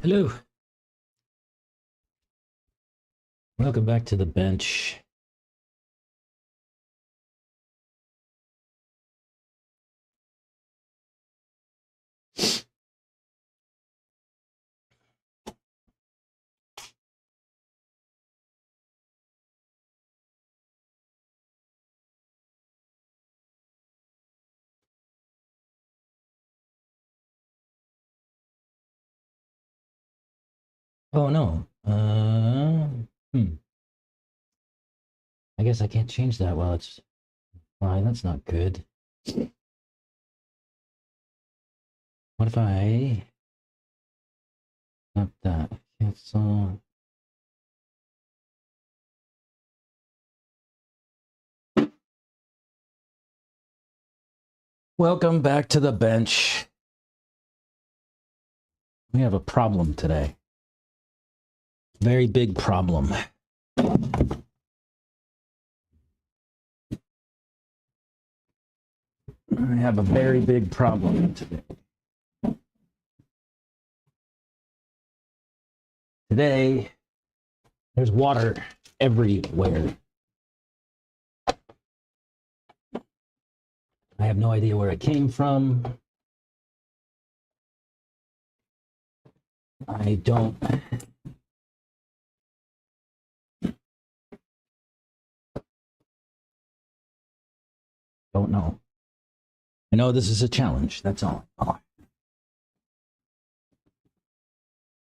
Hello. Welcome back to the bench. Oh no. I guess I can't change that while it's fine. That's not good. What if I not that? Cancel. Welcome back to the bench. We have a problem today. Very big problem. I have a very big problem today. Today, there's water everywhere. I have no idea where it came from. I don't know. I know this is a challenge. That's all.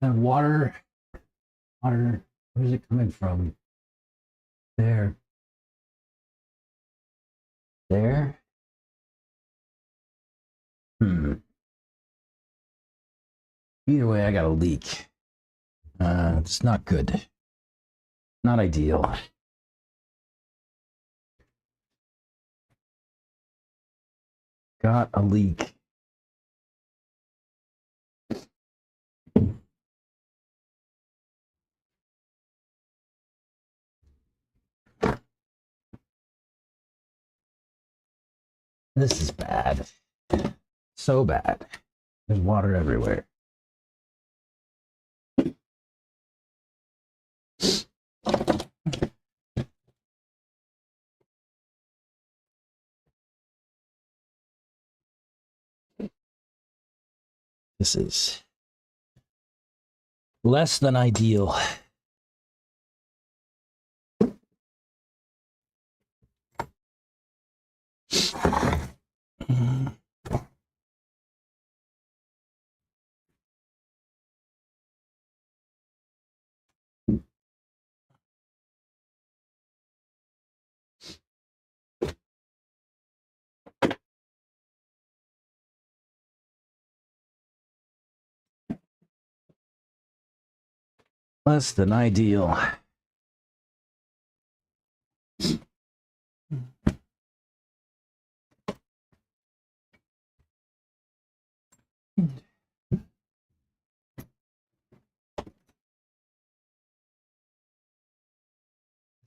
And water, where is it coming from? There. Either way, I got a leak. It's not good. Not ideal. Got a leak. This is bad. So bad. There's water everywhere. This is less than ideal. Less than ideal.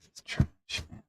It's trash, man.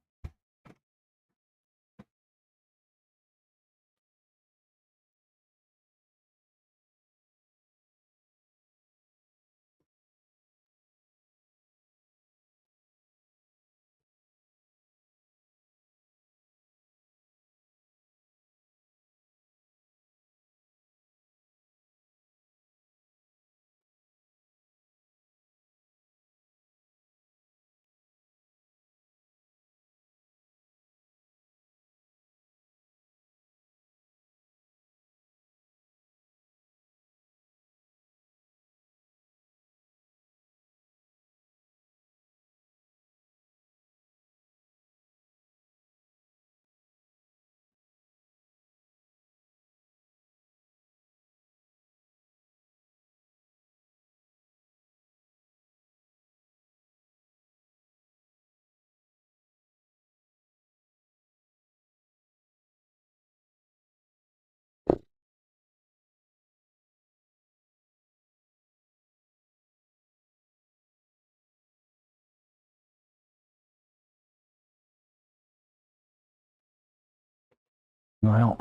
Well,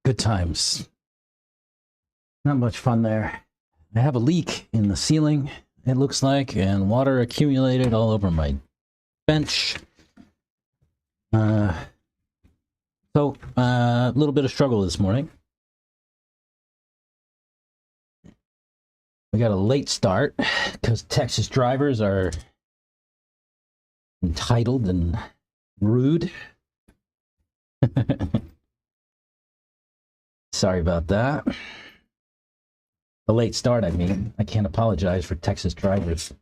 good times. Not much fun there. I have a leak in the ceiling, it looks like, and water accumulated all over my bench. So a little bit of struggle this morning. We got a late start because Texas drivers are entitled and rude. Sorry about that. A late start, I mean. I can't apologize for Texas drivers.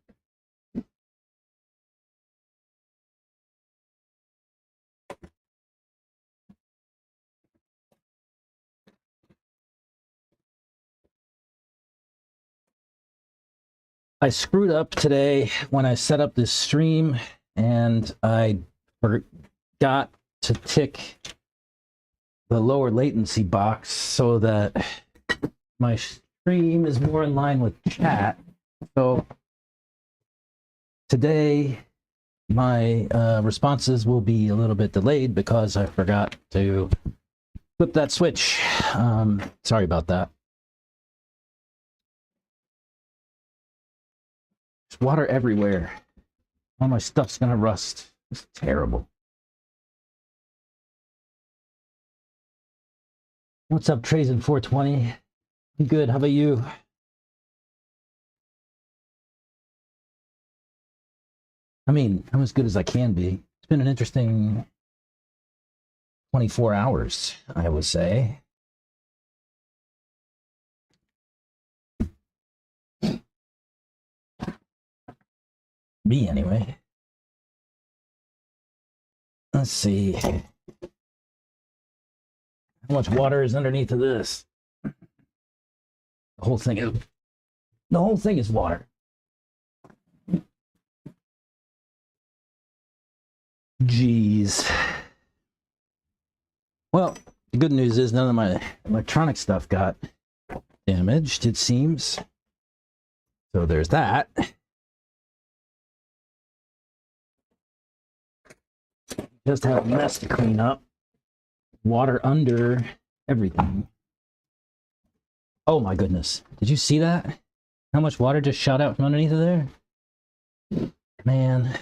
I screwed up today when I set up this stream, and I forgot to tick the lower latency box so that my stream is more in line with chat. So today my responses will be a little bit delayed because I forgot to flip that switch. Sorry about that. There's water everywhere. All my stuff's gonna rust. It's terrible. What's up, Trazen 420? I'm good. How about you? I mean, I'm as good as I can be. It's been an interesting 24 hours, I would say. Me, anyway. Let's see. How much water is underneath of this? The whole thing is water. Jeez. Well, the good news is none of my electronic stuff got damaged, it seems. So there's that. Just have a mess to clean up. Water under everything. Oh my goodness. Did you see that? How much water just shot out from underneath of there? Man.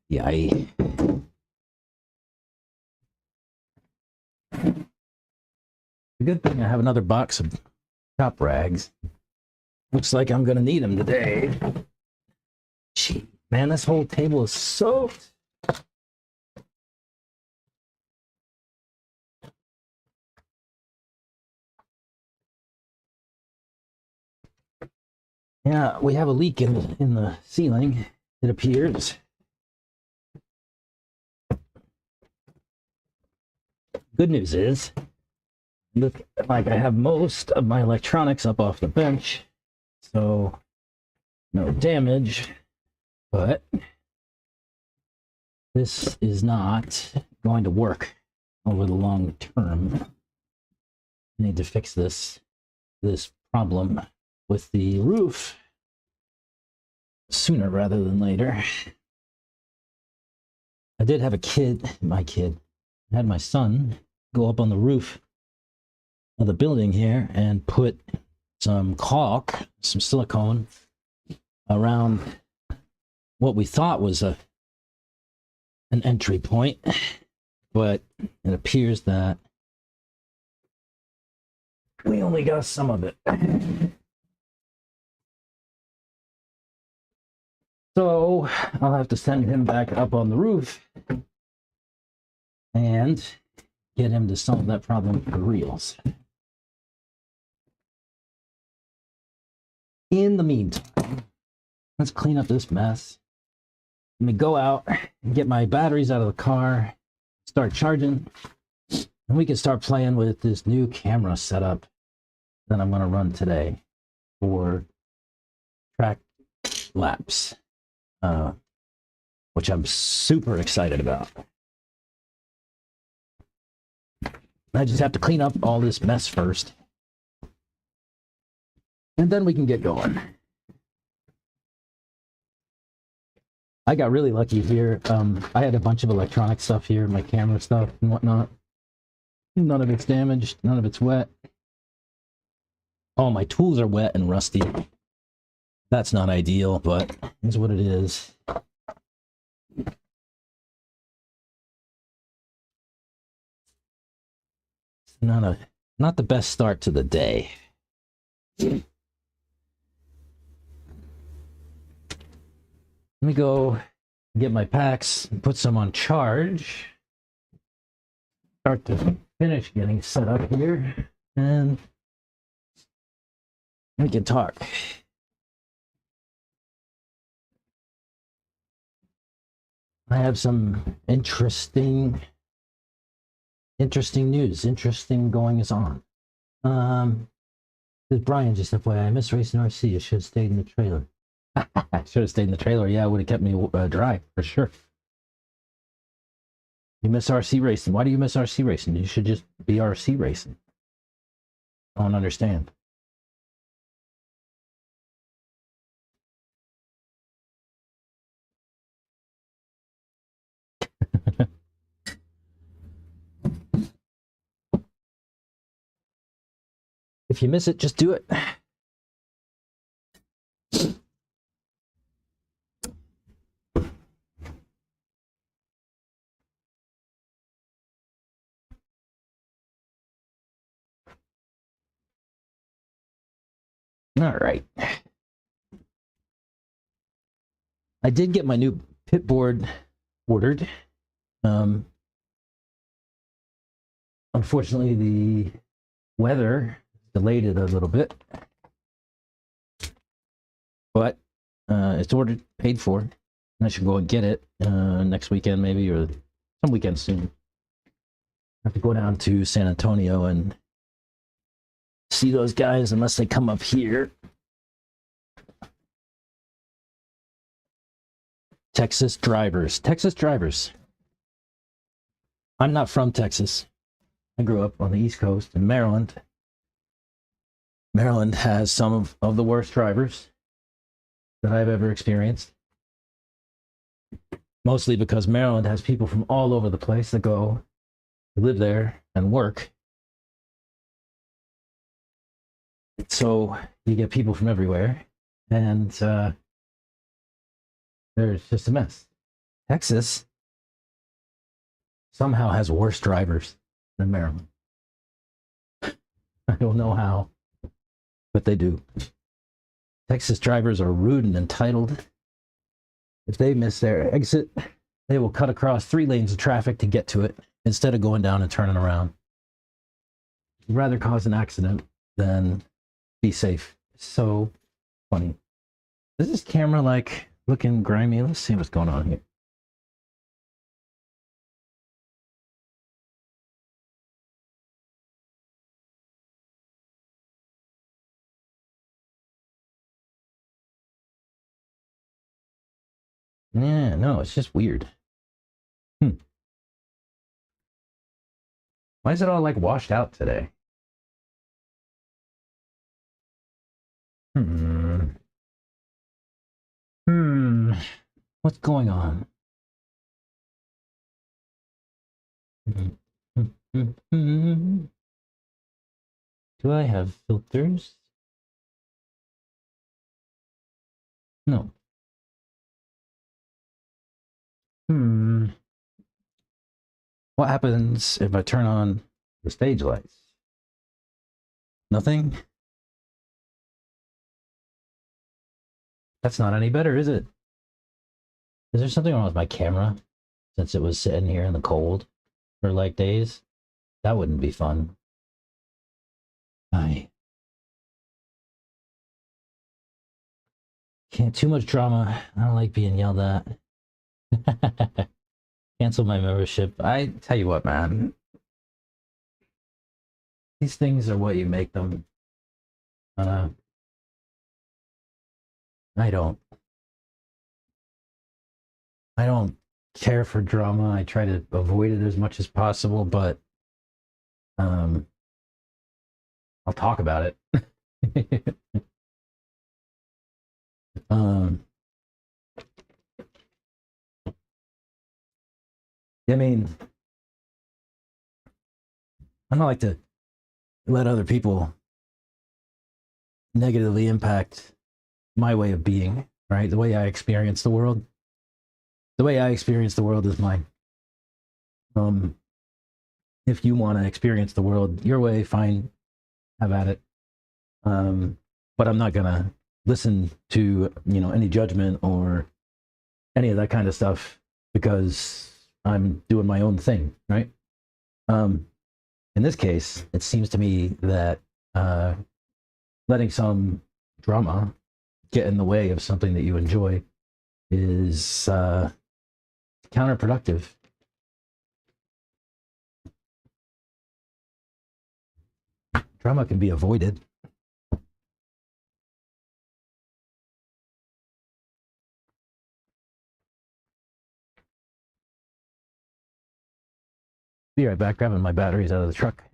Yay. The good thing I have another box of shop rags. Looks like I'm gonna need them today. Gee, man, this whole table is soaked. Yeah, we have a leak in the ceiling, it appears. Good news is, look, like I have most of my electronics up off the bench, so no damage, but this is not going to work over the long term. I need to fix this problem with the roof sooner rather than later. I did have I had my son go up on the roof of the building here and put some caulk, some silicone around what we thought was an entry point, but it appears that we only got some of it. So I'll have to send him back up on the roof and get him to solve that problem for reals. In the meantime, let's clean up this mess. Let me go out and get my batteries out of the car, start charging, and we can start playing with this new camera setup that I'm going to run today for track laps, which I'm super excited about. I just have to clean up all this mess first, and then we can get going. I got really lucky here. I had a bunch of electronic stuff here, my camera stuff and whatnot. None of it's damaged, none of it's wet. All my tools are wet and rusty. That's not ideal, but it's what it is. Not the best start to the day. Let me go get my packs and put some on charge. Start to finish getting set up here, and we can talk. I have some interesting news, interesting goings on. This Brian just FYI, I miss racing RC. I should have stayed in the trailer. I should have stayed in the trailer. Yeah, it would have kept me dry for sure. You miss RC racing. Why do you miss RC racing? You should just be RC racing. I don't understand. If you miss it, just do it. All right. I did get my new pit board ordered. Unfortunately, the weather delayed it a little bit, but it's ordered, paid for, and I should go and get it next weekend maybe, or some weekend soon. I have to go down to San Antonio and see those guys unless they come up here. Texas drivers. I'm not from Texas. I grew up on the East Coast in Maryland. Maryland has some of the worst drivers that I've ever experienced. Mostly because Maryland has people from all over the place that go live there and work. So you get people from everywhere, and there's just a mess. Texas somehow has worse drivers than Maryland. I don't know how, but they do. Texas drivers are rude and entitled. If they miss their exit, they will cut across 3 lanes of traffic to get to it instead of going down and turning around. You'd rather cause an accident than be safe. So funny. Is this camera like looking grimy? Let's see what's going on here. Yeah, no, it's just weird. Why is it all like washed out today? What's going on? Do I have filters? No. What happens if I turn on the stage lights? Nothing? That's not any better, is it? Is there something wrong with my camera since it was sitting here in the cold for like days? That wouldn't be fun. I can't. Too much drama. I don't like being yelled at. Cancel my membership. I tell you what, man. These things are what you make them. I don't care for drama. I try to avoid it as much as possible, but I'll talk about it. I mean, I don't like to let other people negatively impact my way of being, right? The way I experience the world. The way I experience the world is mine. If you want to experience the world your way, fine, have at it. But I'm not gonna listen to any judgment or any of that kind of stuff because I'm doing my own thing, right? In this case, it seems to me that letting some drama get in the way of something that you enjoy is counterproductive. Drama can be avoided. Be right back, grabbing my batteries out of the truck.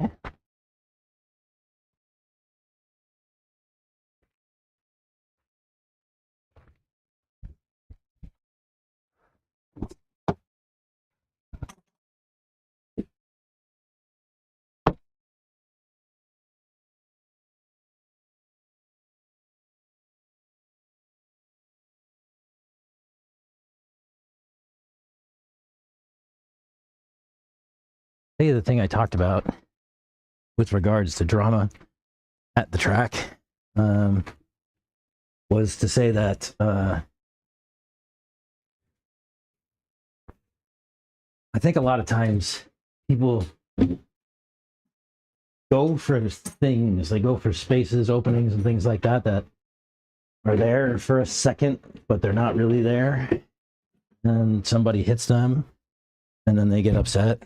The thing I talked about with regards to drama at the track was to say that I think a lot of times people go for things, they go for spaces, openings, and things like that that are there for a second, but they're not really there. And somebody hits them, and then they get upset.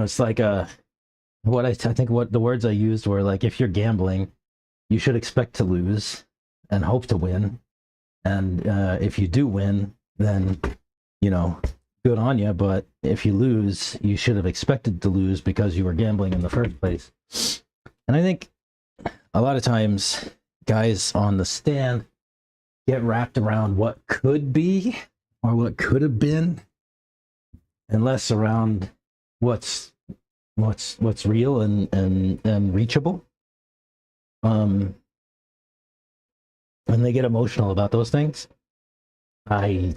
It's like what I think what the words I used were like, if you're gambling, you should expect to lose and hope to win. And if you do win, then good on you. But if you lose, you should have expected to lose because you were gambling in the first place. And I think a lot of times guys on the stand get wrapped around what could be or what could have been, and less around what's real and reachable. When they get emotional about those things, I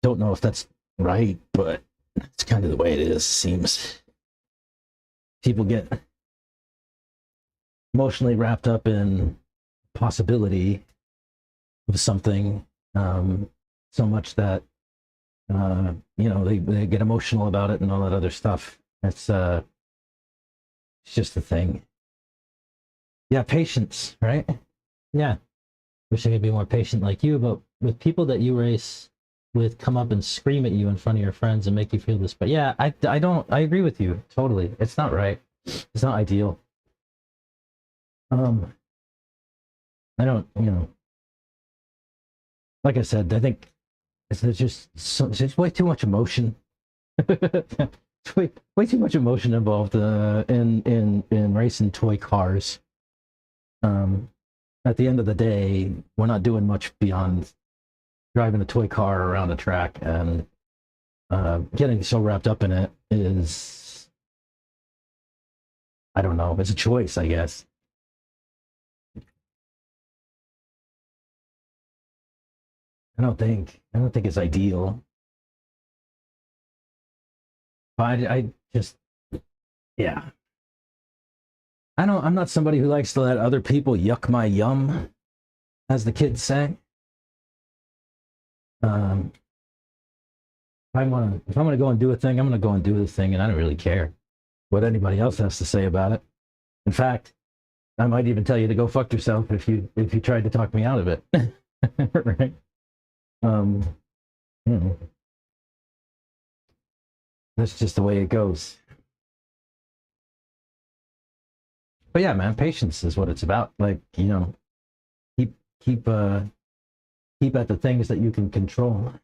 don't know if that's right, but it's kind of the way it is. Seems people get emotionally wrapped up in possibility of something so much that they get emotional about it and all that other stuff. It's just a thing. Yeah, patience, right? Yeah, wish I could be more patient like you, but with people that you race with come up and scream at you in front of your friends and make you feel this. But yeah, I agree with you totally. It's not right. It's not ideal. I don't, like I said, I think there's just way too much emotion. way too much emotion involved in racing toy cars. At the end of the day, we're not doing much beyond driving a toy car around a track, and getting so wrapped up in it is, I don't know, it's a choice, I guess. I don't think it's ideal. But I just, yeah. I'm not somebody who likes to let other people yuck my yum, as the kids say. If I'm gonna go and do a thing, I'm gonna go and do the thing, and I don't really care what anybody else has to say about it. In fact, I might even tell you to go fuck yourself if you tried to talk me out of it. Right? You know, that's just the way it goes. But yeah, man, patience is what it's about. Like, keep keep at the things that you can control,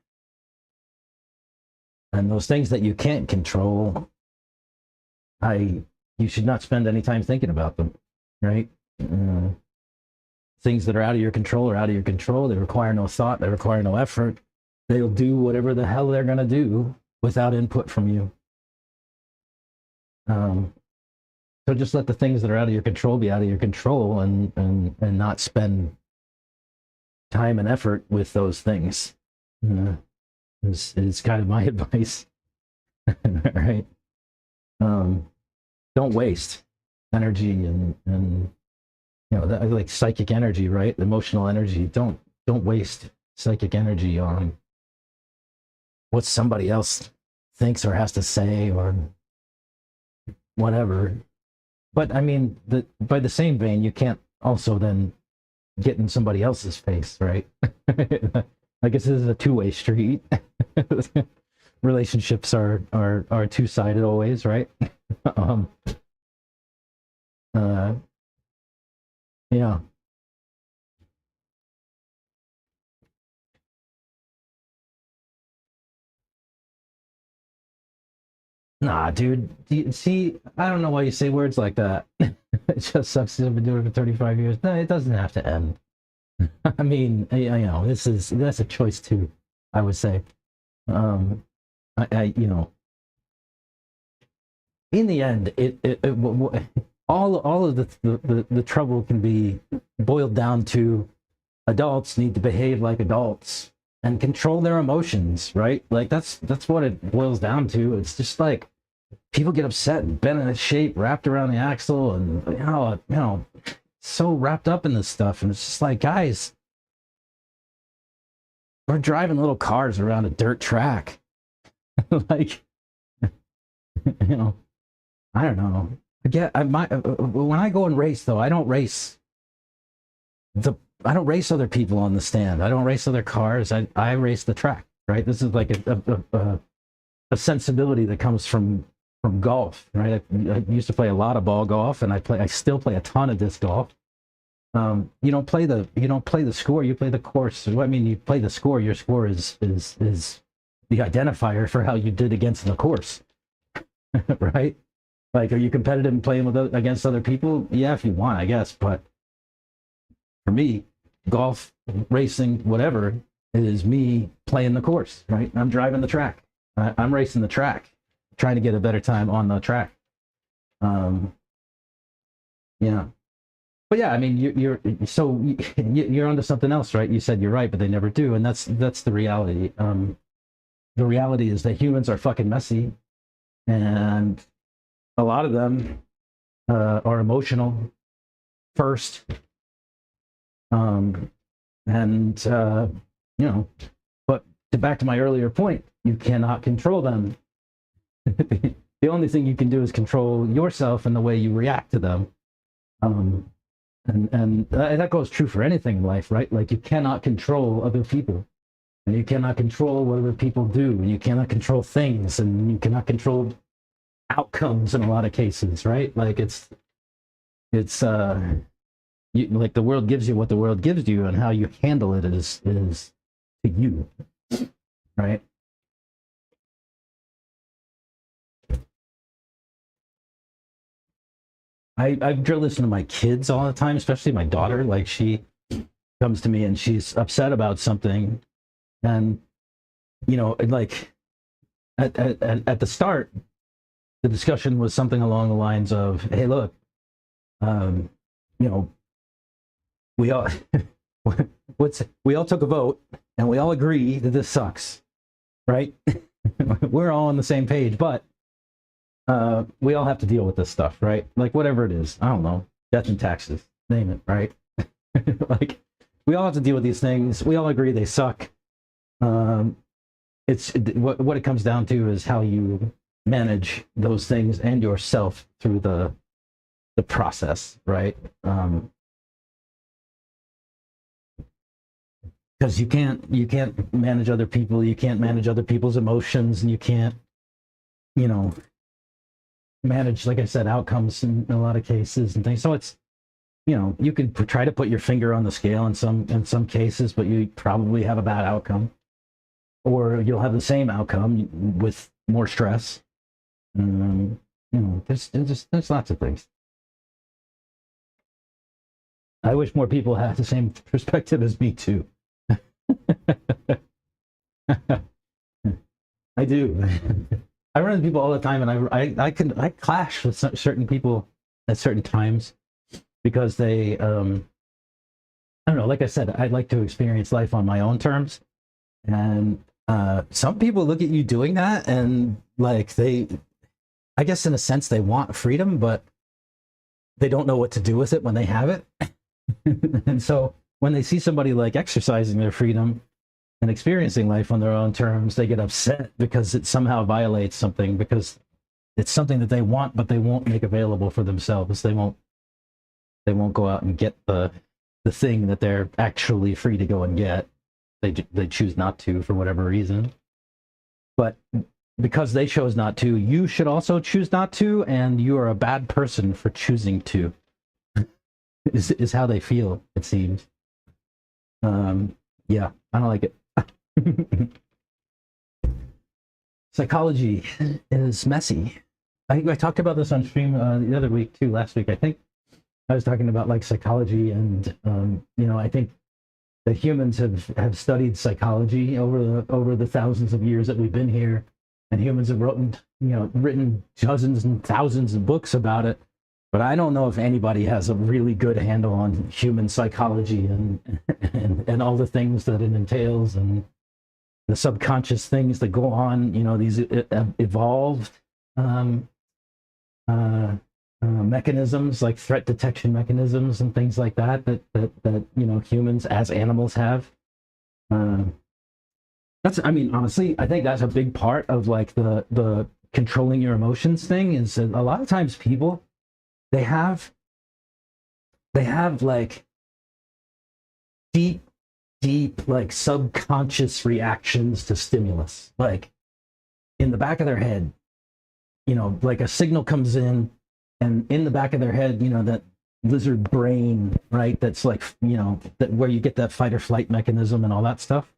and those things that you can't control, you should not spend any time thinking about them, right? Things that are out of your control are out of your control. They require no thought. They require no effort. They'll do whatever the hell they're gonna do without input from you. So just let the things that are out of your control be out of your control, and not spend time and effort with those things. Is kind of my advice. Right. Don't waste energy and like psychic energy, right? Emotional energy. Don't waste psychic energy on what somebody else thinks or has to say or whatever. But I mean, by the same vein, you can't also then get in somebody else's face, right? I guess this is a two-way street. Relationships are two-sided always, right? um, yeah. Nah, dude. See, I don't know why you say words like that. It just sucks that I've been doing it for 35 years. No, it doesn't have to end. I mean, that's a choice too, I would say. Um, in the end, all of the trouble can be boiled down to adults need to behave like adults and control their emotions, right? Like that's what it boils down to. It's just like people get upset and bent in a shape, wrapped around the axle, and so wrapped up in this stuff, and it's just like, guys, we're driving little cars around a dirt track. Like, I don't know. When I go and race, though, I don't race other people on the stand. I don't race other cars. I race the track, right? This is like a sensibility that comes from golf, right? I used to play a lot of ball golf, and I still play a ton of disc golf. You don't play the score, you play the course. I mean, you play the score. Your score is the identifier for how you did against the course, right? Like, are you competitive in playing against other people? Yeah, if you want, I guess. But for me, golf, racing, whatever, is me playing the course, right? I'm driving the track. I'm racing the track, trying to get a better time on the track. Yeah. But yeah, I mean, you're onto something else, right? You said you're right, but they never do, and that's the reality. The reality is that humans are fucking messy, and a lot of them are emotional first, and but back to my earlier point, you cannot control them. The only thing you can do is control yourself and the way you react to them. And that goes true for anything in life, right? Like, you cannot control other people, and you cannot control what other people do, and you cannot control things, and you cannot control outcomes in a lot of cases, right? Like, it's like, the world gives you what the world gives you, and how you handle it is to you, right? I drill this into my kids all the time, especially my daughter. Like, she comes to me and she's upset about something, and like, at the start, the discussion was something along the lines of, "Hey, look, um, you know, we all we all took a vote, and we all agree that this sucks, right? We're all on the same page, but we all have to deal with this stuff, right? Like, whatever it is, I don't know, death and taxes, name it, right? Like, we all have to deal with these things. We all agree they suck. It's what it comes down to is how you manage those things and yourself through the process, right? Because you can't manage other people, you can't manage other people's emotions, and you can't, manage, like I said, outcomes in a lot of cases and things. So it's, you can try to put your finger on the scale in some cases, but you probably have a bad outcome, or you'll have the same outcome with more stress. There's lots of things. I wish more people had the same perspective as me too. I do. I run into people all the time, and I clash with certain people at certain times because they I don't know, like I said, I'd like to experience life on my own terms. And some people look at you doing that and like I guess in a sense they want freedom, but they don't know what to do with it when they have it. And so when they see somebody like exercising their freedom and experiencing life on their own terms, they get upset because it somehow violates something, because it's something that they want, but they won't make available for themselves. They won't go out and get the thing that they're actually free to go and get. They choose not to for whatever reason. But because they chose not to, you should also choose not to, and you are a bad person for choosing to. Is how they feel, it seems. Yeah, I don't like it. Psychology is messy. I talked about this on stream the other week too, last week, I think. I was talking about like psychology, and I think that humans have studied psychology over the thousands of years that we've been here, and humans have written dozens and thousands of books about it. But I don't know if anybody has a really good handle on human psychology and all the things that it entails, and the subconscious things that go on. These evolved mechanisms, like threat detection mechanisms and things like that humans as animals have. Honestly, I think that's a big part of like the controlling your emotions thing, is that a lot of times people, they have like deep like subconscious reactions to stimulus, like in the back of their head. Like a signal comes in, and in the back of their head, that lizard brain, right? That's like, that where you get that fight or flight mechanism and all that stuff.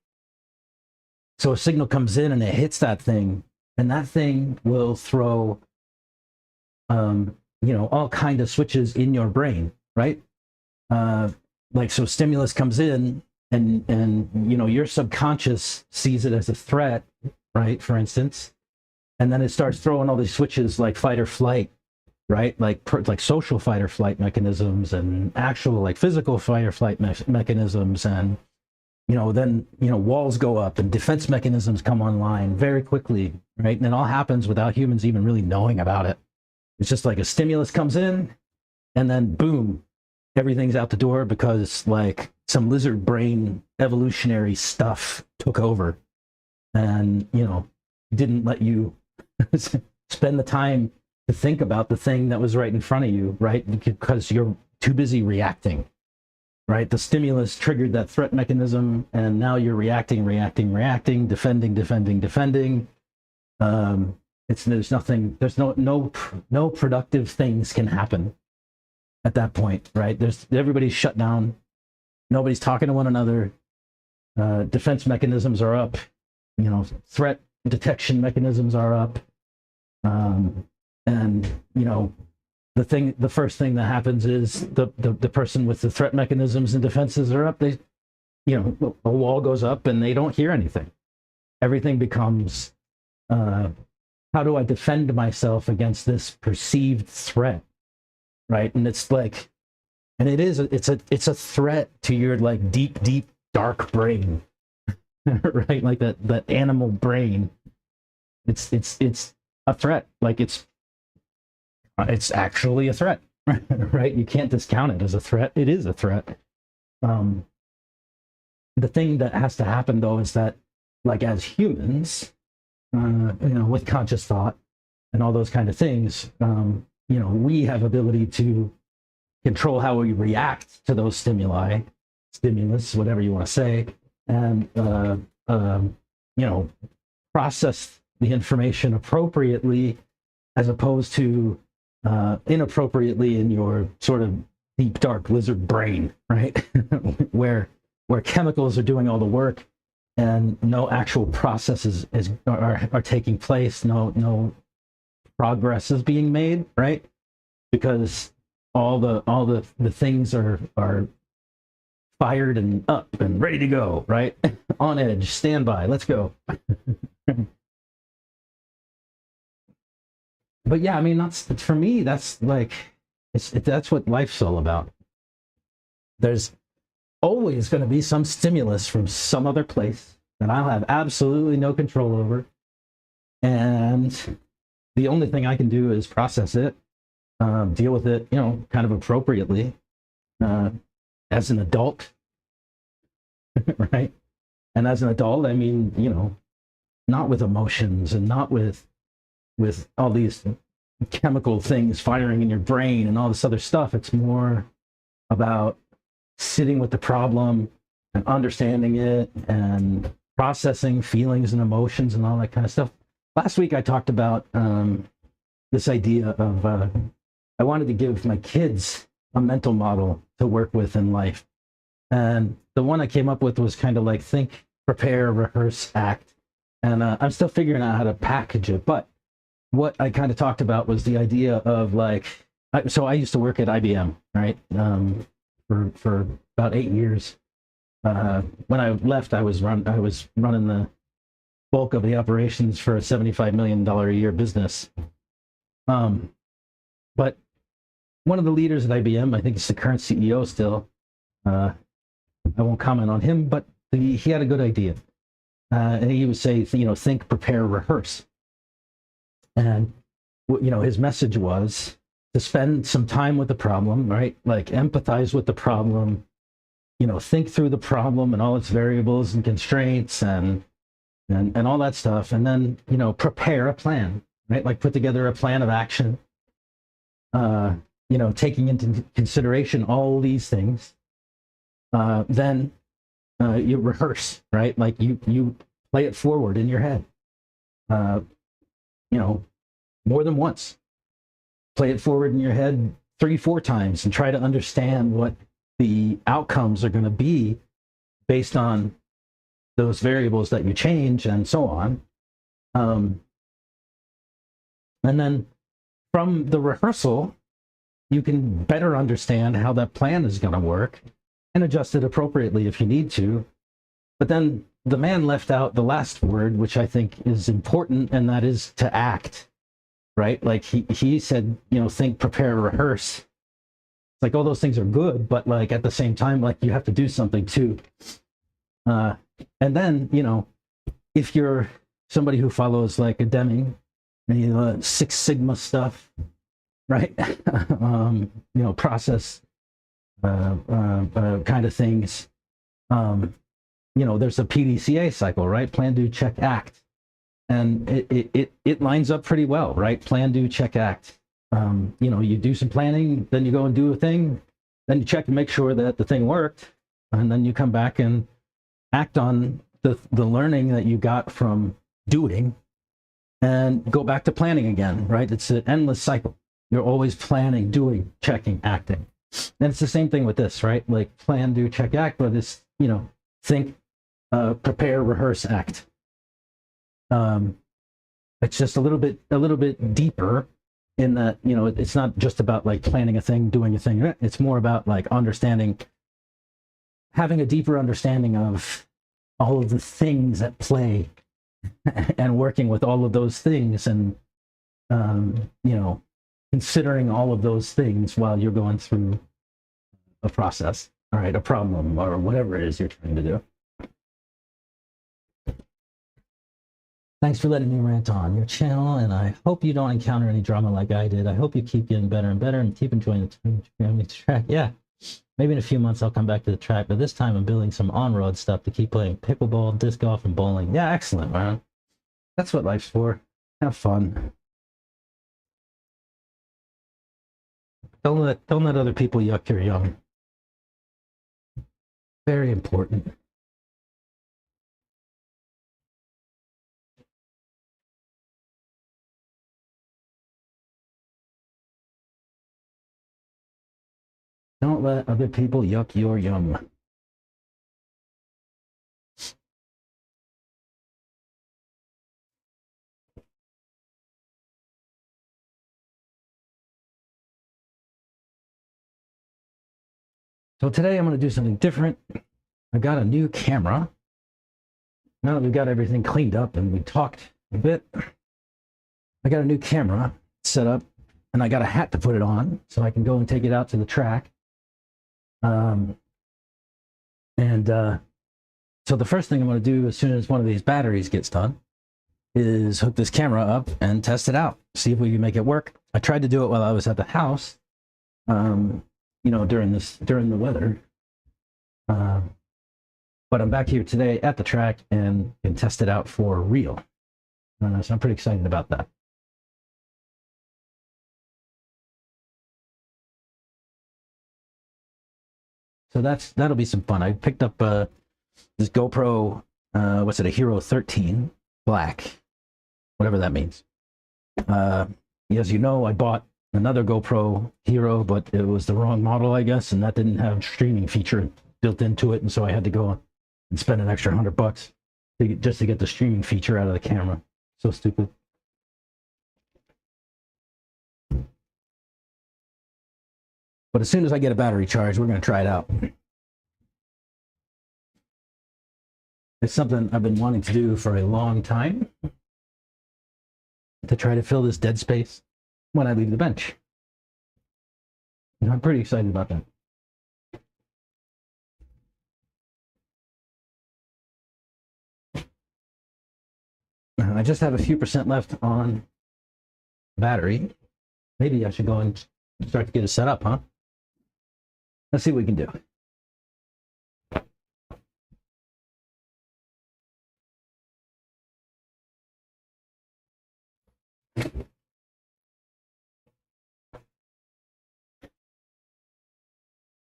So a signal comes in and it hits that thing, and that thing will throw, all kind of switches in your brain, right? So stimulus comes in, and your subconscious sees it as a threat, right? For instance, and then it starts throwing all these switches like fight or flight, right? Like social fight or flight mechanisms, and actual like physical fight or flight mechanisms, and then walls go up and defense mechanisms come online very quickly, right? And it all happens without humans even really knowing about it. It's just like a stimulus comes in, and then boom, everything's out the door because like some lizard brain evolutionary stuff took over, and didn't let you spend the time to think about the thing that was right in front of you, right? Because you're too busy reacting, right? The stimulus triggered that threat mechanism, and now you're reacting, defending. There's no productive things can happen at that point, right? Everybody's shut down. Nobody's talking to one another. Defense mechanisms are up. Threat detection mechanisms are up. And the first thing that happens is the person with the threat mechanisms and defenses are up. A wall goes up and they don't hear anything. Everything becomes, how do I defend myself against this perceived threat, right? And it's like, and it's a threat to your like deep dark brain, right? Like that animal brain. It's a threat. Like it's actually a threat, right? You can't discount it as a threat. It is a threat. The thing that has to happen though is that, like, as humans, with conscious thought and all those kind of things, we have ability to control how we react to those stimulus, whatever you want to say, and process the information appropriately, as opposed to inappropriately in your sort of deep dark lizard brain, right? where chemicals are doing all the work and no actual processes are taking place, no progress is being made, right? Because all the things are fired and up and ready to go, right? On edge, standby, let's go. But yeah, I mean, that's, for me, that's like, That's what life's all about. There's always going to be some stimulus from some other place that I'll have absolutely no control over. And the only thing I can do is process it, deal with it, kind of appropriately as an adult, right? And as an adult, I mean, not with emotions and not with all these chemical things firing in your brain and all this other stuff. It's more about sitting with the problem and understanding it and processing feelings and emotions and all that kind of stuff. Last week I talked about this idea of I wanted to give my kids a mental model to work with in life. And the one I came up with was kind of like think, prepare, rehearse, act. And I'm still figuring out how to package it. But what I kind of talked about was the idea of like, so I used to work at IBM, right? For about 8 years. When I left, I was running the bulk of the operations for a $75 million a year business. But one of the leaders at IBM, I think it's the current CEO still, I won't comment on him, but he had a good idea. And he would say, think, prepare, rehearse. And, his message was to spend some time with the problem, right? Like empathize with the problem, think through the problem and all its variables and constraints and all that stuff. And then, prepare a plan, right? Like put together a plan of action, taking into consideration all these things. Then you rehearse, right? Like you play it forward in your head, more than once. Play it forward in your head 3-4 times and try to understand what the outcomes are going to be based on those variables that you change and so on. And then from the rehearsal, you can better understand how that plan is going to work and adjust it appropriately if you need to. But then the man left out the last word, which I think is important, and that is to act, right? Like he said, think, prepare, rehearse. It's like all those things are good, but like at the same time, like you have to do something too. And then, if you're somebody who follows like a Deming, Six Sigma stuff, right? Process kind of things. There's a PDCA cycle, right? Plan, do, check, act. And it lines up pretty well, right? Plan, do, check, act. You do some planning, then you go and do a thing, then you check and make sure that the thing worked, and then you come back and act on the learning that you got from doing and go back to planning again, right? It's an endless cycle. You're always planning, doing, checking, acting. And it's the same thing with this, right? Like plan, do, check, act, but it's, think, prepare, rehearse, act. It's just a little bit deeper in that, it's not just about like planning a thing, doing a thing. It's more about like having a deeper understanding of all of the things at play and working with all of those things and, considering all of those things while you're going through a process, all right, a problem or whatever it is you're trying to do. Thanks for letting me rant on your channel, and I hope you don't encounter any drama like I did. I hope you keep getting better and better and keep enjoying the track. Yeah, maybe in a few months I'll come back to the track, but this time I'm building some on-road stuff to keep playing pickleball, disc golf, and bowling. Yeah, excellent, man. That's what life's for. Have fun. Don't let other people yuck your yum. Very important. Don't let other people yuck your yum. So today I'm going to do something different. I got a new camera. Now that we've got everything cleaned up and we talked a bit, I got a new camera set up and I got a hat to put it on so I can go and take it out to the track. Um, and so the first thing I'm going to do as soon as one of these batteries gets done is hook this camera up and test it out, see if we can make it work. I tried to do it while I was at the house, during the weather. But I'm back here today at the track and can test it out for real. So I'm pretty excited about that. So that'll be some fun. I picked up this GoPro, what's it, a Hero 13 Black, whatever that means. As you know, I bought another GoPro Hero, but it was the wrong model, I guess, and that didn't have a streaming feature built into it, and so I had to go and spend an extra $100 just to get the streaming feature out of the camera. So stupid. But as soon as I get a battery charge, we're going to try it out. It's something I've been wanting to do for a long time, to try to fill this dead space when I leave the bench. And I'm pretty excited about that. I just have a few percent left on battery. Maybe I should go and start to get it set up, huh? Let's see what we can do.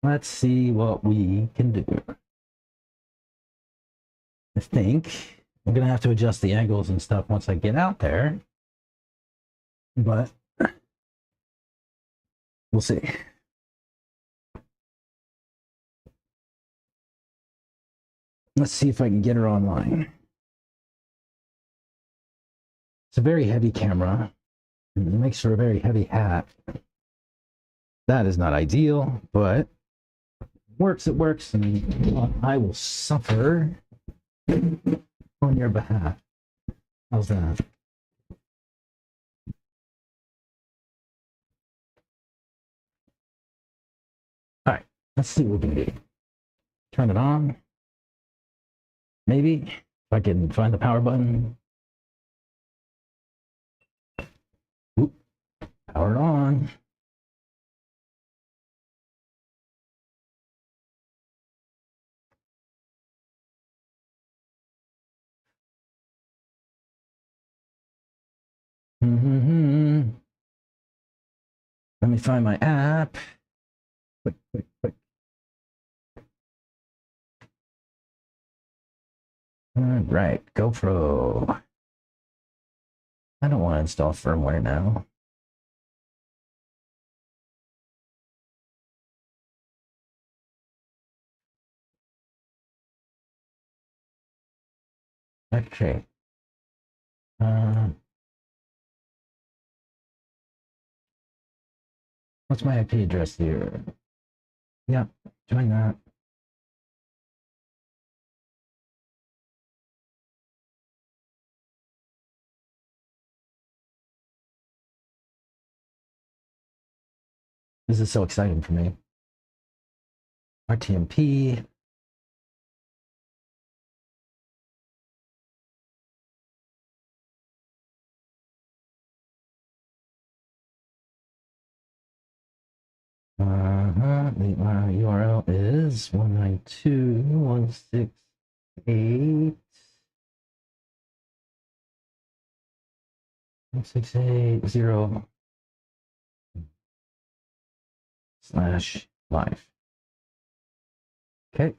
Let's see what we can do. I think I'm going to have to adjust the angles and stuff once I get out there, but we'll see. Let's see if I can get her online. It's a very heavy camera. It makes for a very heavy hat. That is not ideal, but it works, and I will suffer on your behalf. How's that? All right, let's see what we can do. Turn it on. Maybe if I can find the power button. Oop, power it on. Let me find my app. Quick. All right, GoPro. I don't want to install firmware now. Okay. What's my IP address here? Yeah, join that. This is so exciting for me. RTMP. The URL is 192.168.168.0/live. Okay.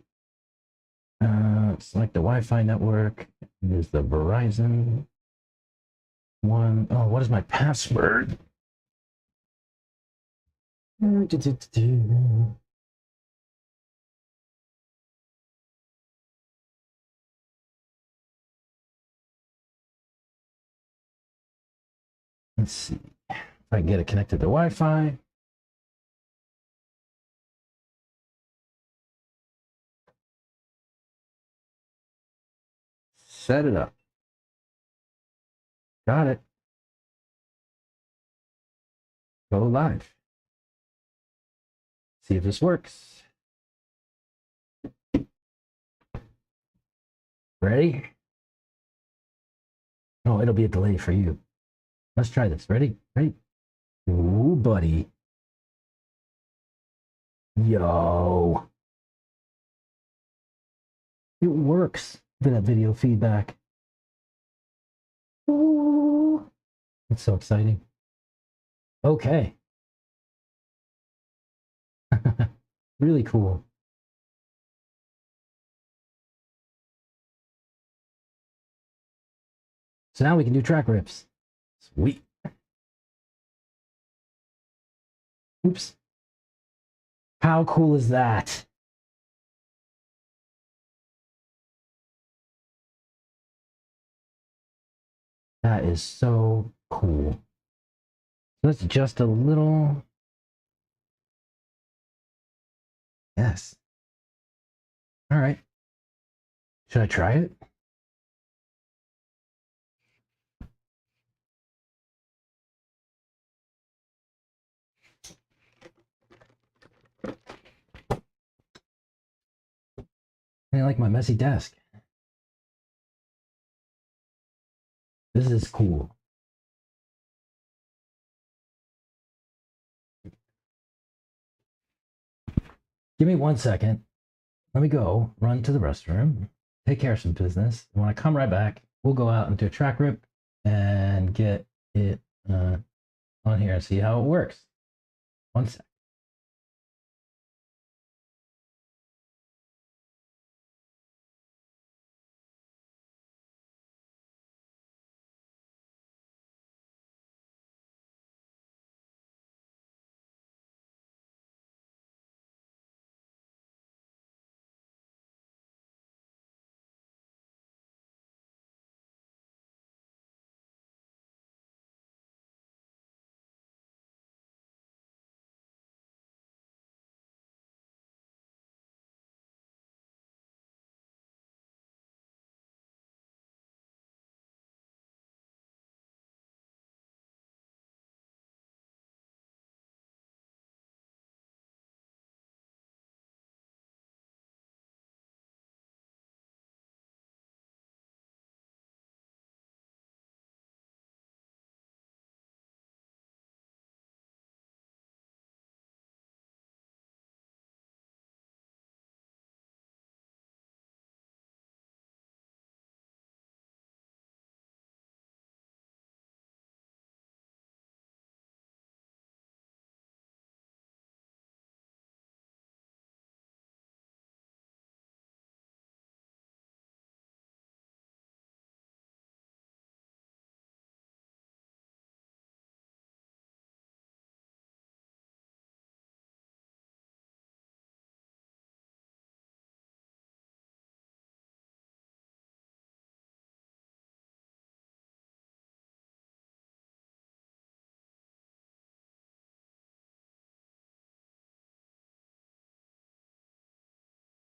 Select the Wi-Fi network. It is the Verizon one. Oh, what is my password? Let's see if I can get it connected to Wi-Fi. Set it up. Got it. go live. See if this works. Ready? Oh, it'll be a delay for you. Let's try this. Ready? Ready? Ooh, buddy. Yo. It works. Look at that video feedback. Ooh. It's so exciting. Okay. Really cool. So now we can do track rips. Sweet. Oops. How cool is that? That is so cool. Let's adjust a little. Yes. All right. Should I try it? I like my messy desk. This is cool. Give me 1 second. Let me go run to the restroom, take care of some business. And when I come right back, we'll go out and do a track rip and get it on here and see how it works. 1 sec.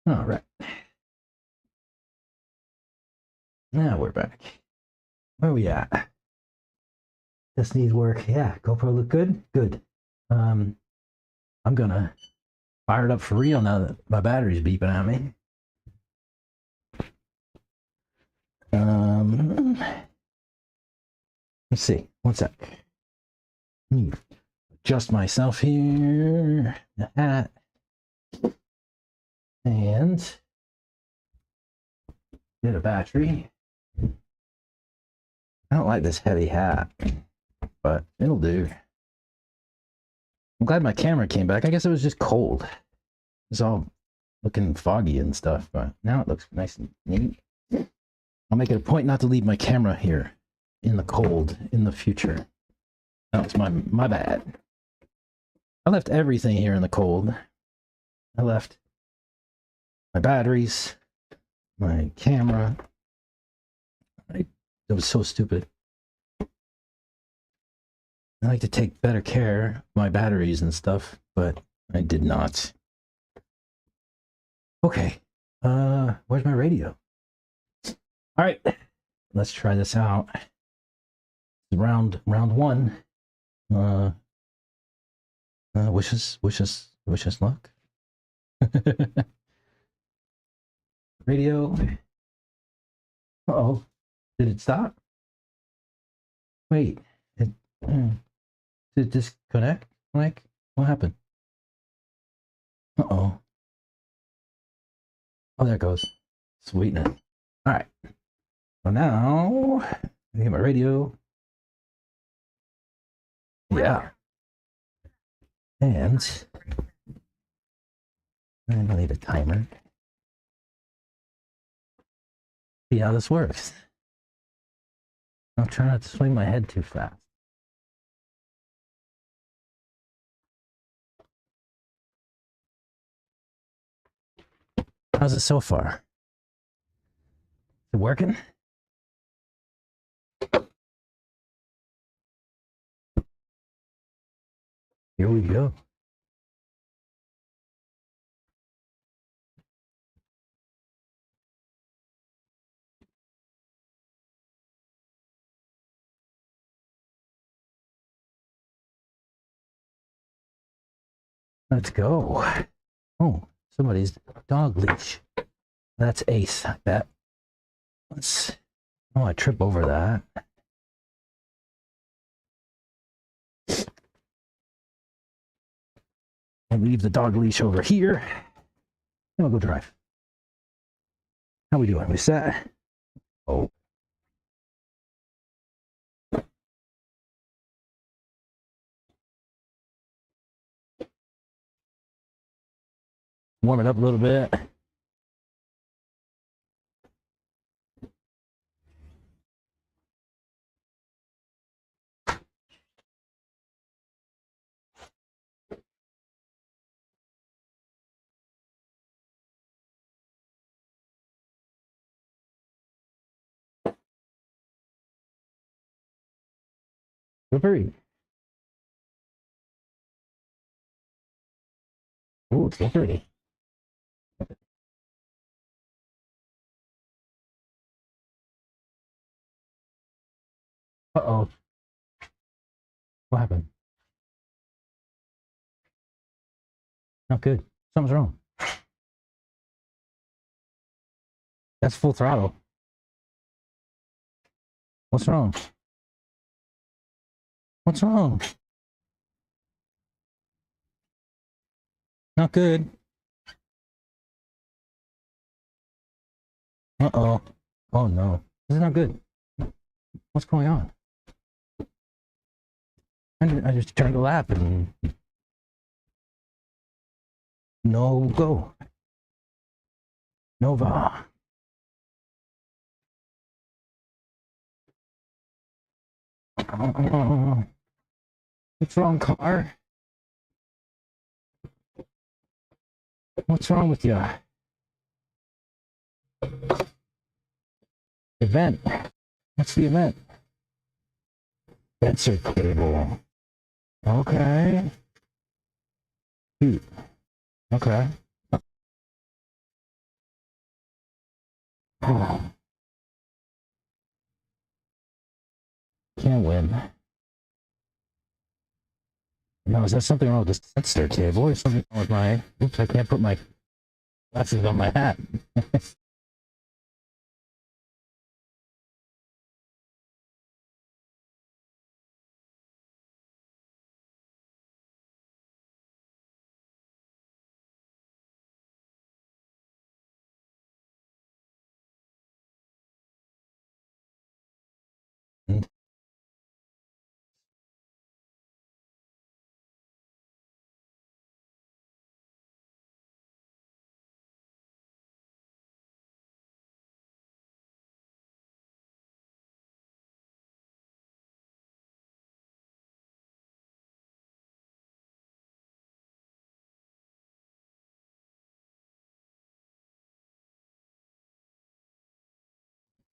All right. Now we're back. Where are we at? This needs work. Yeah, GoPro look good? Good. I'm gonna fire it up for real now that my battery's beeping at me. Let's see. 1 sec. Let me adjust myself here. The hat. And get a battery. I don't like this heavy hat, but it'll do. I'm glad my camera came back. I guess it was just cold. It's all looking foggy and stuff, but now it looks nice and neat. I'll make it a point not to leave my camera here in the cold in the future. That was my bad. I left everything here in the cold. I left my batteries, my camera. It was so stupid. I like to take better care of my batteries and stuff, but I did not. Okay, where's my radio? All right, let's try this out. Round one. Wish us luck. Radio. Oh, did it stop? Wait, it did it disconnect? Like, what happened? Uh-oh. Oh, there it goes. Sweetness. All right. So now, I get my radio. Yeah. And I need a timer. See how this works. I'll try not to swing my head too fast. How's it so far? Is it working? Here we go. Let's go. Oh, somebody's dog leash. That's Ace, I bet. I trip over that. I'll leave the dog leash over here. Then I'll go drive. How we doing? We set? Oh. Warm it up a little bit. Slippery. Ooh, slippery. Uh-oh. What happened? Not good. Something's wrong. That's full throttle. What's wrong? What's wrong? Not good. Uh-oh. Oh, no. This is not good. What's going on? I just turned the lap and... No go. Nova. What's wrong, car? What's wrong with you? Event. What's the event? Sensor cable. Okay. Shoot. Okay. Can't win. No, is that something wrong with the sensor cable or something wrong with my... Oops, I can't put my glasses on my hat.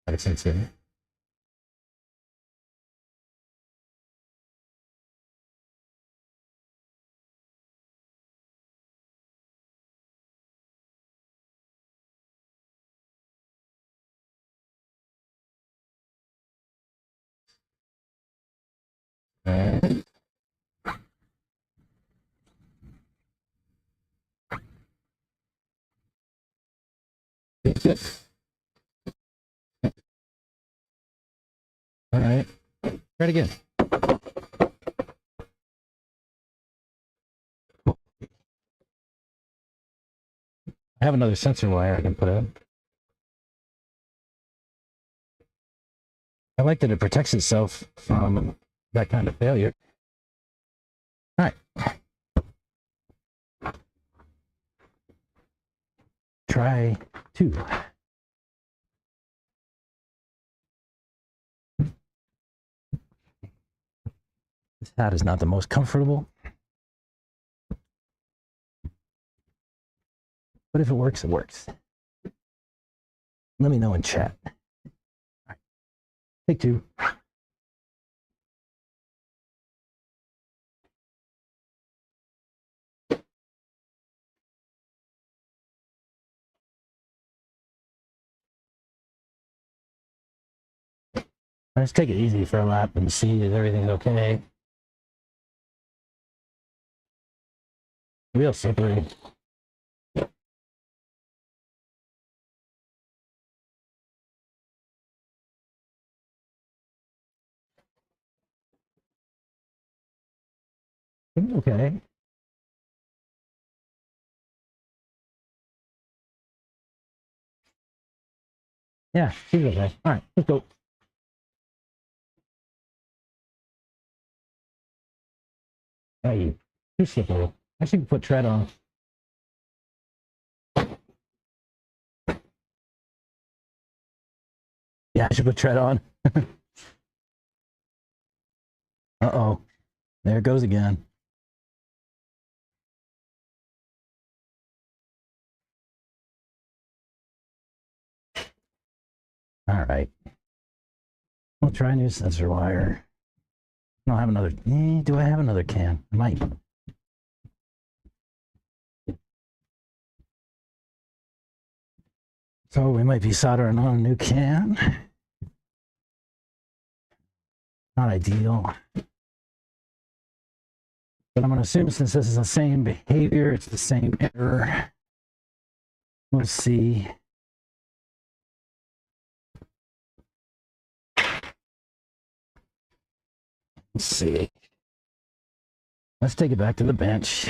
Got a sensor. And Good. All right. Try it again. I have another sensor wire I can put up. I like that it protects itself from that kind of failure. All right. Try 2. This hat is not the most comfortable, but if it works, it works. Let me know in chat. All right. Take 2. Let's take it easy for a lap and see if everything's okay. Real slippery. Okay. Yeah, she's okay. All right, let's go. Hey, too slippery. I should put tread on. Yeah, I should put tread on. Uh-oh. There it goes again. All right. We'll try a new sensor wire. I don't have another. Do I have another can? I might. So we might be soldering on a new can. Not ideal. But I'm going to assume since this is the same behavior, it's the same error. We'll see. Let's see. Let's take it back to the bench.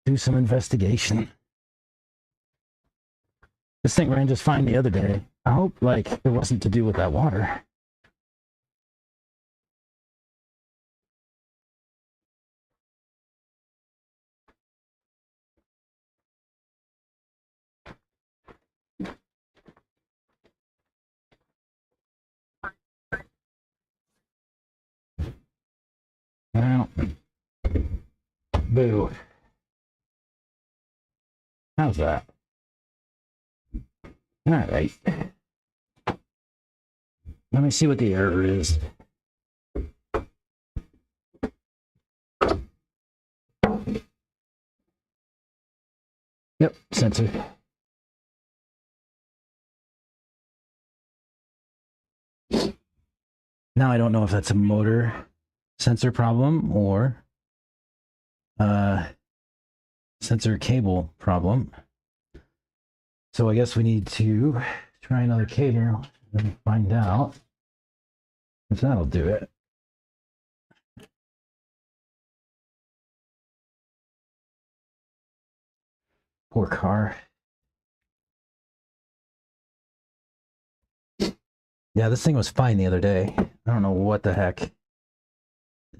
Do some investigation. This thing ran just fine the other day. I hope, like, it wasn't to do with that water. Well, boo. How's that? All right. Let me see what the error is. Yep, sensor. Now I don't know if that's a motor sensor problem or sensor cable problem. So I guess we need to try another cable and find out if that'll do it. Poor car. Yeah, this thing was fine the other day. I don't know what the heck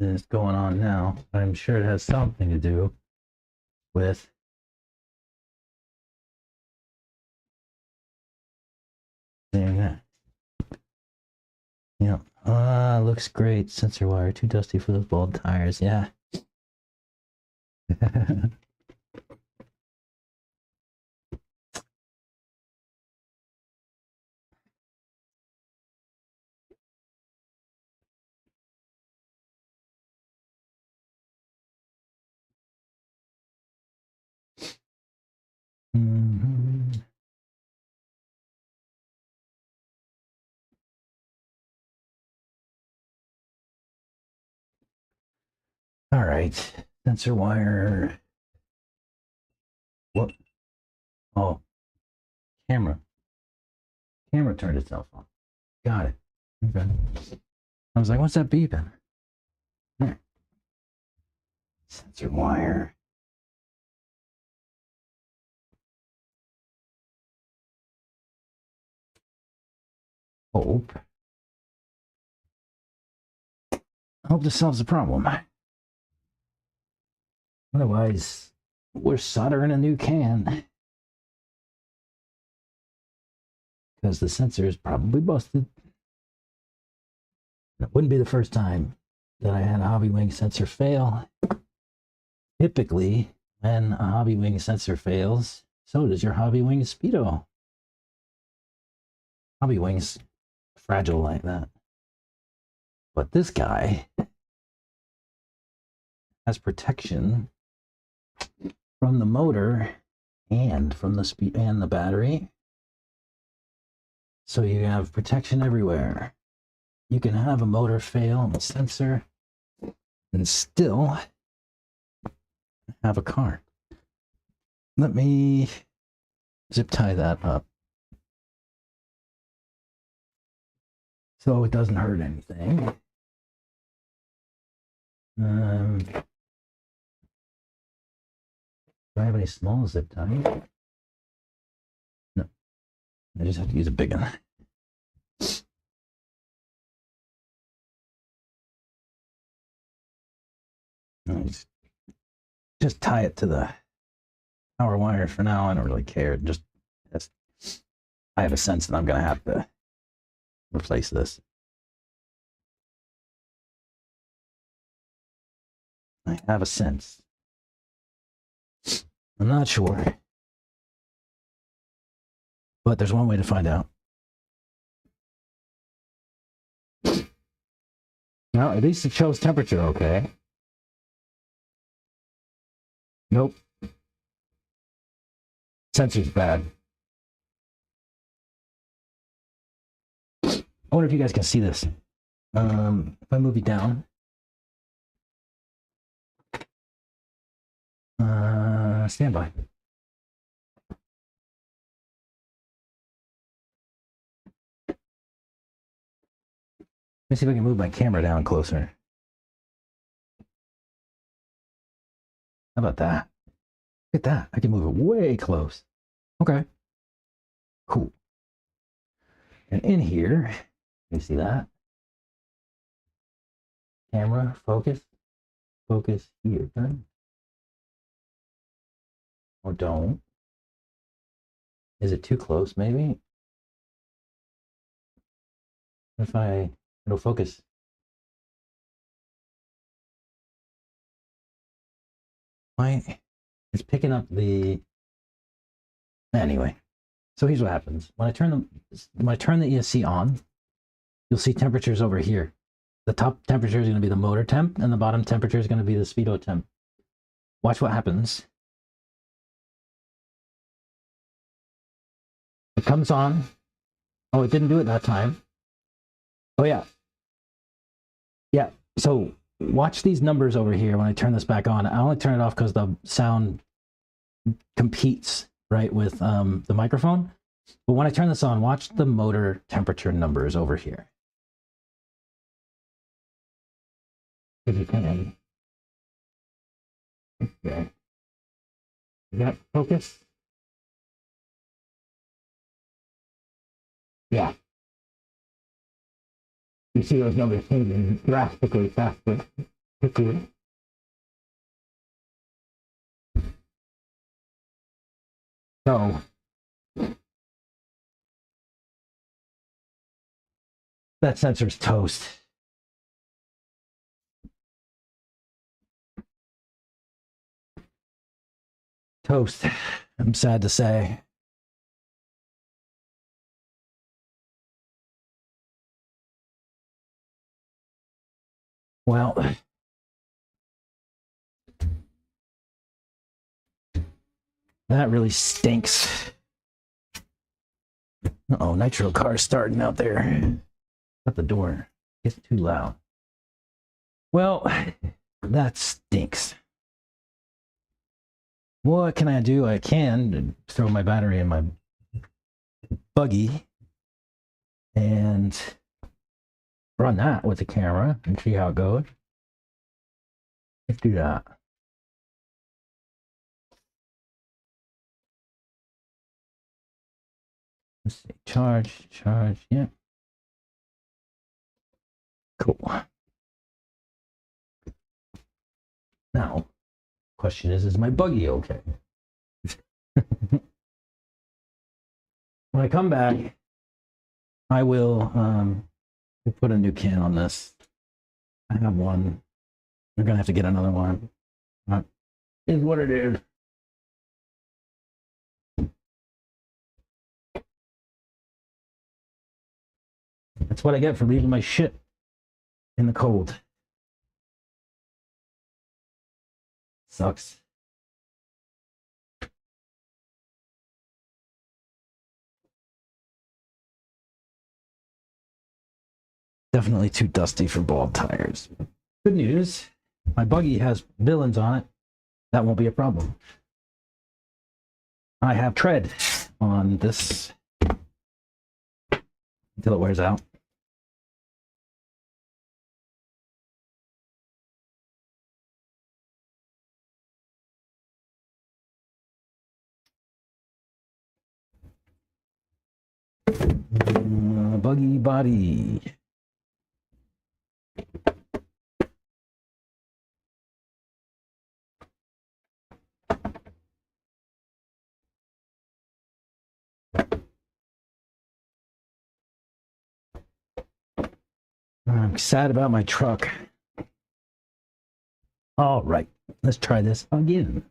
is going on now, but I'm sure it has something to do with that. Yeah. Looks great. Sensor wire, too dusty for those bald tires. Yeah. Mm-hmm. All right. Sensor wire. What? Oh, camera. Camera turned itself on. Got it. Okay. I was like, what's that beeping? There. Sensor wire. Hope this solves the problem. Otherwise, we're soldering a new can. Because the sensor is probably busted. It wouldn't be the first time that I had a Hobbywing sensor fail. Typically, when a Hobbywing sensor fails, so does your Hobbywing Speedo. Hobbywing's fragile like that. But this guy has protection from the motor and from the speed and the battery. So you have protection everywhere. You can have a motor fail on the sensor and still have a car. Let me zip tie that up so it doesn't hurt anything. Do I have any small zip ties? No. I just have to use a big one. Just tie it to the power wire for now. I don't really care. Just I have a sense that I'm going to have to replace this. I have a sense. I'm not sure. But there's one way to find out. Well, at least it shows temperature okay. Nope. Sensor's bad. I wonder if you guys can see this. If I move it down. Stand by. Let me see if I can move my camera down closer. How about that? Look at that. I can move it way close. Okay. Cool. And in here, you see that? Camera, focus. Focus here. Or don't. Is it too close, maybe? If it'll focus. Why? It's picking up the. Anyway, so here's what happens. When I turn the ESC on, you'll see temperatures over here. The top temperature is going to be the motor temp, and the bottom temperature is going to be the speedo temp. Watch what happens. It comes on. Oh, it didn't do it that time. Oh, yeah. Yeah, so watch these numbers over here when I turn this back on. I only turn it off because the sound competes, right, with the microphone. But when I turn this on, watch the motor temperature numbers over here. If you can. Okay. Is that focus? Yeah. You see those numbers changing drastically faster. So that sensor's toast. Toast, I'm sad to say. Well, that really stinks. Uh-oh, nitro car starting out there. Shut the door. It's too loud. Well, that stinks. what can I do? I can throw my battery in my buggy and run that with the camera and see how it goes. Let's do that. Let's see. Charge, yeah. Cool. Now, question is my buggy okay? When I come back, I will put a new can on this. I have one. We're gonna have to get another one. Is what it is. That's what I get for leaving my shit in the cold. Sucks. Definitely too dusty for bald tires. Good news, my buggy has villains on it. That won't be a problem. I have tread on this until it wears out. Buggy body. I'm sad about my truck. All right, let's try this again.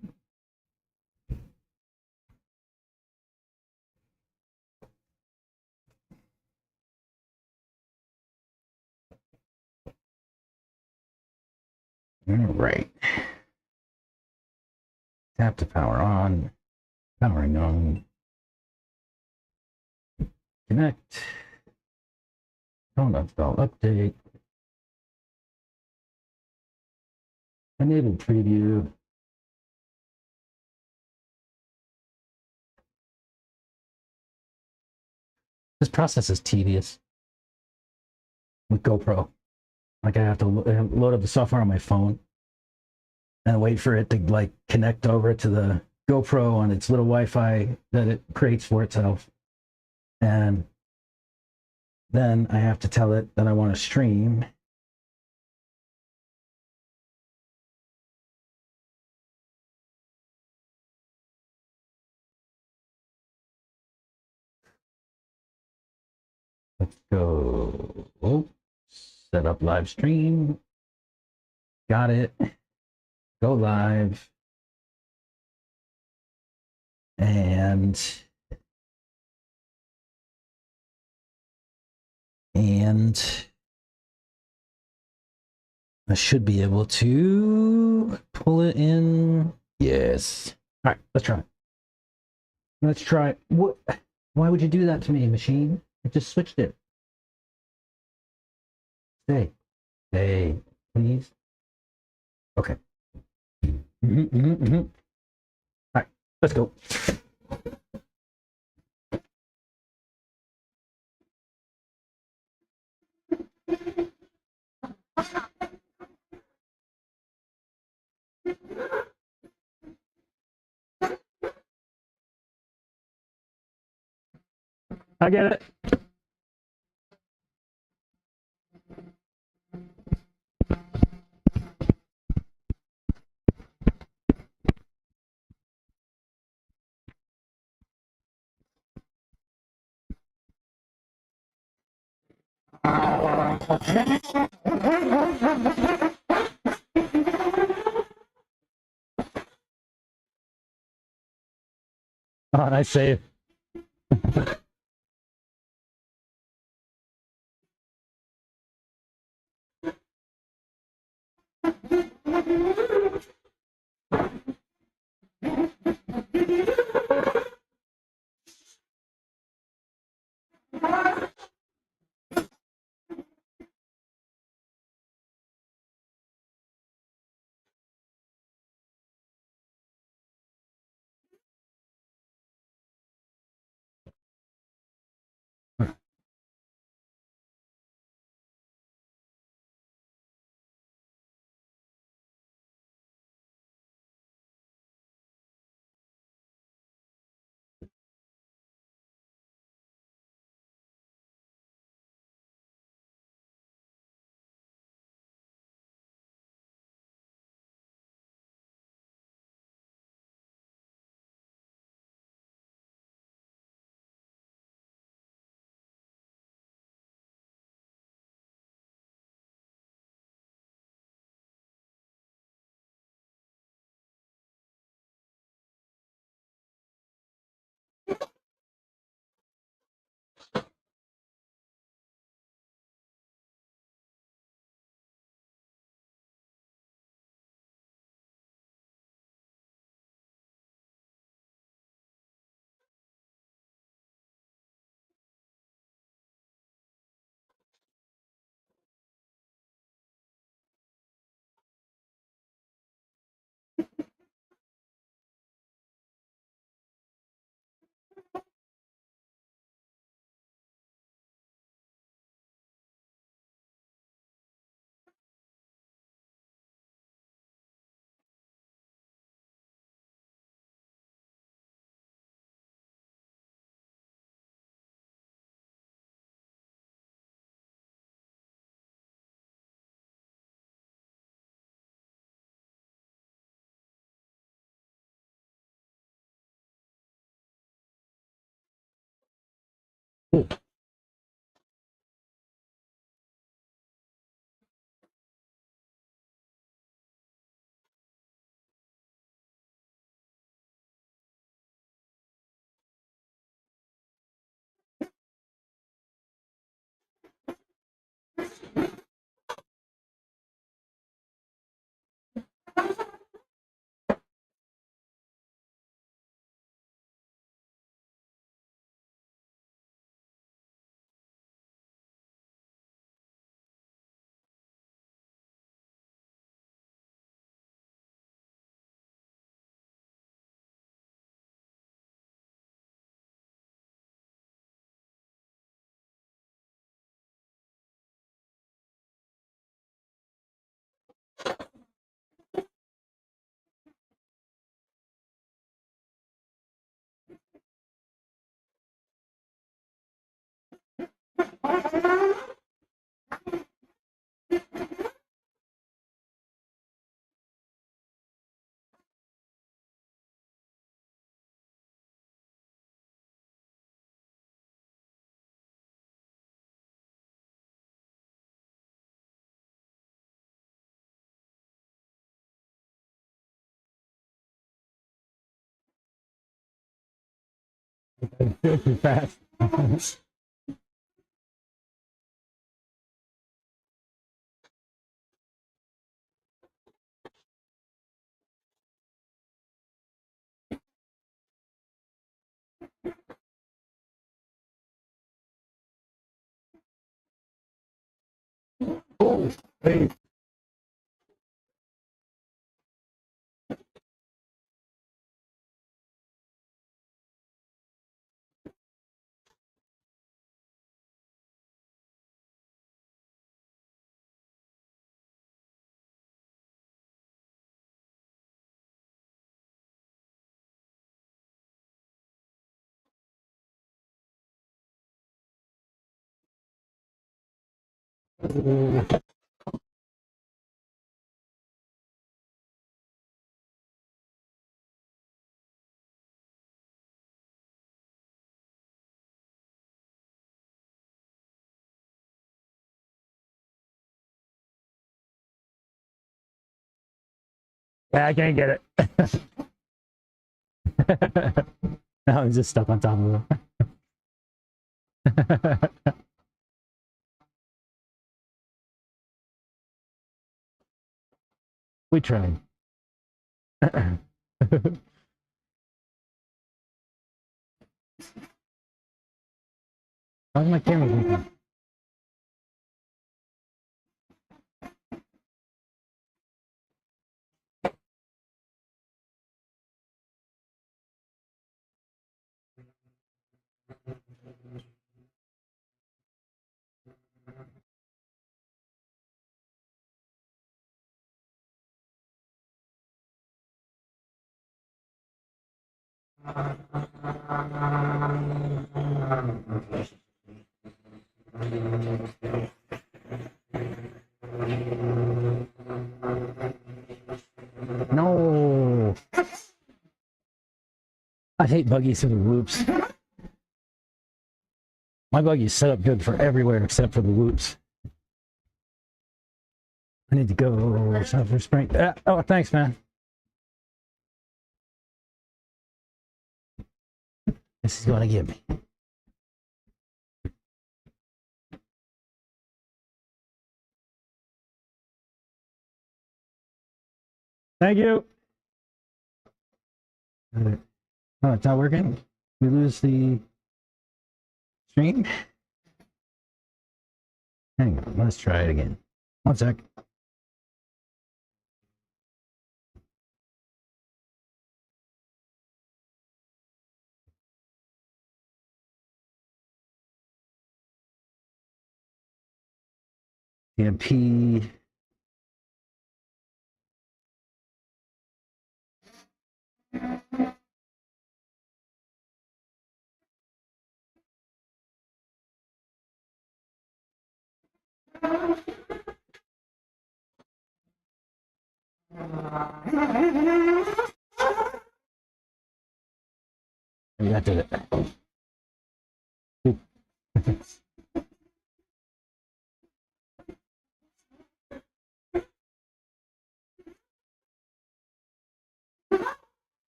All right. Tap to power on. Powering on. Connect. Don't install update. Enable preview. This process is tedious with GoPro. Like I have to load up the software on my phone and wait for it to like connect over to the GoPro on its little Wi-Fi that it creates for itself. And then I have to tell it that I want to stream. Let's go. Oh, set up live stream. Got it. Go live. And I should be able to pull it in. Yes. All right, let's try it. Let's try it. What? Why would you do that to me, machine? I just switched it. Stay. Stay, please. Okay. All right, let's go. I get it. Oh, nice save. Cool. Too fast. Oh, hey. Yeah, I can't get it. No, I'm just stuck on top of it. We tried. How's my camera working? No. I hate buggies for the whoops. My buggy's set up good for everywhere except for the whoops. I need to go south for spring. Oh, thanks, man. This is going to get me. Thank you. Oh, it's not working. We lose the stream. Hang on, let's try it again. One sec. TMP. Maybe that did it.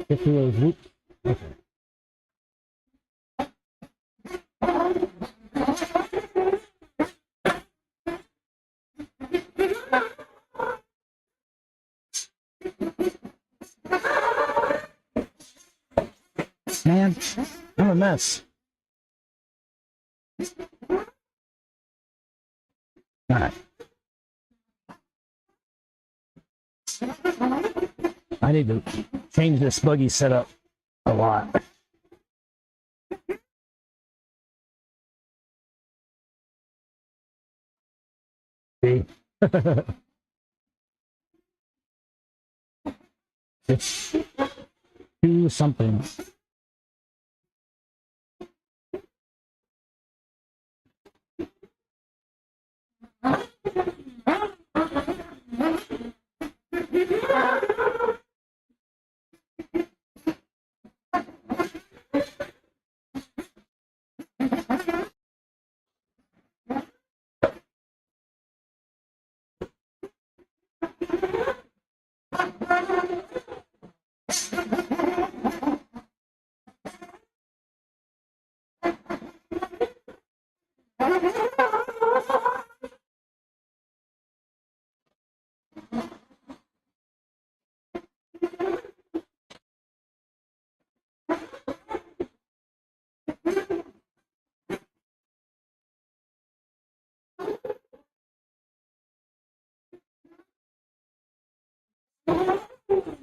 Get through those loops. Okay. Man, I'm a mess. All right. I need to change this buggy setup a lot. See? It's 2 something.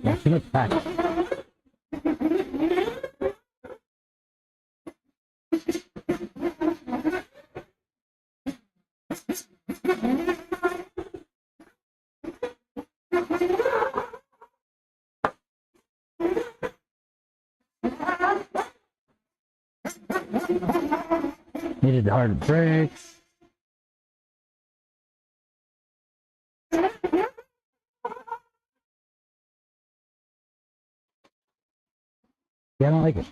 That's too much pack. Needed the hard brakes. Yeah, I don't like it.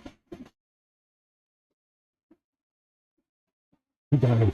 Keep going.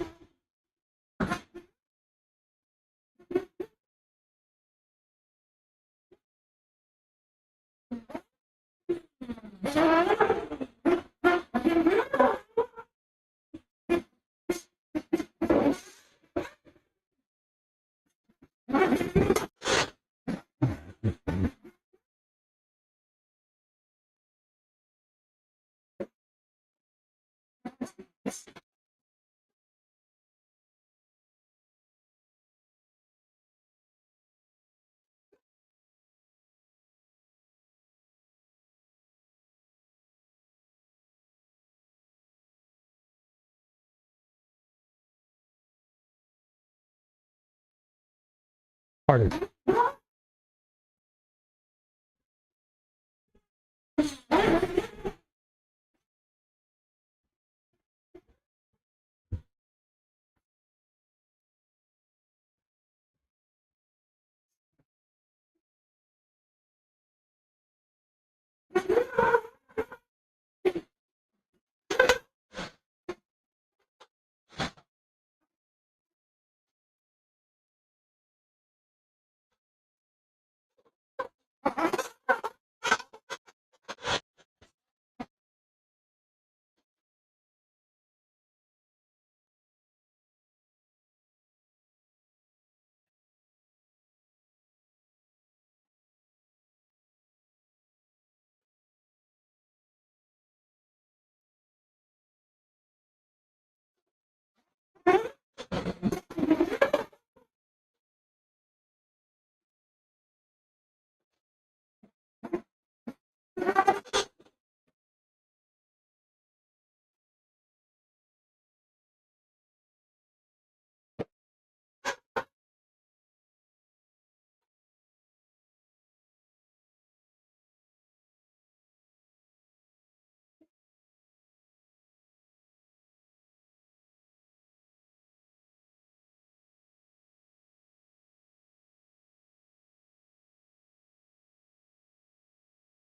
Harder.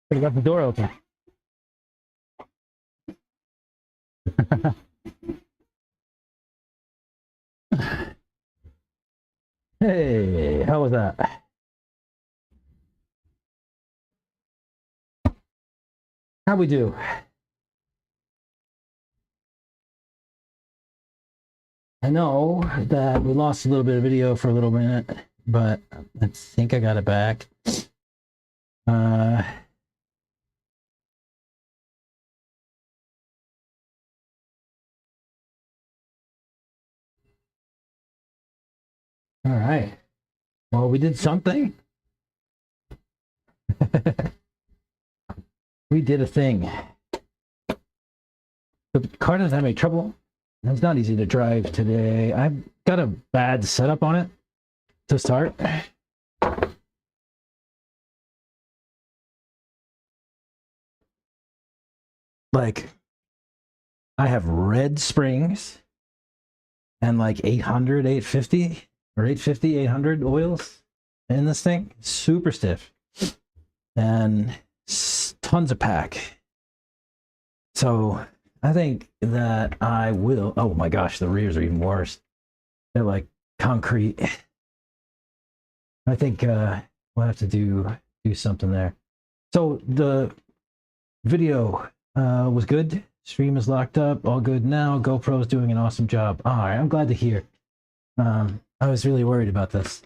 Could have left the door open. Hey, how was that? How'd we do? I know that we lost a little bit of video for a little minute, but I think I got it back. Uh, all right. Well, we did something. We did a thing. The car doesn't have any trouble. It's not easy to drive today. I've got a bad setup on it to start. Like, I have red springs and like 800, 850 or 850, 800 oils in this thing. Super stiff and tons of pack. So I think that I will. Oh my gosh, the rears are even worse. They're like concrete. I think we'll have to do something there. So the video was good. Stream is locked up. All good now. GoPro's doing an awesome job. All right, I'm glad to hear. I was really worried about this.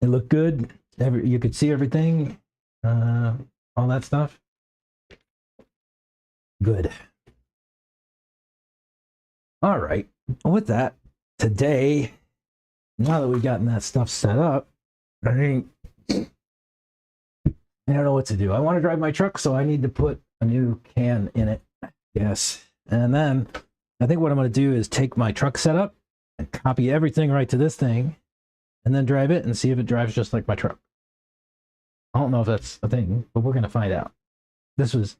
It looked good. You could see everything. All that stuff. Good. All right. With that, today, now that we've gotten that stuff set up, I think I don't know what to do. I want to drive my truck, so I need to put a new can in it. Yes. And then I think what I'm going to do is take my truck setup and copy everything right to this thing and then drive it and see if it drives just like my truck. I don't know if that's a thing, but we're going to find out. This was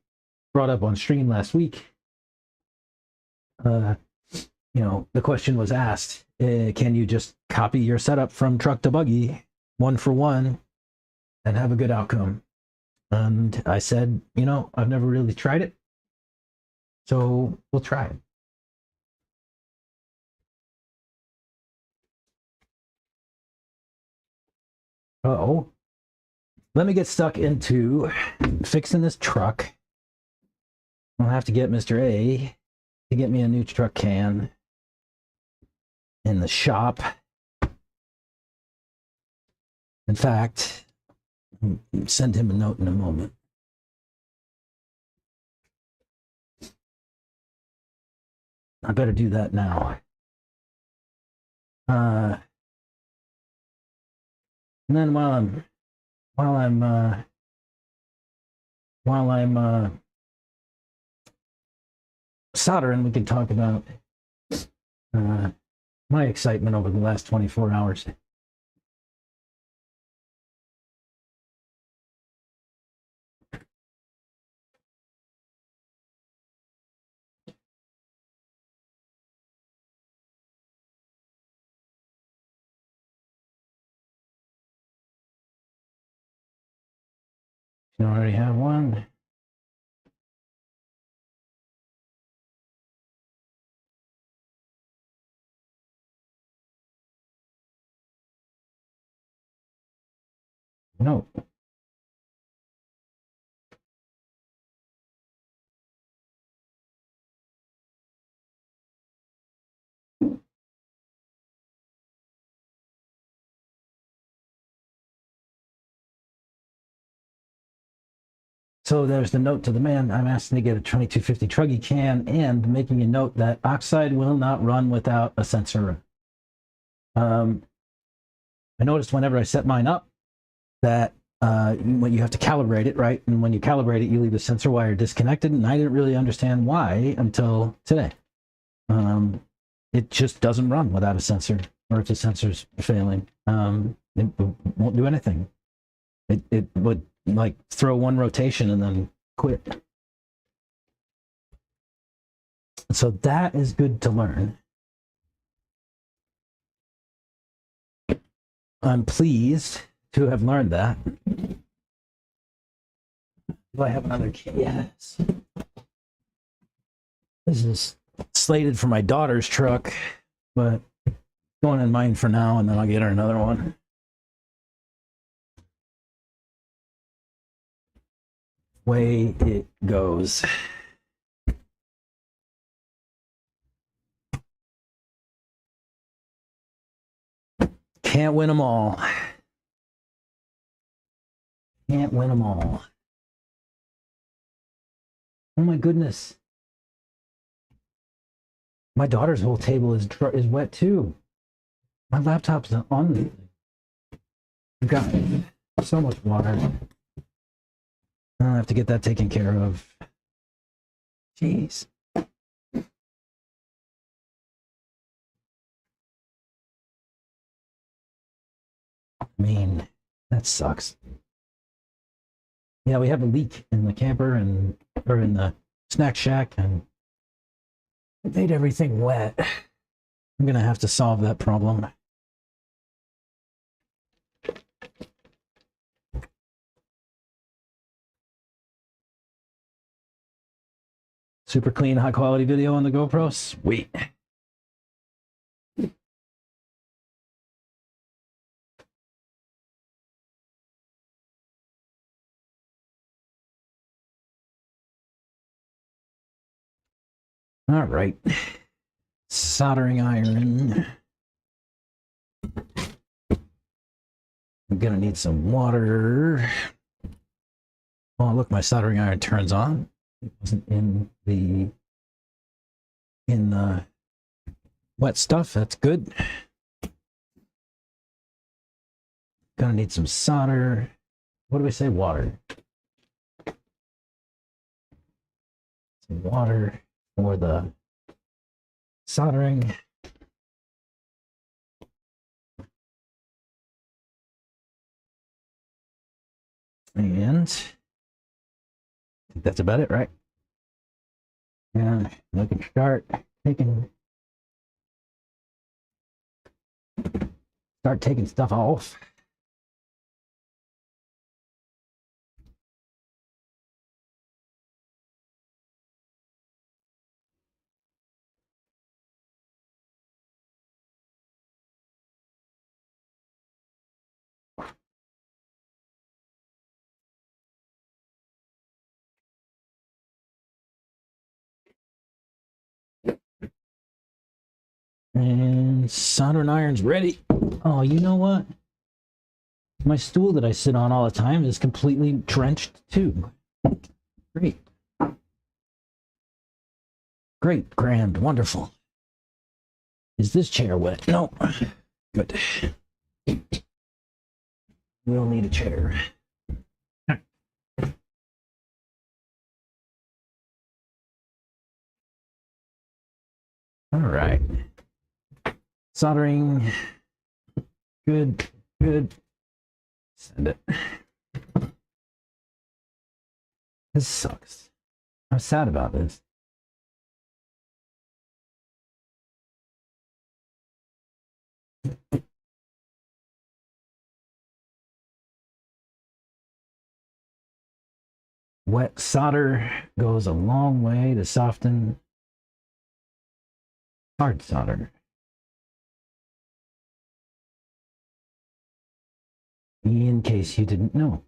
brought up on stream last week. The question was asked, can you just copy your setup from truck to buggy, one for one, and have a good outcome? And I said, I've never really tried it, so we'll try it. Uh-oh. Let me get stuck into fixing this truck. I'll have to get Mr. A to get me a new truck can in the shop. In fact, I'll send him a note in a moment. I better do that now. And then while I'm soldering, we can talk about my excitement over the last 24 hours. You already have one. No. So there's the note to the man. I'm asking to get a 2250 Truggy can and making a note that Oxide will not run without a sensor. I noticed whenever I set mine up that when you have to calibrate it, right? And when you calibrate it, you leave the sensor wire disconnected. And I didn't really understand why until today. It just doesn't run without a sensor, or if the sensor's failing. It won't do anything. It would like throw one rotation and then quit. So that is good to learn. I'm pleased to have learned that. Do I have another key? Yes. This is slated for my daughter's truck, but going in mine for now, and then I'll get her another one. Way it goes. Can't win them all. Can't win them all. Oh my goodness. My daughter's whole table is wet too. My laptop's on. I've got so much water. I'll have to get that taken care of. Jeez. I mean, that sucks. Yeah, we have a leak in the camper or in the snack shack, and it made everything wet. I'm gonna have to solve that problem. Super clean, high quality video on the GoPro. Sweet. All right. Soldering iron. I'm gonna need some water. Oh, look, my soldering iron turns on. It wasn't in the wet stuff. That's good. Gonna need some solder. What do we say? Water. Some water for the soldering. And I think that's about it, right? And I can start taking stuff off. And soldering iron's ready. Oh, you know what? My stool that I sit on all the time is completely drenched too. Great. Great, grand, wonderful. Is this chair wet? No. Good. We'll need a chair. All right. Soldering. Good, good. Send it. This sucks. I'm sad about this. Wet solder goes a long way to soften hard solder. In case you didn't know.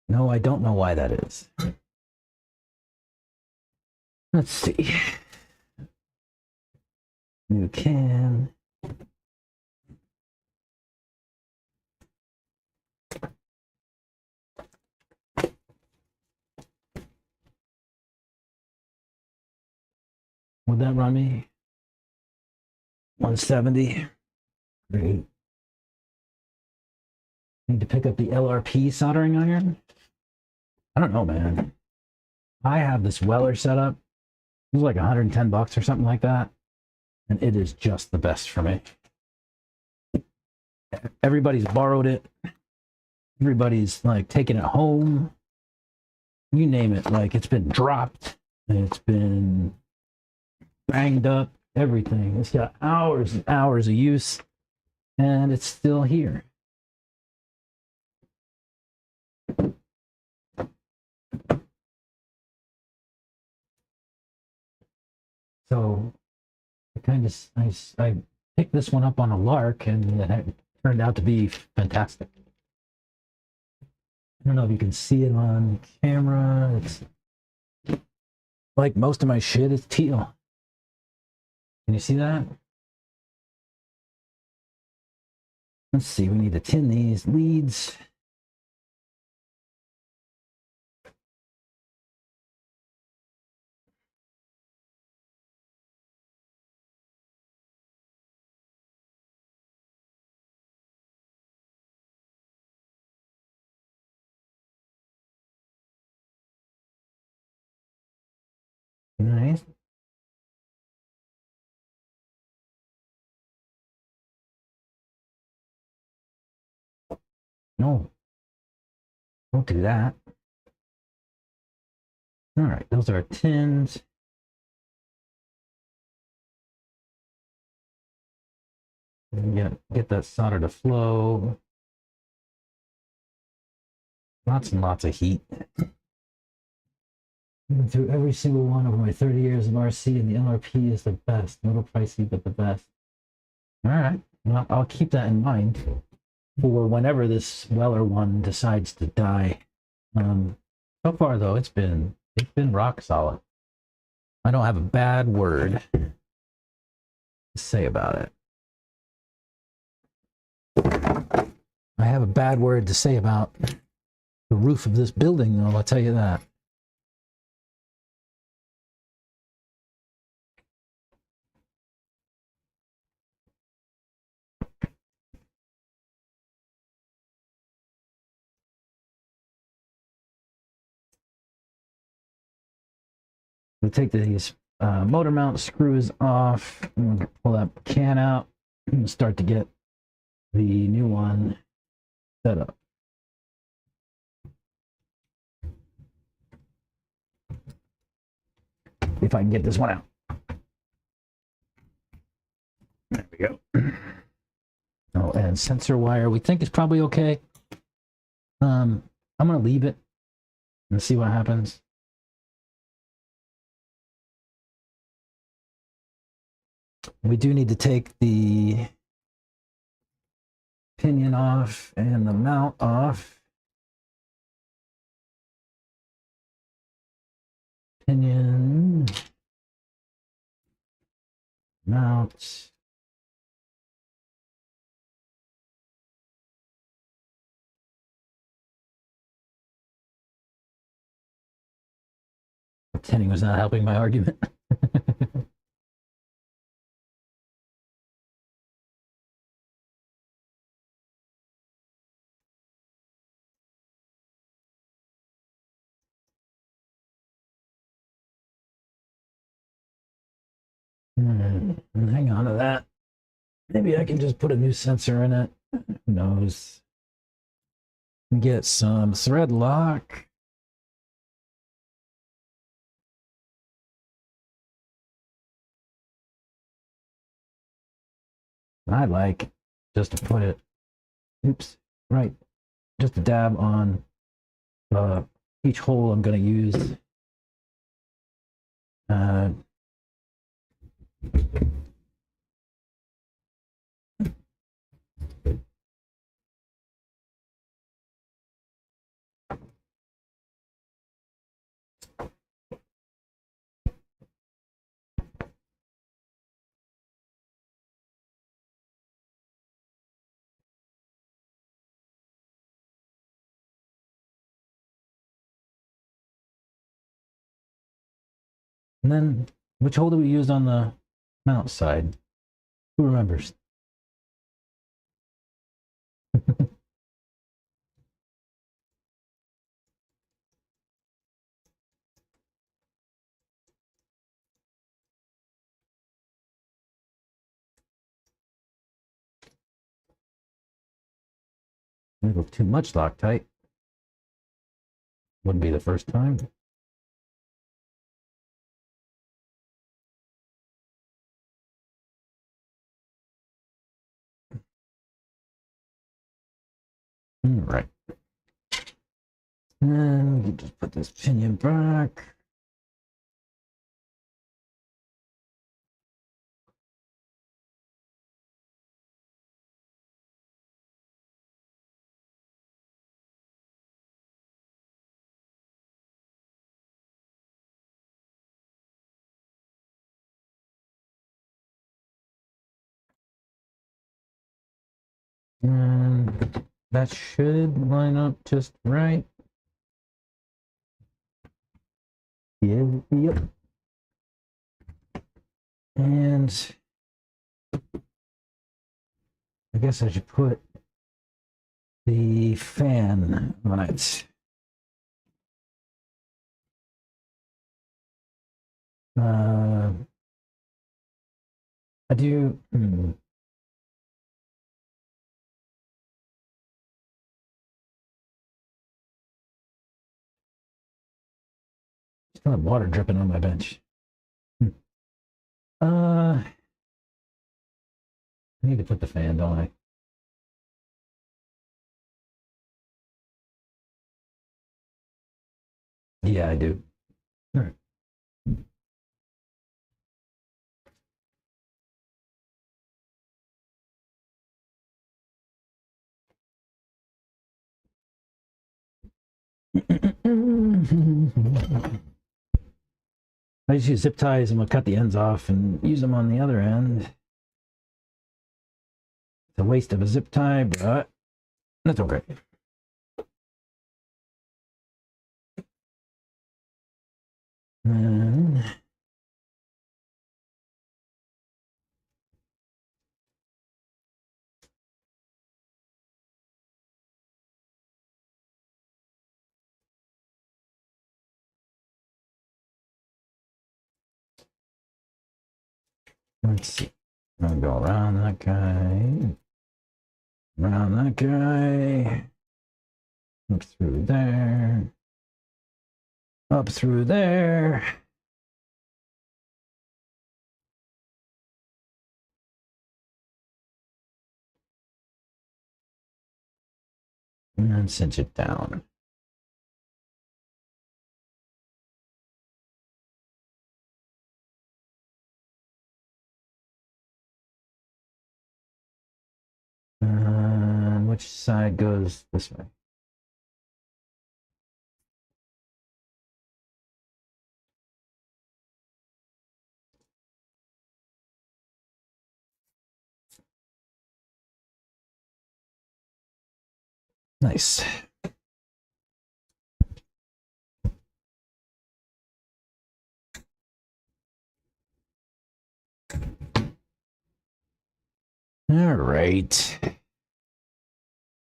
No, I don't know why that is. Let's see. New can. Would that run me? 170. Great. Need to pick up the LRP soldering iron. I don't know, man. I have this Weller setup. It was like 110 bucks or something like that. And it is just the best for me. Everybody's borrowed it. Everybody's like taking it home. you name it, like it's been dropped, it's been banged up, everything. It's got hours and hours of use, and it's still here. So I picked this one up on a lark, and it turned out to be fantastic. I don't know if you can see it on camera. It's like most of my shit is teal. Can you see that? Let's see, we need to tin these leads. Nice. No, don't do that. All right, those are tins. Get that solder to flow. Lots and lots of heat. Been through every single one over my 30 years of RC, and the LRP is the best. A little pricey, but the best. All right. Well, I'll keep that in mind for whenever this Weller one decides to die. So far though, it's been rock solid. I don't have a bad word to say about it. I have a bad word to say about the roof of this building, though, I'll tell you that. We'll take these motor mount screws off. And we'll pull that can out and start to get the new one set up. If I can get this one out. There we go. Oh, and sensor wire we think is probably okay. I'm gonna leave it and see what happens. We do need to take the pinion off and the mount off. Pinion, mount. Pretending was not helping my argument. Hang on to that. Maybe I can just put a new sensor in it. Who knows? Get some thread lock. I like just to put it, oops, right, just a dab on each hole I'm going to use. And then, which hole do we use on the mount side? Who remembers? A little too much Loctite. Wouldn't be the first time. All right. And we just put this pinion back. And that should line up just right. Yeah, yep. And I guess I should put the fan on it. I do. Still have water dripping on my bench. I need to put the fan, don't I? Yeah, I do. All right. I just use zip ties and we'll cut the ends off and use them on the other end. It's a waste of a zip tie, but that's okay. And let's see. I'm gonna go around that guy, around that guy, up through there, up through there. And then cinch it down. And which side goes this way? Nice. All right.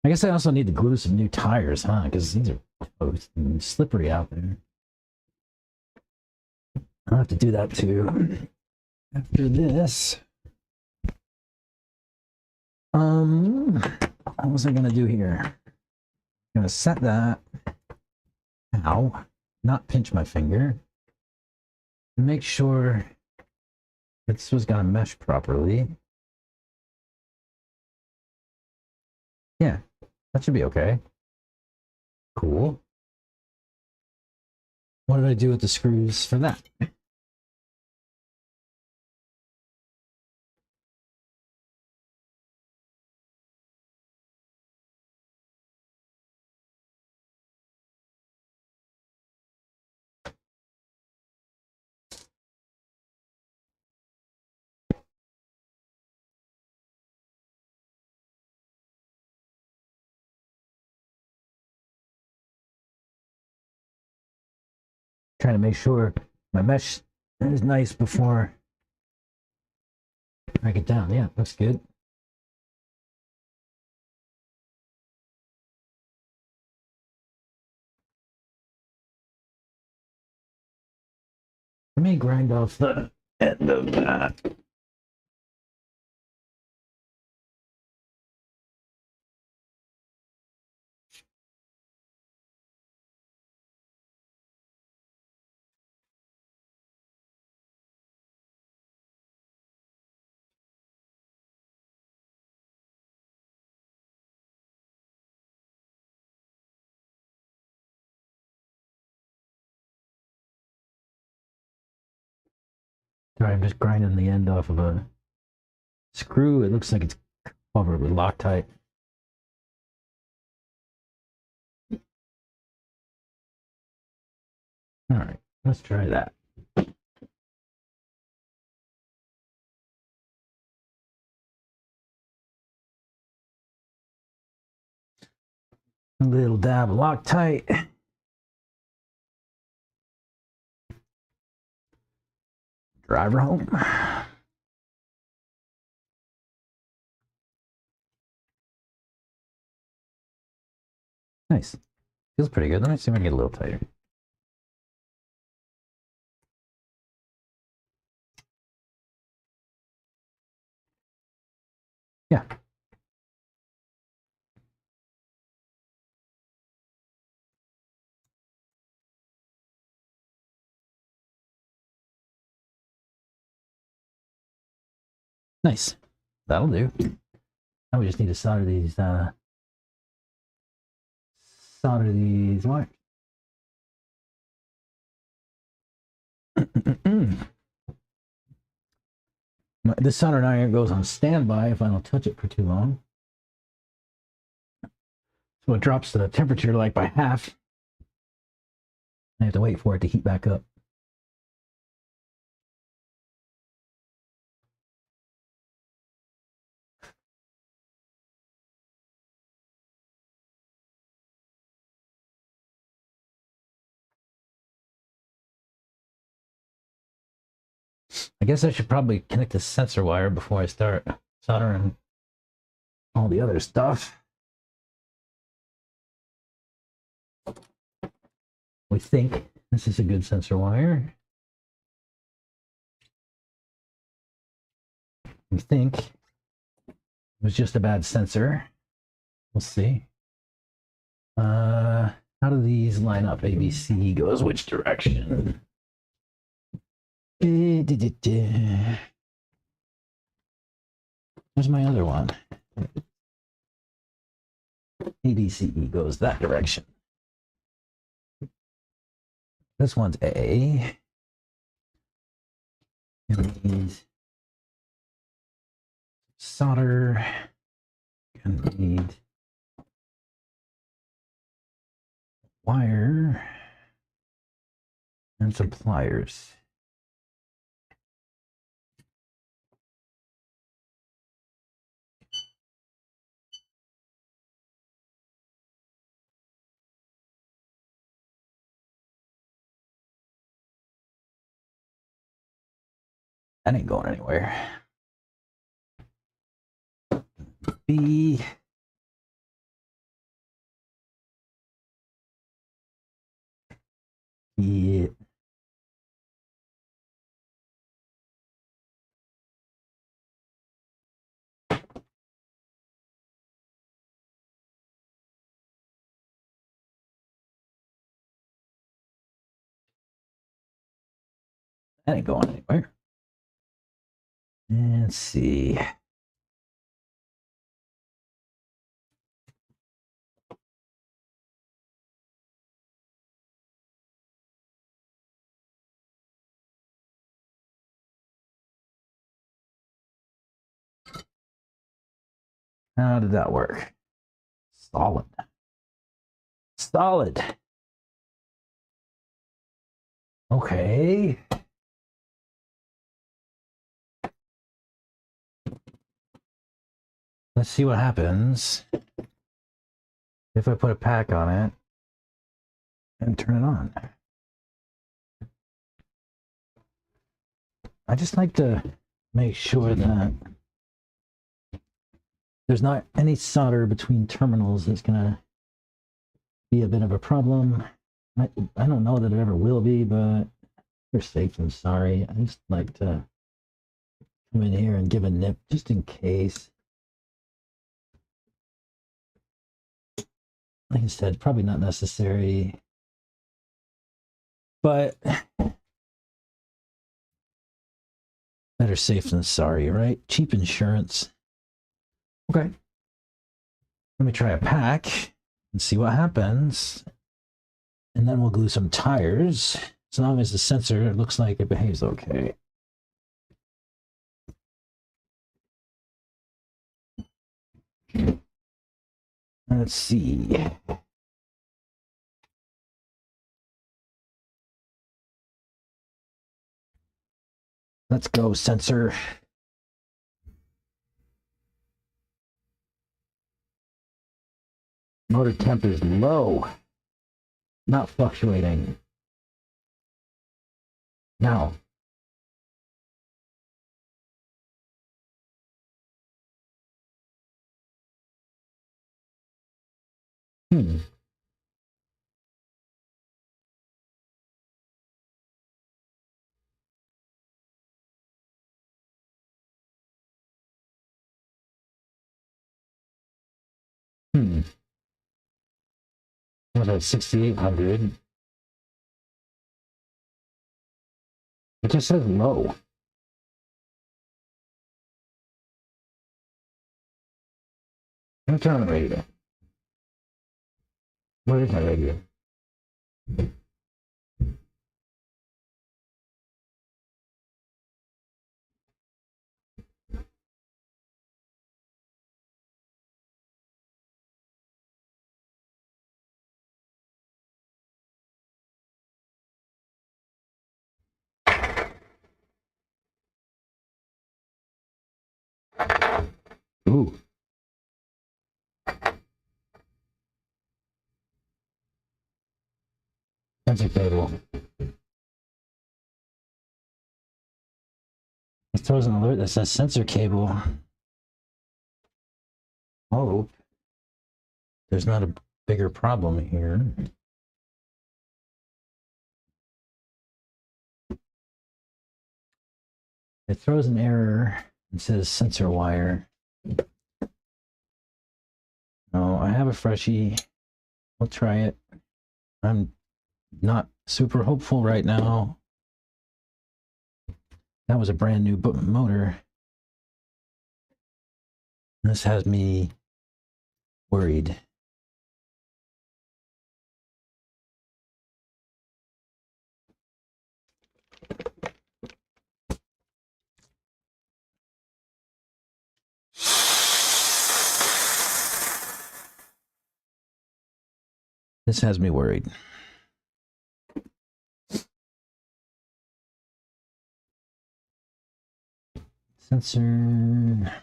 I guess I also need to glue some new tires, huh? Because these are slippery out there. I'll have to do that too. After this, what was I gonna do here? I'm gonna set that. Ow! Not pinch my finger. Make sure this was gonna mesh properly. Yeah, that should be okay. Cool. What did I do with the screws for that? Trying to make sure my mesh is nice before I break it down. Yeah, looks good. Let me grind off the end of that. Sorry, I'm just grinding the end off of a screw. It looks like it's covered with Loctite. All right, let's try that. A little dab of Loctite. Drive her home. Nice. Feels pretty good. Let me see if I can get a little tighter. Yeah. Nice. That'll do. Now we just need to solder these wires. This soldering iron goes on standby if I don't touch it for too long. So it drops the temperature like by half. I have to wait for it to heat back up. I guess I should probably connect the sensor wire before I start soldering all the other stuff. We think this is a good sensor wire. We think it was just a bad sensor. We'll see. How do these line up? ABC goes which direction? Where's my other one? ABCE goes that direction. This one's A. And these solder. Gonna need wire and some pliers. That ain't going anywhere. B. Yeah. That ain't going anywhere. Let's see. How did that work? Solid. Solid. Okay. Let's see what happens if I put a pack on it and turn it on. I just like to make sure that there's not any solder between terminals that's gonna be a bit of a problem. I don't know that it ever will be, but for safe and sorry, I just like to come in here and give a nip just in case. Like I said, probably not necessary, but better safe than sorry, right? Cheap insurance. Okay. Let me try a pack and see what happens. And then we'll glue some tires. As long as the sensor looks like it behaves okay. Let's see. Let's go, sensor. Motor temp is low, not fluctuating. Now. Hmm. What is 6,800? It just says low. I'm turning on the radio. Where is my radio? Ooh. Sensor cable. It throws an alert that says sensor cable. Oh, there's not a bigger problem here. It throws an error and says sensor wire. Oh, I have a freshie. We'll try it. I'm not super hopeful right now. That was a brand new motor. This has me worried. This has me worried. Sensor.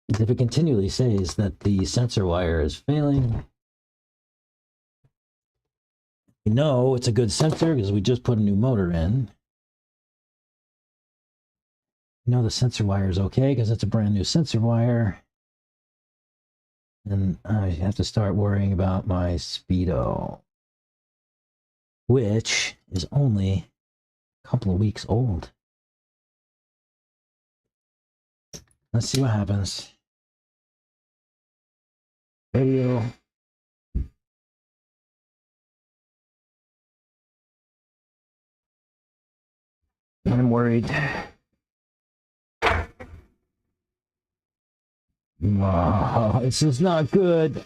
If it continually says that the sensor wire is failing, we know it's a good sensor because we just put a new motor in. We know the sensor wire is okay because it's a brand new sensor wire. And I have to start worrying about my speedo, which is only a couple of weeks old. Let's see what happens. Radio. I'm worried. Oh, this is not good.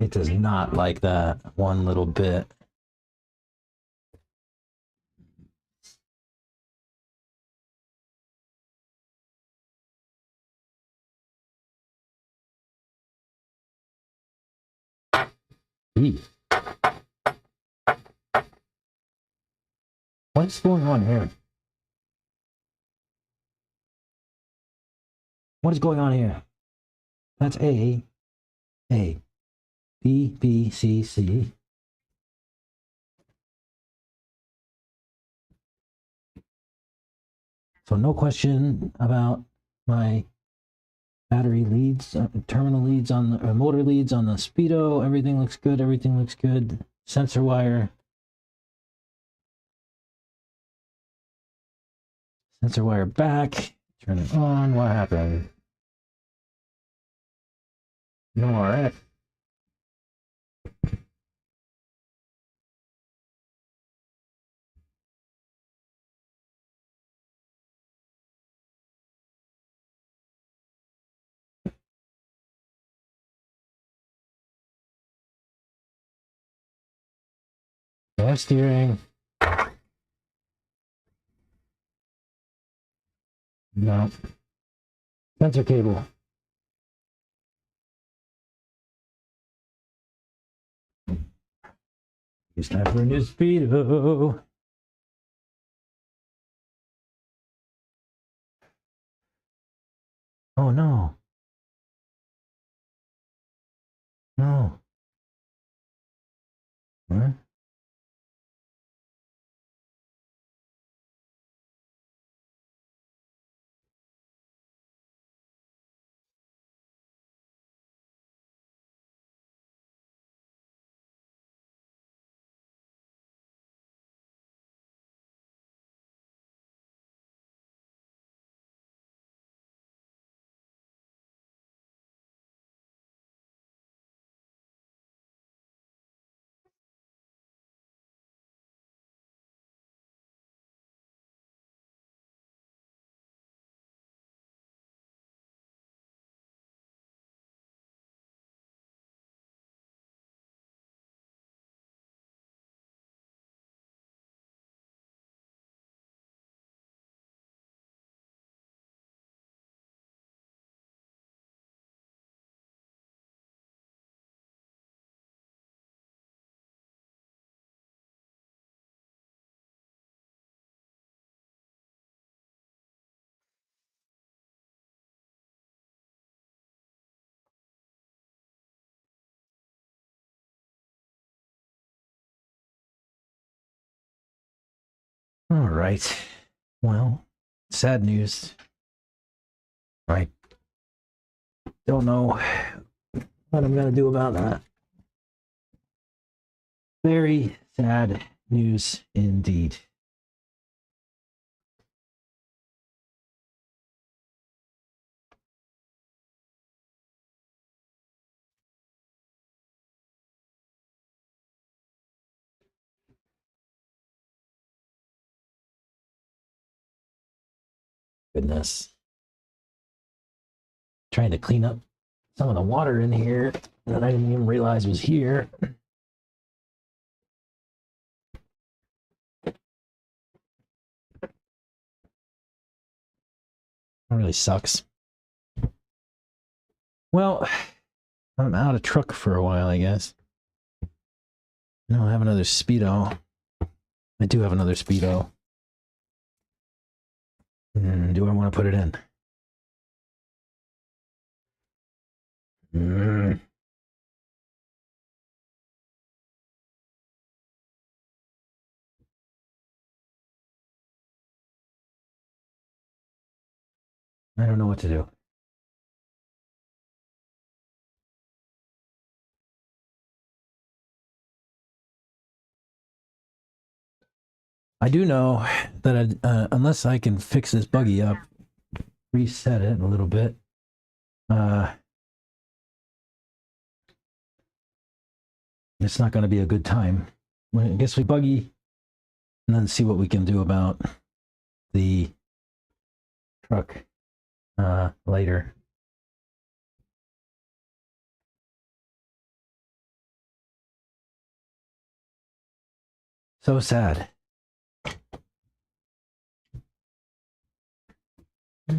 It does not like that one little bit. What's going on here? What is going on here? That's A, B, C, C. So no question about my battery leads, terminal leads on the motor leads on the speedo. Everything looks good. Everything looks good. Sensor wire. Sensor wire back. Turn it on. What happened? No RF. Power steering. No. Sensor cable. It's time for a new speedo. Oh no. No. What? All right. Well, sad news. I don't know what I'm gonna do about that. Very sad news indeed. Goodness. Trying to clean up some of the water in here that I didn't even realize was here. That really sucks. Well, I'm out of truck for a while, I guess. I don't have another Speedo. I do have another Speedo. Do I want to put it in? I don't know what to do. I do know that unless I can fix this buggy up, reset it a little bit, it's not going to be a good time. I guess we buggy and then see what we can do about the truck later. So sad.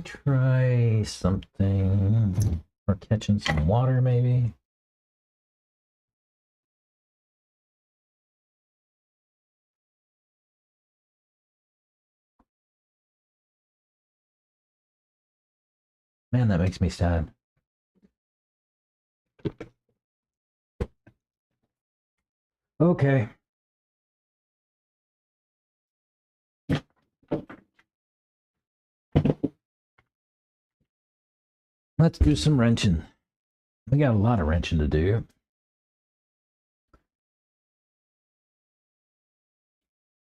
Try something for catching some water, maybe. Man, that makes me sad. Okay. Let's do some wrenching. We got a lot of wrenching to do.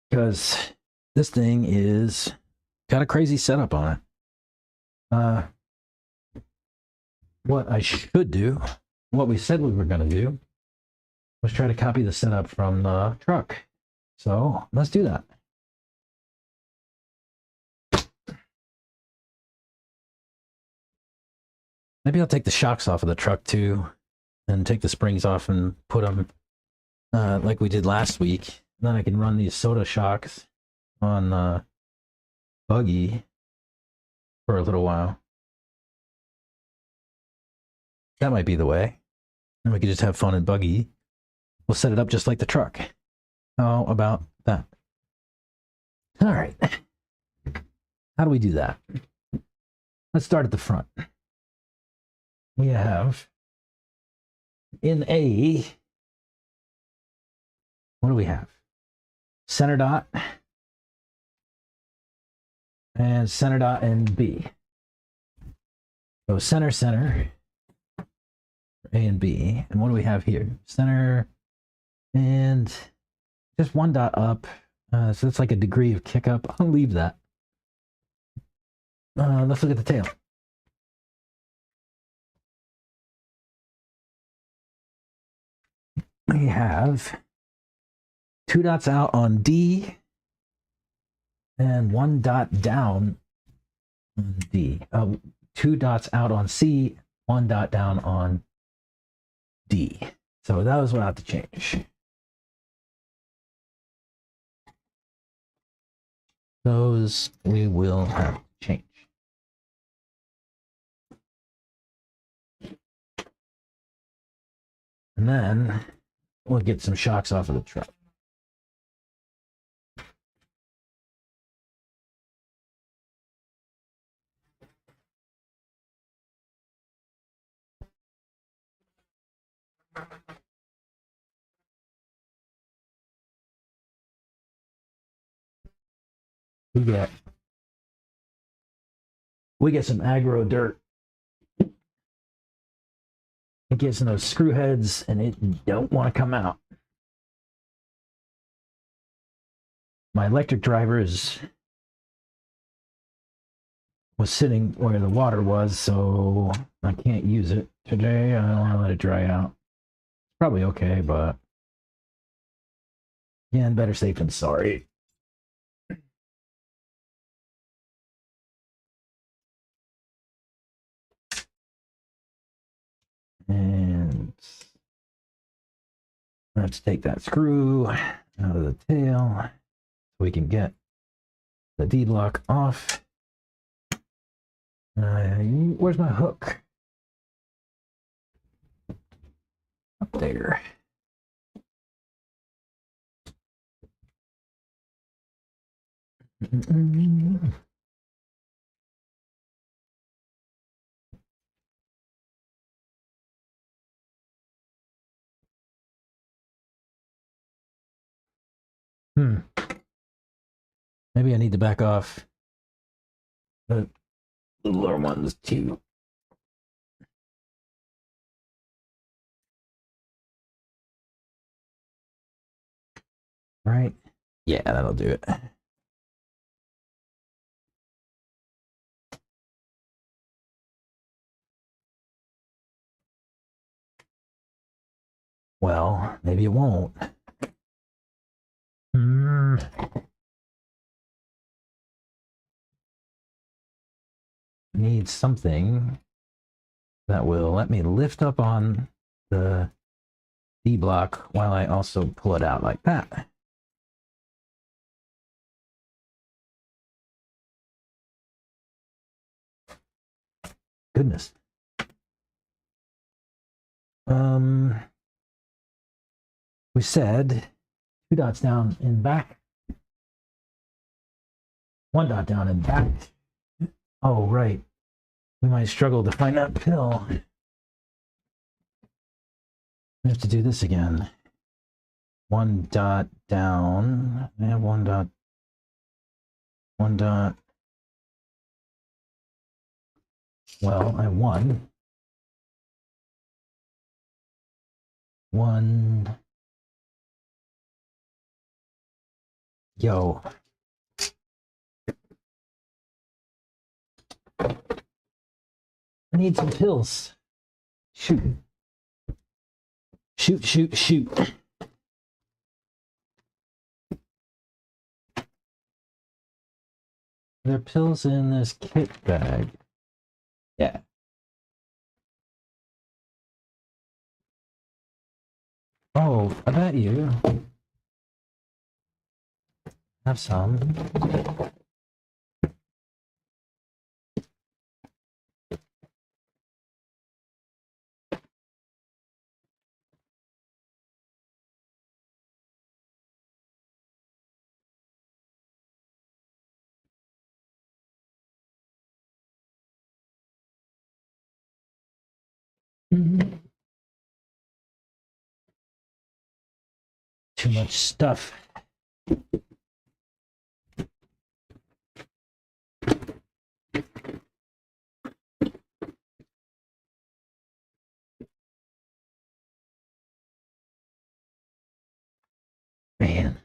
Because this thing is got a crazy setup on it. What I should do, what we said we were going to do, was try to copy the setup from the truck. So let's do that. Maybe I'll take the shocks off of the truck too, and take the springs off and put them like we did last week. Then I can run these soda shocks on the buggy for a little while. That might be the way. And we could just have fun in buggy. We'll set it up just like the truck. How about that? All right. How do we do that? Let's start at the front. We have in A, what do we have? Center dot and center dot in B. So center, center, A and B. And what do we have here? Center and just one dot up. So that's like a degree of kick up. I'll leave that. Let's look at the tail. We have 2 dots out on D and 1 dot down on D. 2 dots out on C, 1 dot down on D. So that was what I have to change. Those we will have to change. And then we'll get some shocks off of the truck. We get some aggro dirt. It gets in those screw heads and it don't want to come out. My electric driver was sitting where the water was, so I can't use it today. I don't want to let it dry out. It's probably okay, but yeah, better safe than sorry. And let's take that screw out of the tail so we can get the D block off. Where's my hook? Up there. Maybe I need to back off the littler ones too. Right? Yeah, that'll do it. Well, maybe it won't. Need something that will let me lift up on the D block while I also pull it out like that. Goodness. We said 2 dots down in back, 1 dot down in back. Oh, right. We might struggle to find that pill. We have to do this again. 1 dot down. I have 1 dot. 1 dot. Well, I won. 1. Yo. I need some pills. Shoot. Shoot, shoot, shoot. There are pills in this kit bag. Yeah. Oh, I bet you Have some. Too much stuff. Man.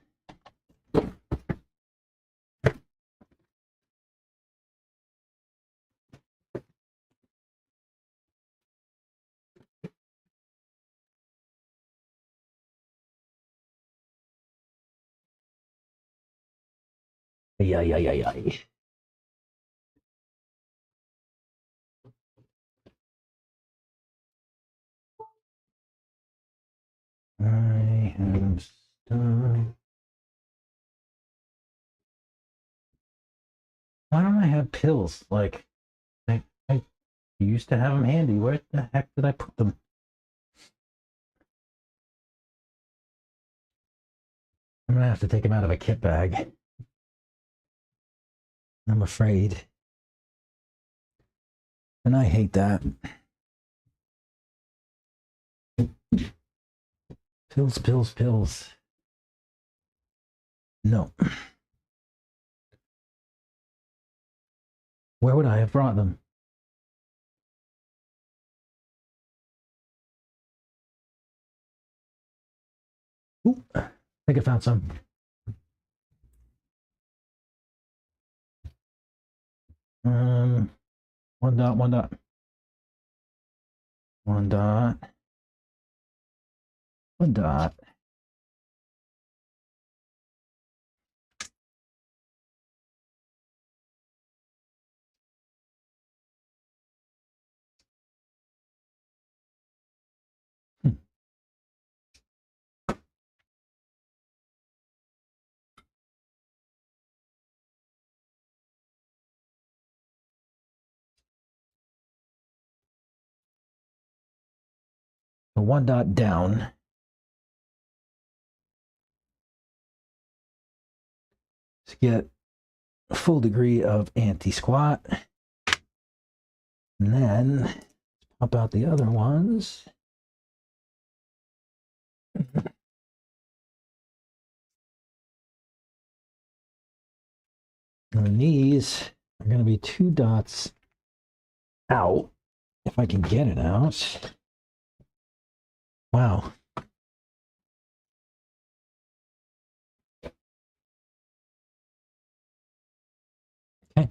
Ay, ay, ay, ay, ay. I have stuff. Why don't I have pills? Like, I used to have them handy. Where the heck did I put them? I'm gonna have to take them out of a kit bag. I'm afraid. And I hate that. Pills, pills, pills. No. Where would I have brought them? Ooh, I think I found some. One dot, one dot. One dot. One dot. So one dot down. To get a full degree of anti-squat. And then pop out the other ones. And these are going to be 2 dots out, if I can get it out. Wow. Okay.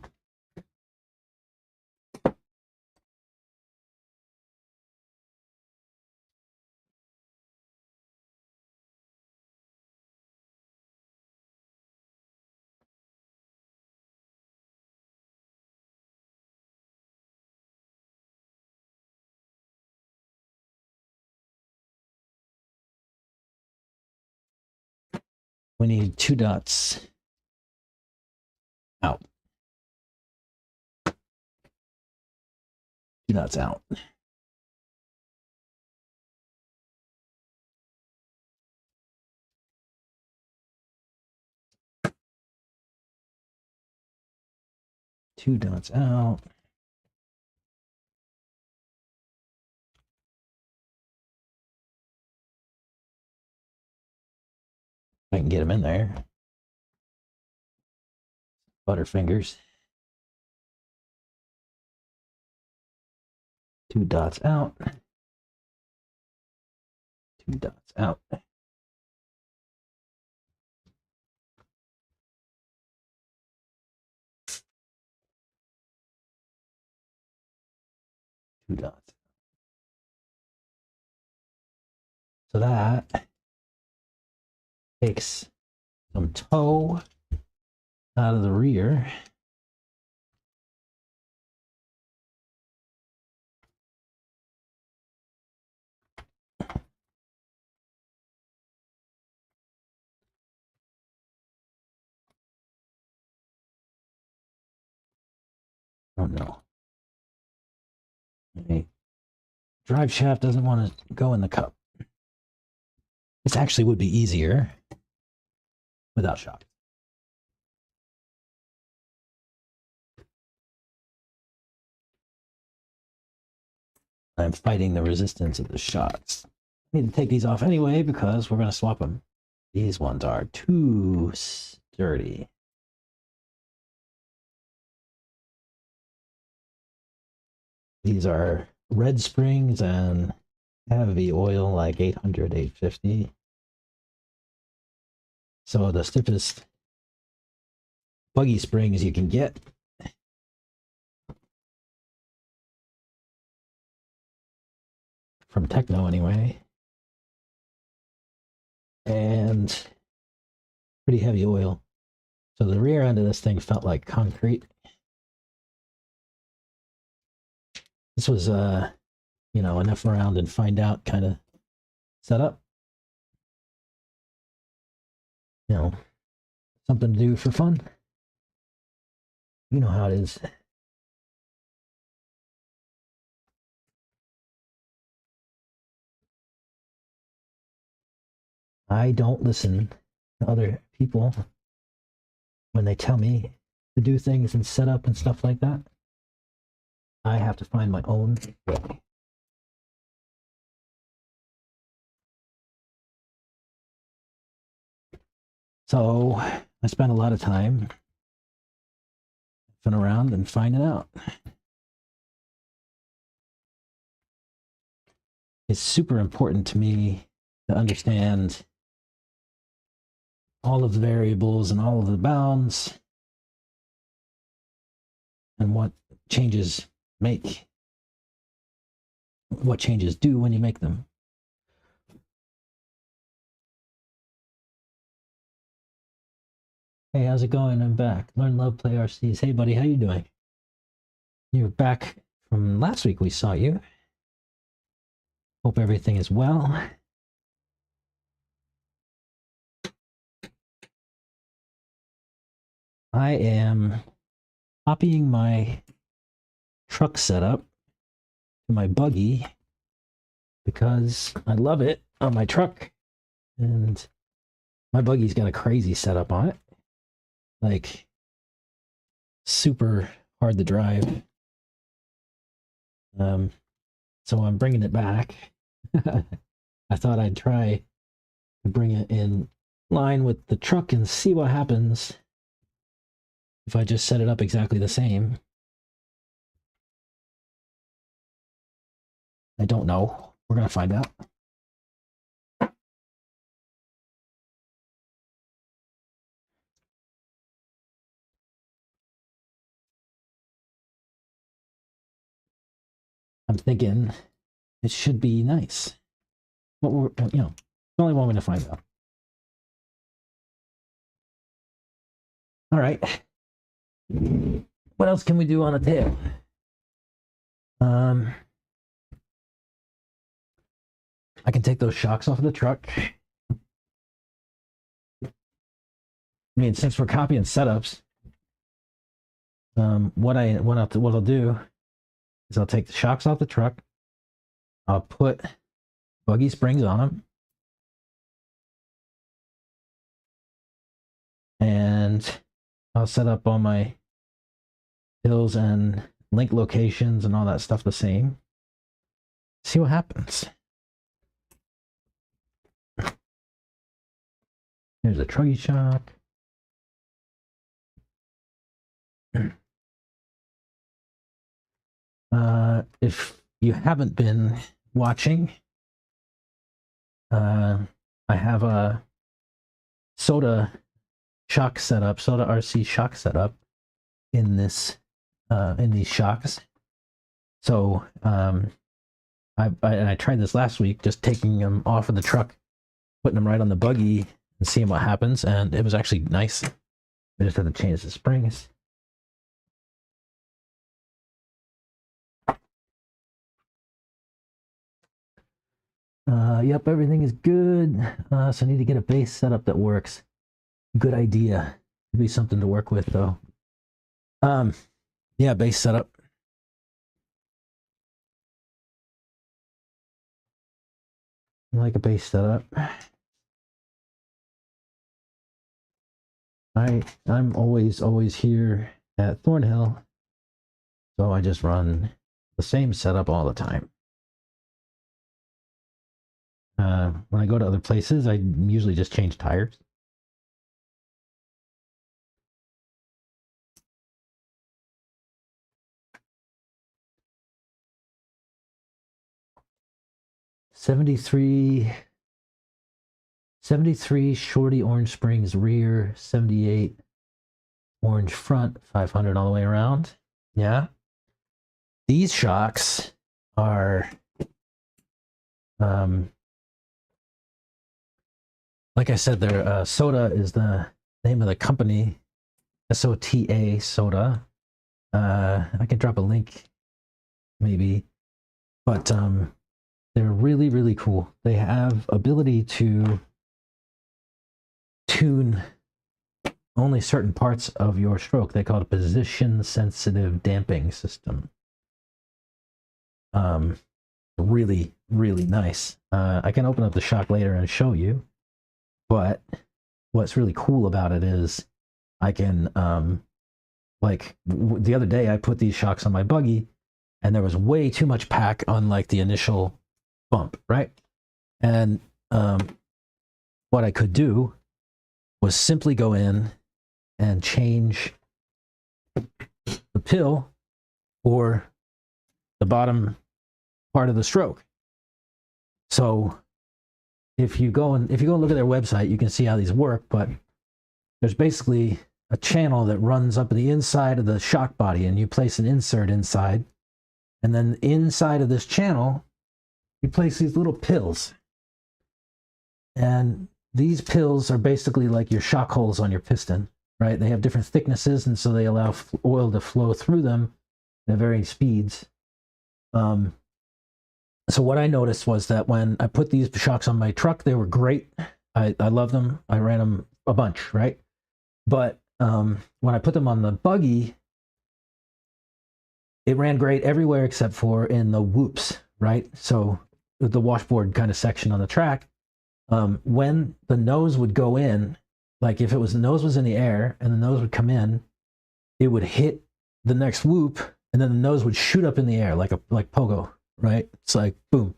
We need 2 dots out. 2 dots out. Two dots out. I can get them in there. Butterfingers. 2 dots out. 2 dots out. 2 dots. So that takes some toe out of the rear. Oh no. My drive shaft doesn't want to go in the cup. This actually would be easier without shock. I'm fighting the resistance of the shocks. I need to take these off anyway because we're going to swap them. These ones are too sturdy. These are red springs and heavy oil, like 800, 850. So the stiffest buggy springs you can get. From Techno anyway. And pretty heavy oil. So the rear end of this thing felt like concrete. This was you know, enough around and find out kind of setup. You know, something to do for fun. You know how it is. I don't listen to other people when they tell me to do things and set up and stuff like that. I have to find my own way. So I spent a lot of time fun around and finding out. It's super important to me to understand all of the variables and all of the bounds and what changes make, what changes do when you make them. Hey, how's it going? I'm back. Learn, love, play RCs. Hey, buddy, how you doing? You're back from last week. We saw you. Hope everything is well. I am copying my truck setup to my buggy because I love it on my truck, and my buggy's got a crazy setup on it. Like, super hard to drive. So I'm bringing it back. I thought I'd try to bring it in line with the truck and see what happens if I just set it up exactly the same. I don't know. We're going to find out. I'm thinking it should be nice. But we're, you know, it's only one way to find out. All right. What else can we do on the tail? I can take those shocks off of the truck. I mean, since we're copying setups, what I'll do is I'll take the shocks off the truck. I'll put buggy springs on them, and I'll set up all my hills and link locations and all that stuff the same. See what happens. Here's a truggy shock. If you haven't been watching, I have a Soda shock setup, Soda RC shock setup in this in these shocks. So I tried this last week, just taking them off of the truck, putting them right on the buggy and seeing what happens, and it was actually nice. I just had to change the springs. Yep, everything is good. So I need to get a base setup that works. Good idea. Could be something to work with, though. Yeah, base setup. I like a base setup. I'm always here at Thornhill, so I just run the same setup all the time. When I go to other places, I usually just change tires. '73 Shorty Orange Springs rear, 78 orange front, 500 all the way around. Yeah. These shocks are, like I said, they're Soda is the name of the company. SOTA Soda. I can drop a link, maybe, but they're really cool. They have ability to tune only certain parts of your stroke. They call it a position sensitive damping system. Really nice. I can open up the shock later and show you, but what's really cool about it is I can like the other day I put these shocks on my buggy and there was way too much pack on like the initial bump, right? And what I could do was simply go in and change the pill or the bottom part of the stroke. So if you go and look at their website, you can see how these work, but there's basically a channel that runs up the inside of the shock body, and you place an insert inside, and then inside of this channel you place these little pills, and these pills are basically like your shock holes on your piston, right? They have different thicknesses, and so they allow oil to flow through them at varying speeds. So what I noticed was that when I put these shocks on my truck, they were great. I love them. I ran them a bunch, right? But when I put them on the buggy, it ran great everywhere except for in the whoops, right? So the washboard kind of section on the track, when the nose would go in, like if it was the nose was in the air and the nose would come in, it would hit the next whoop, and then the nose would shoot up in the air like pogo, right? It's like boom.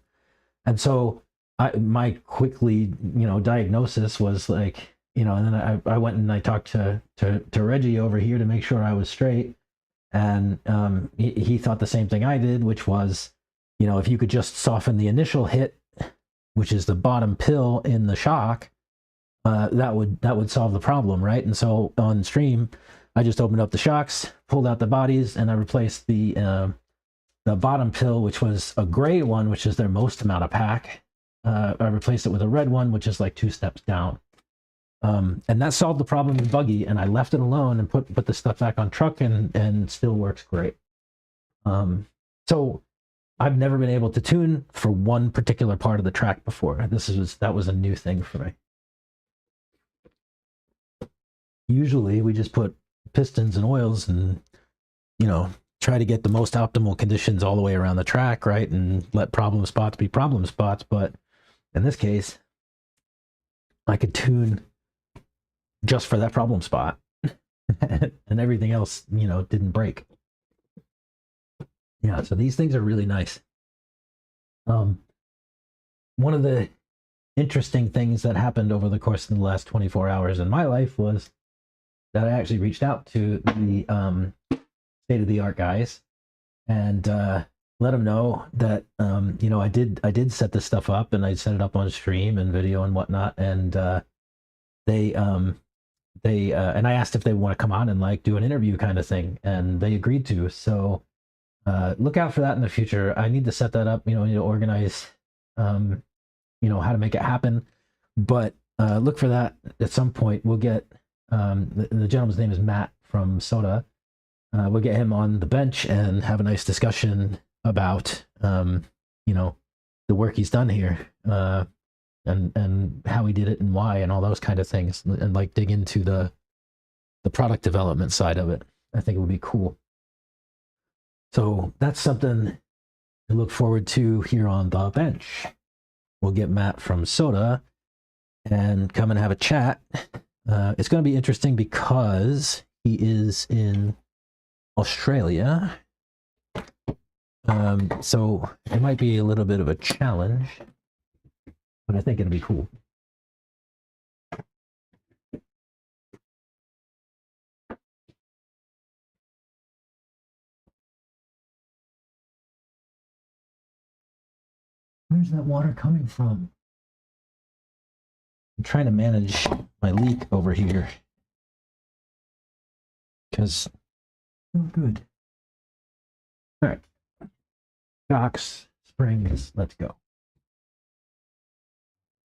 And so my quickly, diagnosis was like, and then I went and I talked to Reggie over here to make sure I was straight. And he thought the same thing I did, which was, if you could just soften the initial hit, which is the bottom pill in the shock, that would solve the problem, right? And so on stream, I just opened up the shocks, pulled out the bodies, and I replaced the bottom pill, which was a gray one, which is their most amount of pack. I replaced it with a red one, which is like 2 steps down. And that solved the problem in buggy, and I left it alone and put the stuff back on truck, and still works great. So I've never been able to tune for one particular part of the track before. That was a new thing for me. Usually we just put pistons and oils and, try to get the most optimal conditions all the way around the track, right? And let problem spots be problem spots. But in this case, I could tune just for that problem spot and everything else, didn't break. Yeah, so these things are really nice. One of the interesting things that happened over the course of the last 24 hours in my life was that I actually reached out to the state-of-the-art guys and let them know that I did set this stuff up, and I set it up on stream and video and whatnot, and they and I asked if they want to come on and like do an interview kind of thing, and they agreed to. So look out for that in the future. I need to set that up, I need to organize how to make it happen, but look for that at some point. We'll get the gentleman's name is Matt from Soda. We'll get him on the bench and have a nice discussion about the work he's done here, and how he did it and why and all those kind of things, and like dig into the product development side of it. I think it would be cool. So that's something to look forward to here on the bench. We'll get Matt from Soda and come and have a chat. It's going to be interesting because he is in Australia. So it might be a little bit of a challenge, but I think it'll be cool. Where's that water coming from? I'm trying to manage my leak over here because not good. All right, Jocks, Springs, let's go.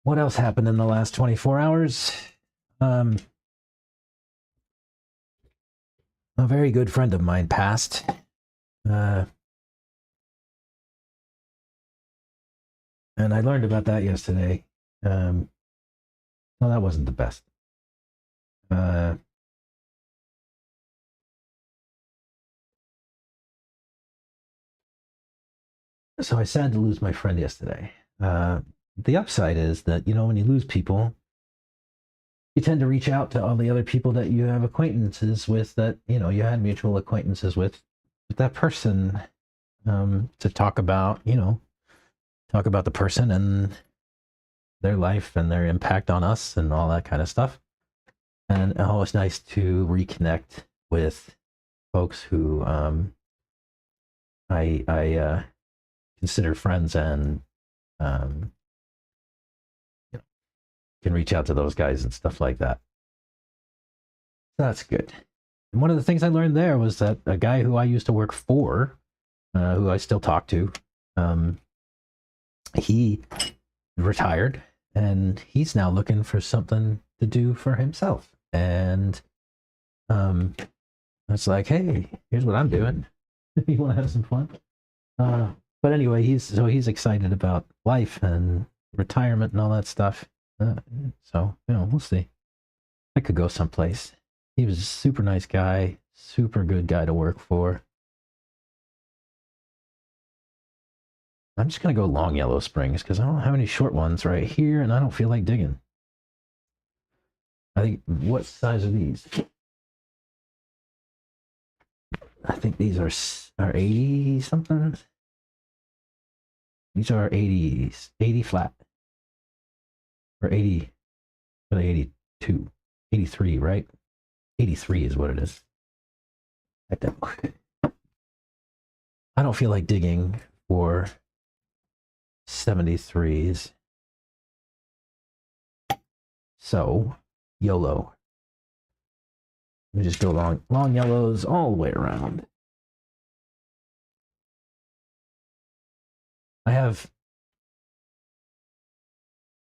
What else happened in the last 24 hours? A very good friend of mine passed. And I learned about that yesterday. Well, that wasn't the best. So I sad to lose my friend yesterday. The upside is that, you know, when you lose people, you tend to reach out to all the other people that you have acquaintances with, that, you know, you had mutual acquaintances with that person, to talk about, you know, talk about the person and their life and their impact on us and all that kind of stuff. And always nice to reconnect with folks who I consider friends, and you know, can reach out to those guys and stuff like that. So that's good. And one of the things I learned there was that a guy who I used to work for, who I still talk to, he retired and he's now looking for something to do for himself. And it's like, hey, here's what I'm doing. You want to have some fun? But anyway, he's excited about life and retirement and all that stuff. So, you know, we'll see. I could go someplace. He was a super nice guy, super good guy to work for. I'm just going to go Long Yellow Springs because I don't have any short ones right here, and I don't feel like digging. I think, what size are these? I think these are 80 something. These are 80s, 80 flat. Or 80, what are they, 82, 83, right? 83 is what it is. I don't feel like digging for 73s. So, YOLO. We just go long yellows all the way around. I have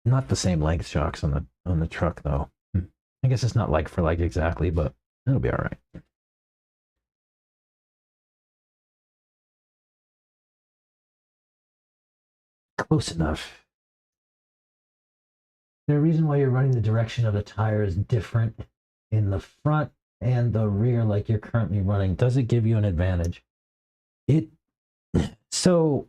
not the same length shocks on the truck though. I guess it's not like for like exactly, but it'll be all right. Close enough. The reason why you're running the direction of the tire is different in the front and the rear, like you're currently running. Does it give you an advantage? So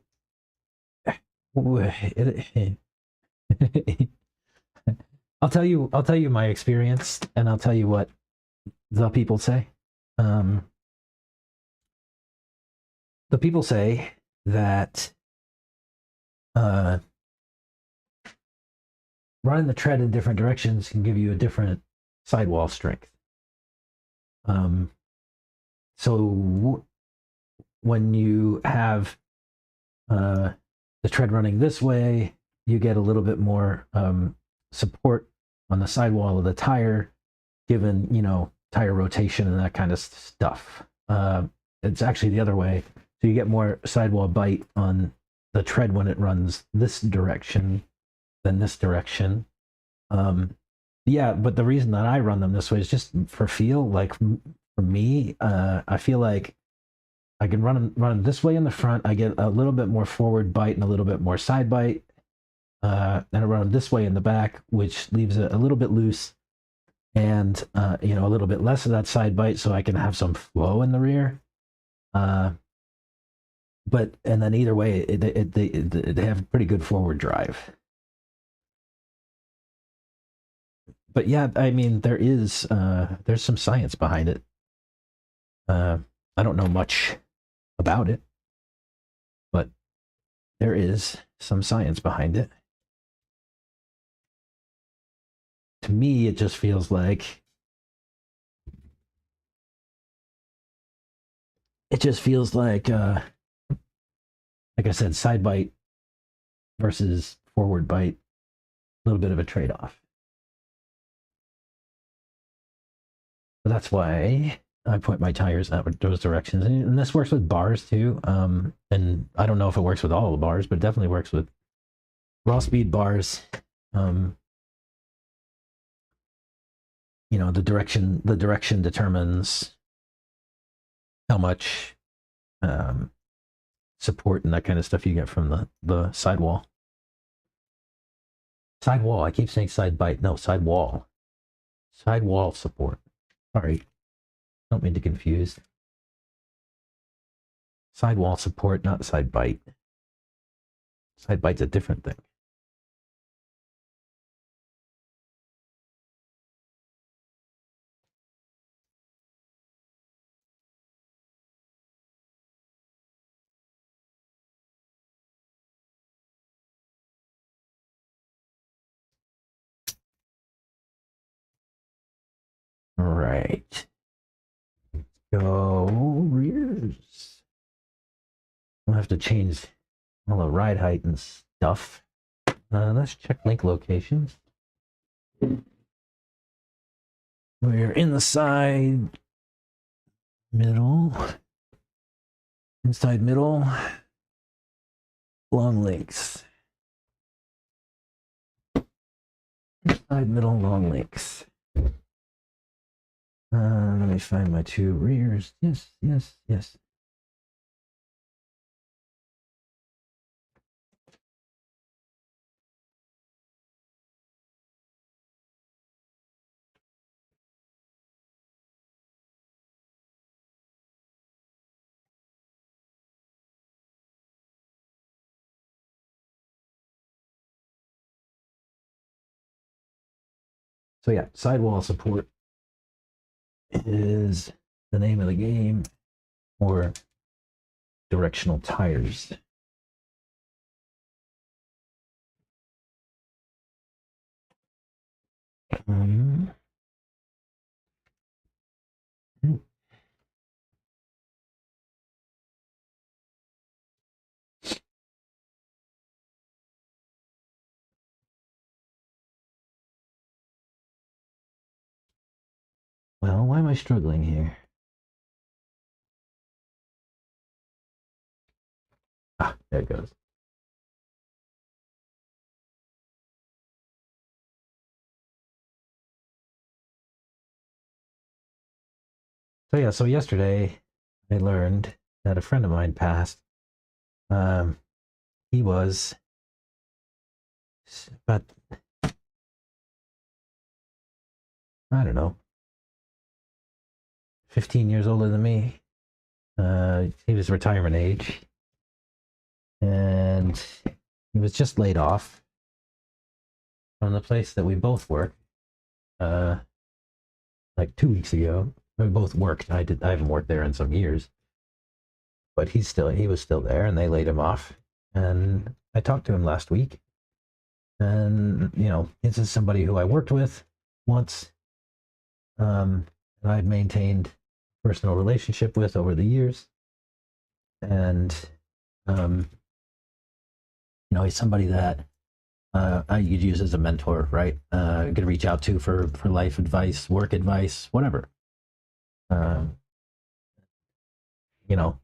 I'll tell you my experience, and I'll tell you what the people say. The people say that running the tread in different directions can give you a different sidewall strength. So when you have the tread running this way, you get a little bit more support on the sidewall of the tire, given, you know, tire rotation and that kind of stuff. It's actually the other way. So you get more sidewall bite on the tread when it runs this direction than this direction. Yeah, but the reason that I run them this way is just for feel. Like for me, I feel like I can run them this way in the front. I get a little bit more forward bite and a little bit more side bite. And I run them this way in the back, which leaves it a little bit loose, and you know, a little bit less of that side bite, so I can have some flow in the rear. but and then either way, they have pretty good forward drive. But yeah, I mean, there's some science behind it. I don't know much about it, but there is some science behind it. To me, it just feels like like I said, side bite versus forward bite, a little bit of a trade off. So that's why I point my tires out those directions, and this works with bars too. And I don't know if it works with all the bars, but it definitely works with raw speed bars. Um, the direction determines how much support and that kind of stuff you get from the sidewall. Sidewall. I keep saying side bite. No, sidewall. Sidewall support. Sorry. Don't mean to confuse. Sidewall support, not side bite. Side bite's a different thing. All right. Go rears. I'll have to change all the ride height and stuff. Let's check link locations. We're in the side, middle, inside middle, long links. Inside middle, long links. Let me find my two rears. Yes, yes, yes. So yeah, sidewall support is the name of the game, or directional tires. Well, why am I struggling here? Ah, there it goes. So yeah, so yesterday I learned that a friend of mine passed. Um, he was about, I don't know, 15 years older than me. He was retirement age, and he was just laid off from the place that we both work. Like 2 weeks ago, we both worked. I haven't worked there in some years, but he was still there, and they laid him off. And I talked to him last week, and this is somebody who I worked with once, and I've maintained a personal relationship with over the years, and he's somebody that I could use as a mentor, right? I could reach out to for life advice, work advice, whatever. You know,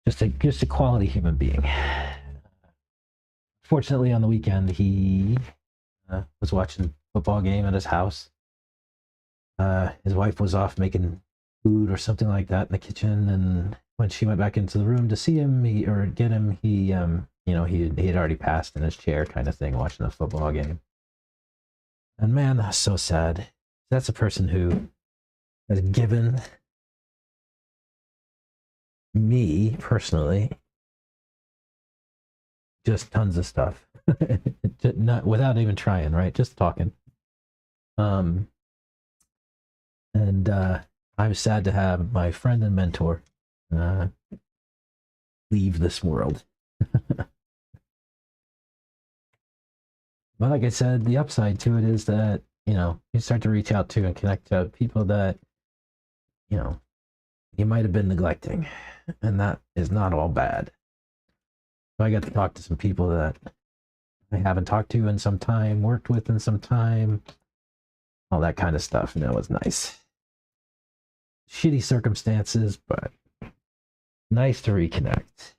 just a quality human being. Fortunately, on the weekend, he was watching a football game at his house. His wife was off making food or something like that in the kitchen, and when she went back into the room to see him or get him, he had already passed in his chair, kind of thing, watching the football game. And man, that's so sad. That's a person who has given me personally just tons of stuff. Not without even trying, right? Just talking. Um, and I was sad to have my friend and mentor leave this world. But like I said, the upside to it is that, you start to reach out to and connect to people that, you might have been neglecting. And that is not all bad. So I got to talk to some people that I haven't talked to in some time, worked with in some time, all that kind of stuff. And it was nice. Shitty circumstances, but nice to reconnect.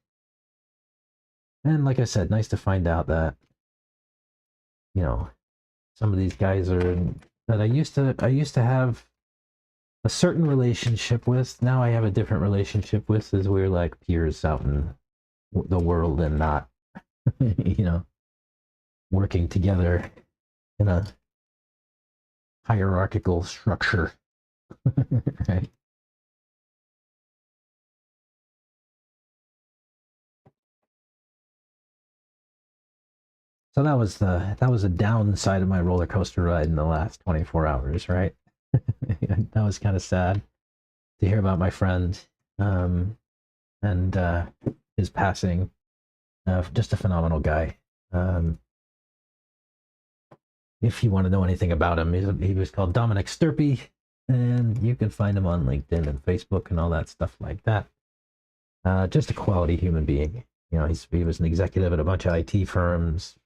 And like I said, nice to find out that, some of these guys are that I used to have a certain relationship with. Now I have a different relationship with, as we're like peers out in the world and not, working together in a hierarchical structure. Right? So that was a downside of my roller coaster ride in the last 24 hours, right? That was kind of sad to hear about my friend, and his passing. Just a phenomenal guy. If you want to know anything about him, he was called Dominic Sturpey, and you can find him on LinkedIn and Facebook and all that stuff like that. Just a quality human being. He was an executive at a bunch of IT firms,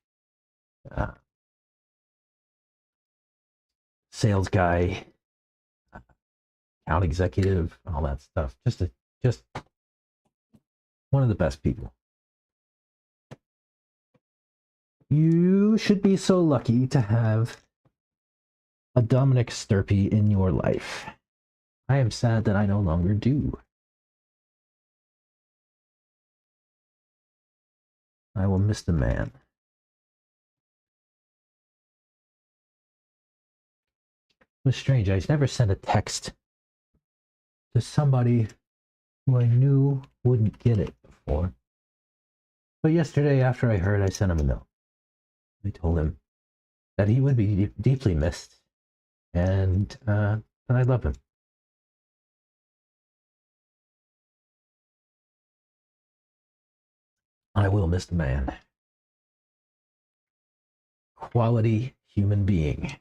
sales guy, account executive, all that stuff. Just one of the best people. You should be so lucky to have a Dominic Sturpey in your life. I am sad that I no longer do. I will miss the man. It was strange. I never sent a text to somebody who I knew wouldn't get it before. But yesterday, after I heard, I sent him a note. I told him that he would be deeply missed, and that I love him. I will miss the man. Quality human being.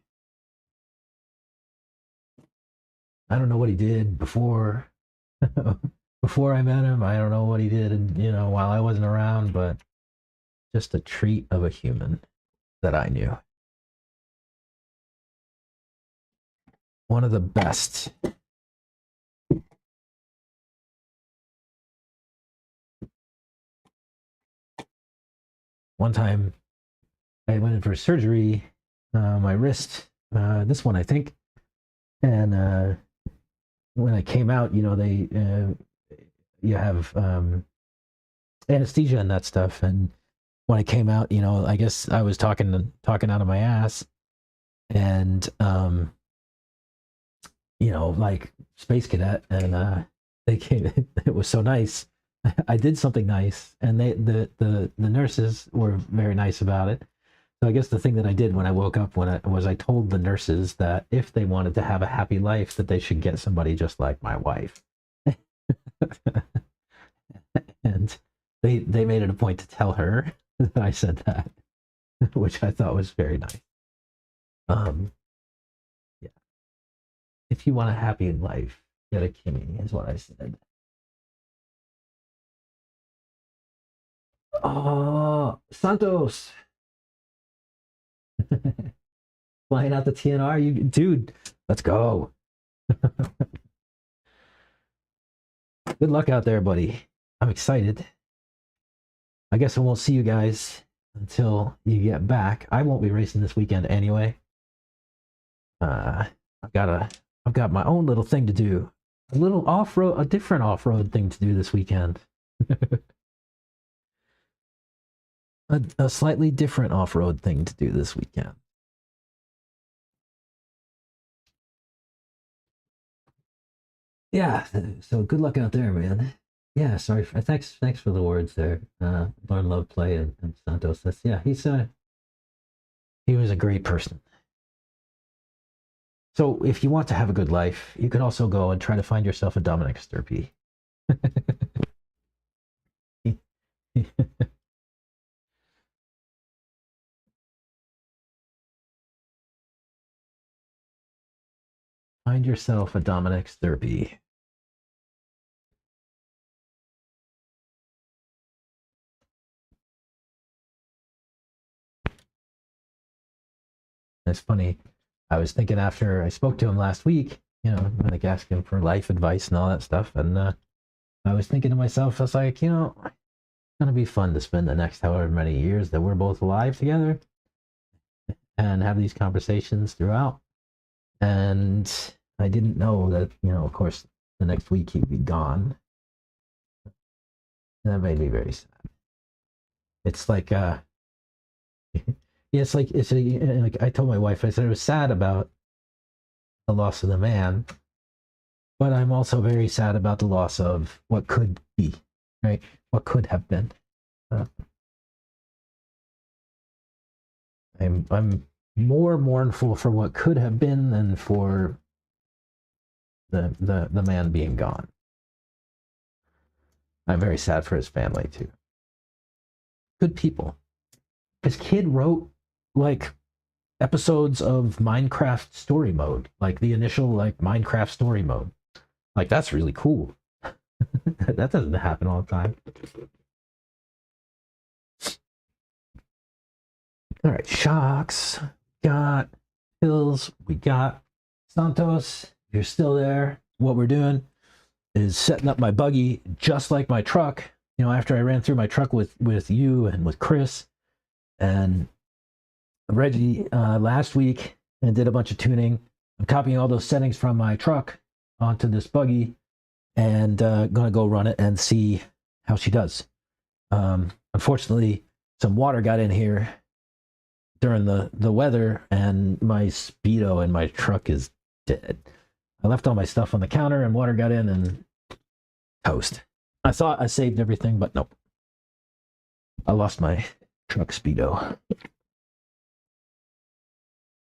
I don't know what he did before before I met him. I don't know what he did, while I wasn't around, but just a treat of a human that I knew. One of the best. One time I went in for surgery, my wrist, this one I think, and when I came out, they you have anesthesia and that stuff, and when I came out, I guess I was talking out of my ass, and like Space Cadet, and they came. It was so nice. I did something nice, and the nurses were very nice about it. So I guess the thing that I did when I woke up I told the nurses that if they wanted to have a happy life, that they should get somebody just like my wife. And they made it a point to tell her that I said that, which I thought was very nice. Yeah. If you want a happy life, get a Kimmy, is what I said. Oh, Santos. Flying out the TNR, dude, let's go. Good luck out there, buddy. I'm excited. I guess I won't see you guys until you get back. I won't be racing this weekend anyway. I've got my own little thing to do. A different off-road thing to do this weekend. a slightly different off-road thing to do this weekend. Yeah, so good luck out there, man. Yeah, sorry. Thanks for the words there. Learn, love, play, and Santos. That's yeah. He was a great person. So if you want to have a good life, you could also go and try to find yourself a Dominic Sturpey. Find yourself a Dominic Sturpey. It's funny. I was thinking after I spoke to him last week, like asking him for life advice and all that stuff, and I was thinking to myself, I was like, it's gonna be fun to spend the next however many years that we're both alive together and have these conversations throughout. And I didn't know that, of course, the next week he'd be gone. That made me very sad. It's like, yeah, like I told my wife, I said I was sad about the loss of the man, but I'm also very sad about the loss of what could be, right? What could have been. I'm more mournful for what could have been than for the man being gone. I'm very sad for his family too. Good people. His kid wrote like episodes of Minecraft story mode, like the initial like Minecraft story mode. Like that's really cool. That doesn't happen all the time. All right, Shocks, got Hills, we got Santos. You're still there. What we're doing is setting up my buggy just like my truck. After I ran through my truck with you and with Chris and Reggie last week and did a bunch of tuning. I'm copying all those settings from my truck onto this buggy and gonna go run it and see how she does. Unfortunately, some water got in here during the weather and my Speedo in my truck is dead. I left all my stuff on the counter and water got in and toast. I thought I saved everything, but nope. I lost my truck Speedo.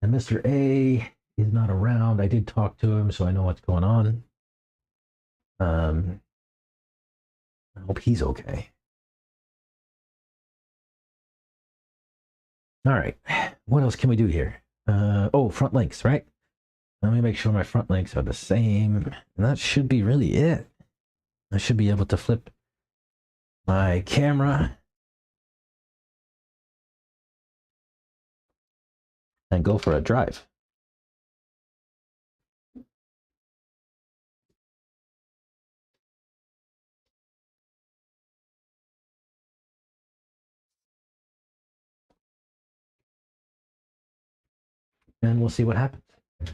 And Mr. A is not around. I did talk to him, so I know what's going on. I hope he's okay. All right. What else can we do here? Front links, right? Let me make sure my front links are the same. And that should be really it. I should be able to flip my camera and go for a drive. And we'll see what happens. It's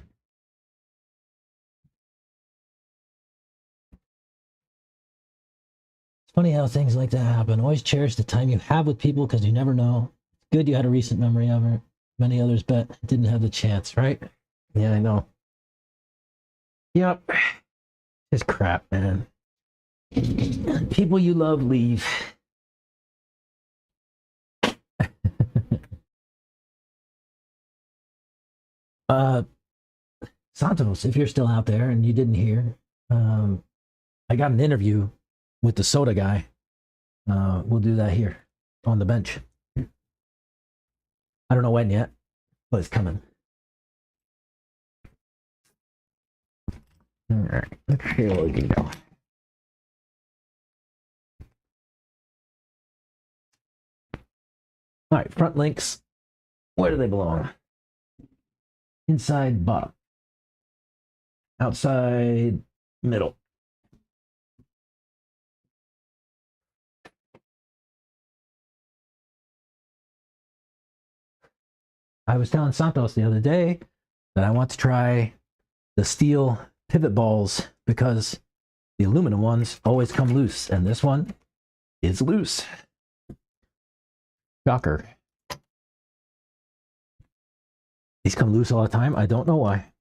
funny how things like that happen. Always cherish the time you have with people because you never know. It's good you had a recent memory of her. Many others bet didn't have the chance, right? Yeah, I know. Yep. It's crap, man. People you love leave. Santos, if you're still out there and you didn't hear, I got an interview with the soda guy. We'll do that here on the bench. I don't know when yet, but it's coming. All right, let's see what we can go. All right, front links. Where do they belong? Inside, bottom. Outside, middle. I was telling Santos the other day that I want to try the steel pivot balls because the aluminum ones always come loose, and this one is loose. Shocker. These come loose all the time. I don't know why.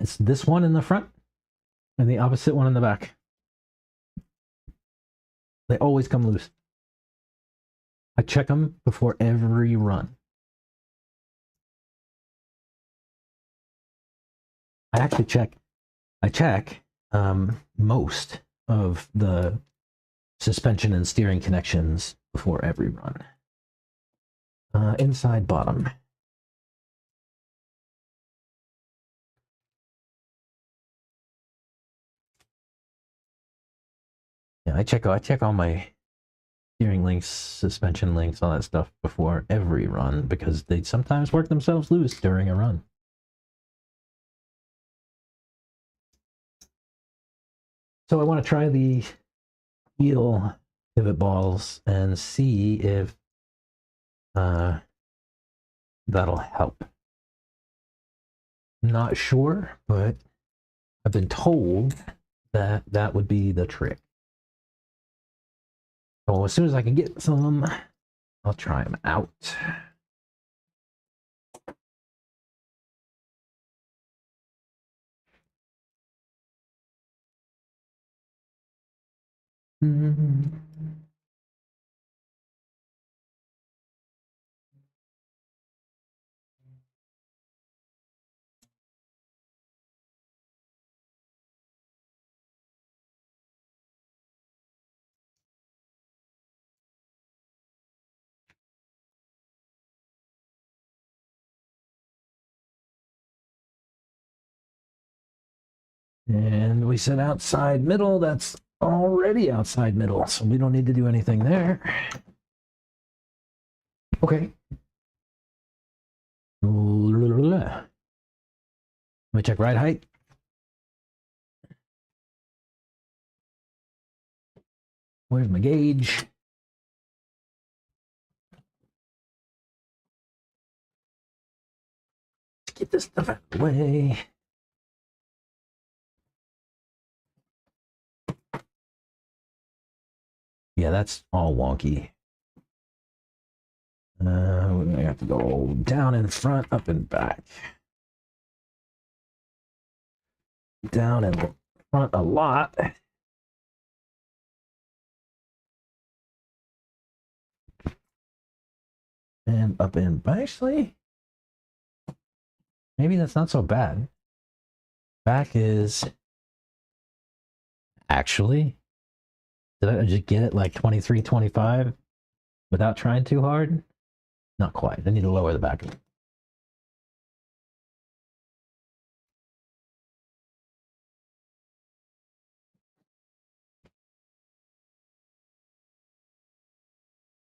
It's this one in the front and the opposite one in the back. They always come loose. I check them before every run. I check most of the suspension and steering connections before every run. Inside bottom. Yeah, I check all my steering links, suspension links, all that stuff before every run because they sometimes work themselves loose during a run. So I want to try the wheel pivot balls and see if that'll help. Not sure, but I've been told that that would be the trick. So as soon as I can get some, I'll try them out. And we said outside middle, that's already outside middle, so we don't need to do anything there. Okay. Let me check ride height. Where's my gauge? Let's get this stuff out of the way. Yeah, that's all wonky. We're gonna have to go down in front, up and back. Down in front a lot. And up and back. Actually, maybe that's not so bad. Back is actually, did I just get it like 23, 25 without trying too hard? Not quite. I need to lower the back.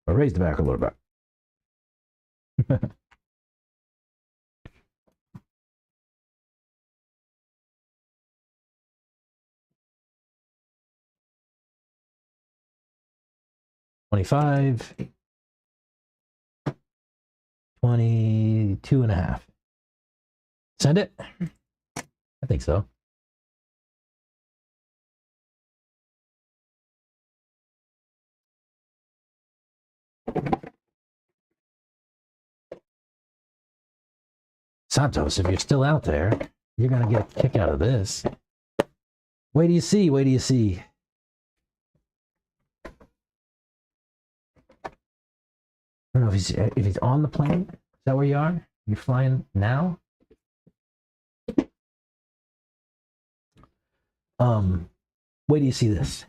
I'll raise the back a little bit. 25, 22 and a half. Send it? I think so. Santos, if you're still out there, you're going to get a kick out of this. Wait do you see? Wait do you see? I don't know if he's on the plane. Is that where you are? You're flying now? Wait do you see this?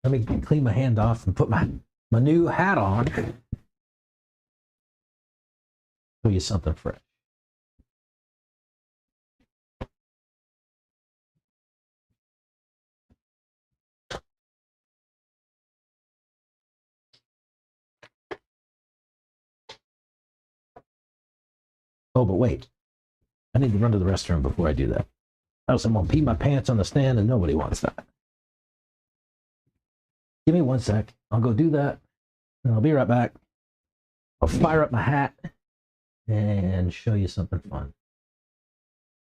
Let me clean my hand off and put my new hat on. Show you something fresh. Oh, but wait. I need to run to the restroom before I do that. Else I'm gonna pee my pants on the stand and nobody wants that. Give me 1 sec. I'll go do that. And I'll be right back. I'll fire up my hat and show you something fun.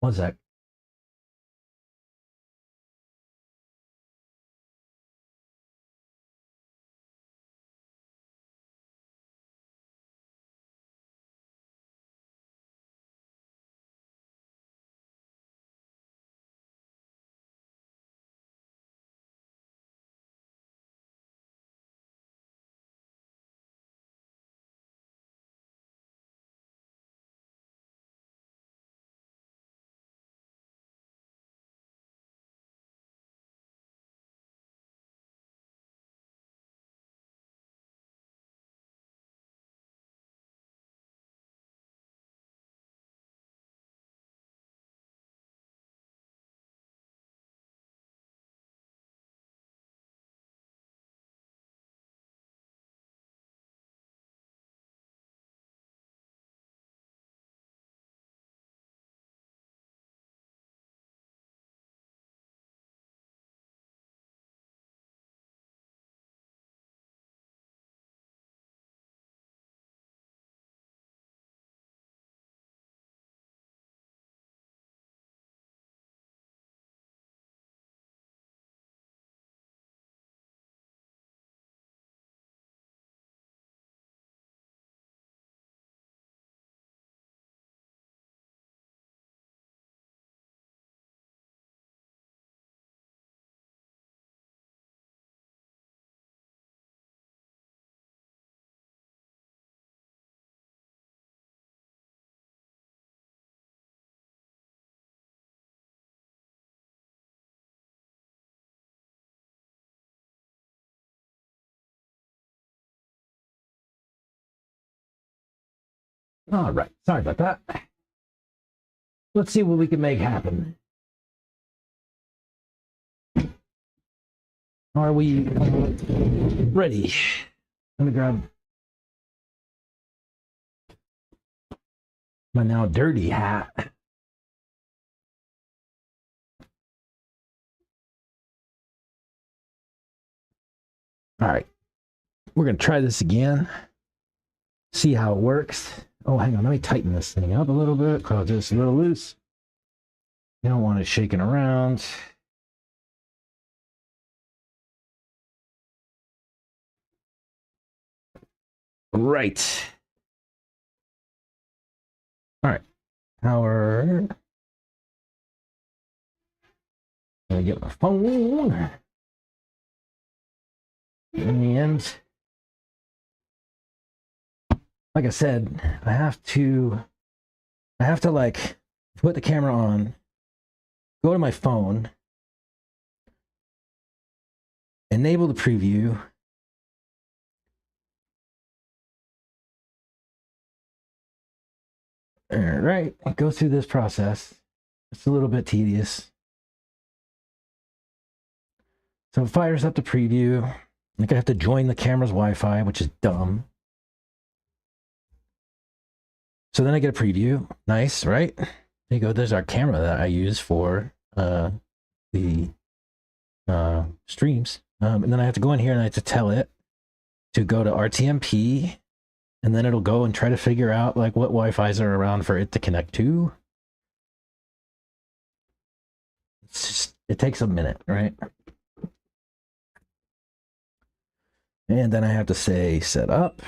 1 sec. All right, sorry about that. Let's see what we can make happen. Are we ready? Let me grab my now dirty hat. All right, we're gonna try this again. See how it works. Oh, hang on, let me tighten this thing up a little bit because it's a little loose. You don't want it shaking around. Right. All right. Power. Let me get my phone. And like I said, I have to like put the camera on, go to my phone, enable the preview. All right, go through this process. It's a little bit tedious. So it fires up the preview. Like I have to join the camera's Wi-Fi, which is dumb. So then I get a preview. Nice, right? There you go. There's our camera that I use for the streams. And then I have to go in here and I have to tell it to go to RTMP, and then it'll go and try to figure out like what Wi-Fi's are around for it to connect to. It takes a minute, right? And then I have to say set up.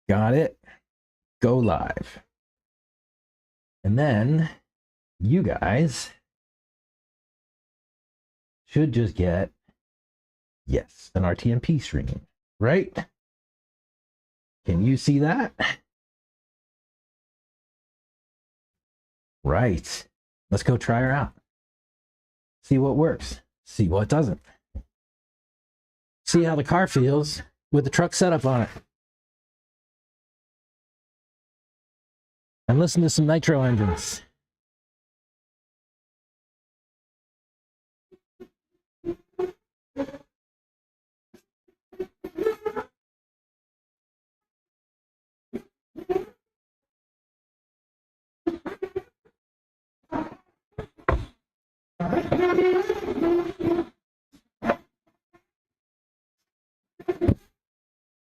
Got it. Go live. And then you guys should just get, yes, an RTMP stream, right? Can you see that? Right. Let's go try her out. See what works. See what doesn't. See how the car feels with the truck setup on it. And listen to some nitro engines.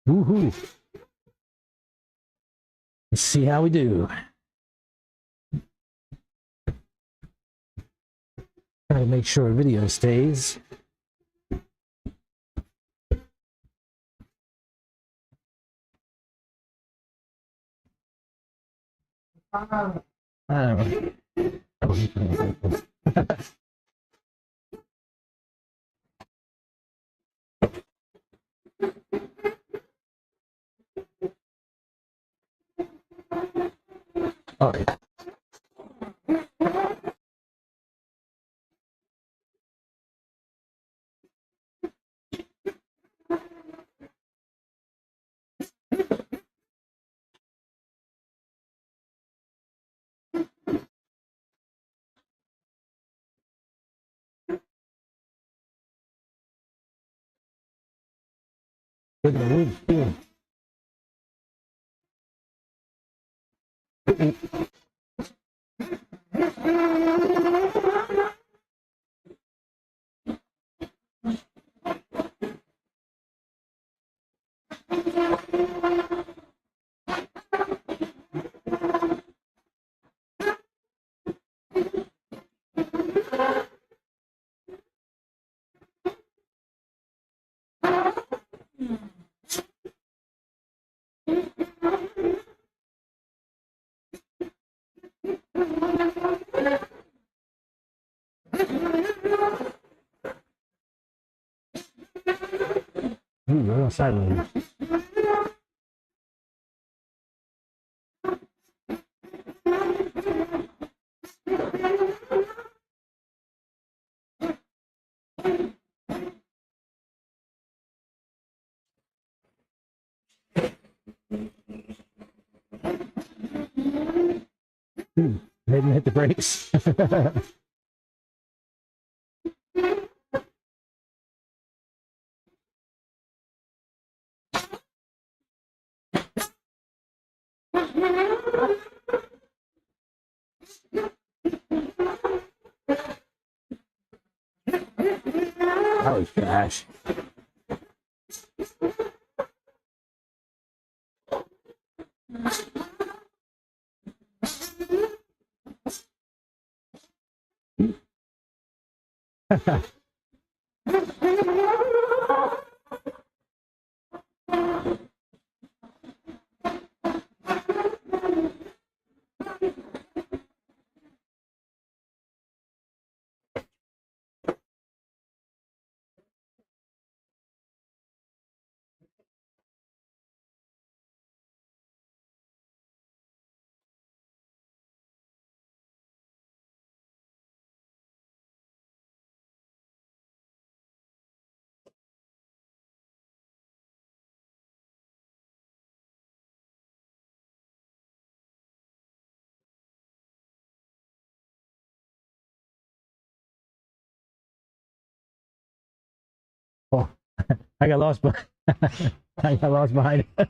Woohoo! Let's see how we do. Try to make sure video stays. All right. Look at the roof too. Ooh, we're on sideways. I didn't hit the brakes. That was trash. Oh, I got lost, but I got lost behind it.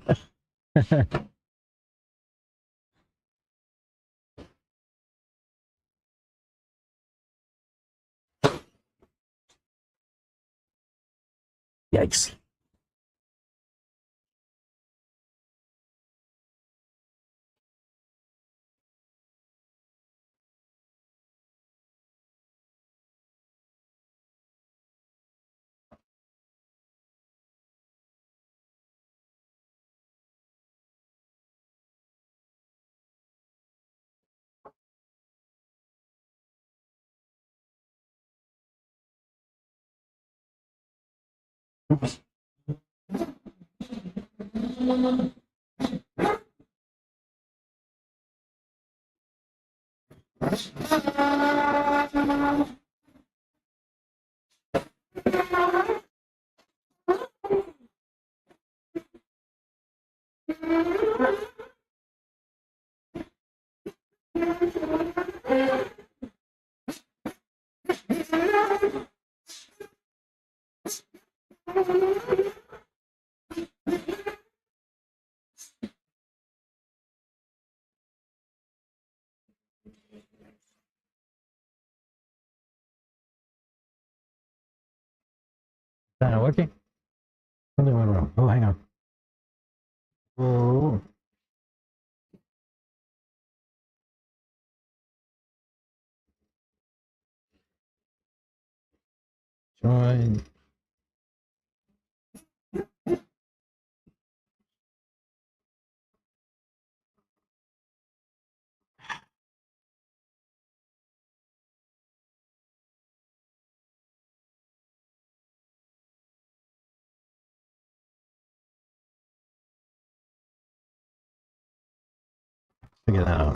Yikes. Oops. Is that not working? Something went wrong. Oh, hang on. Oh. Join. Figure that out.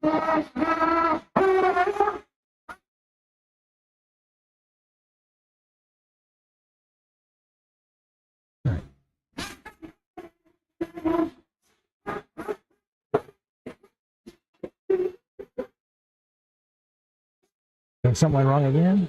All right. Think something went wrong again?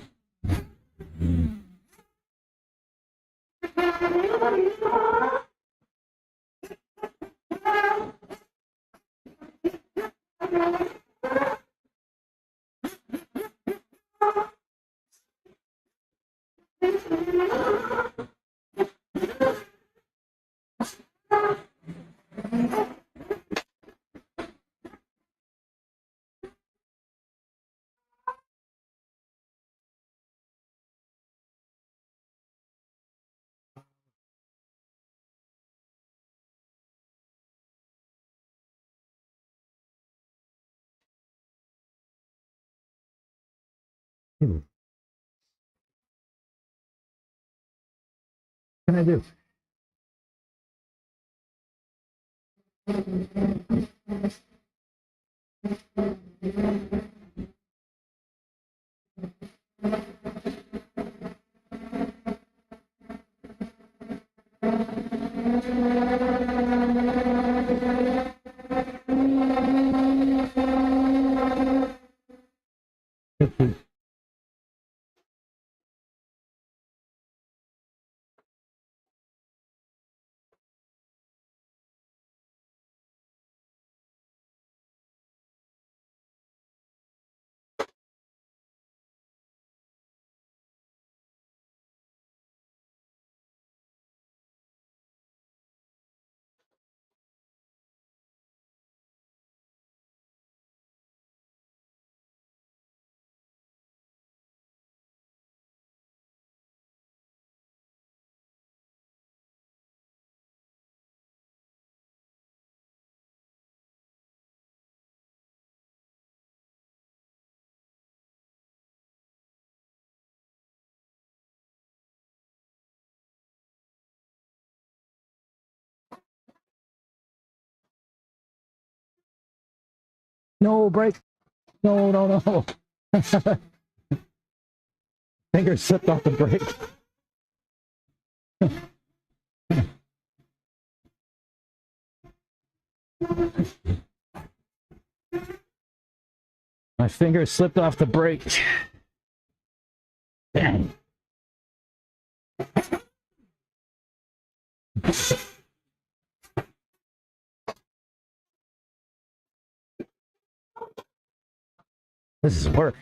What can I do? No, brake. No, no, no. Finger slipped off the brake. My finger slipped off the brake. Dang. This is work.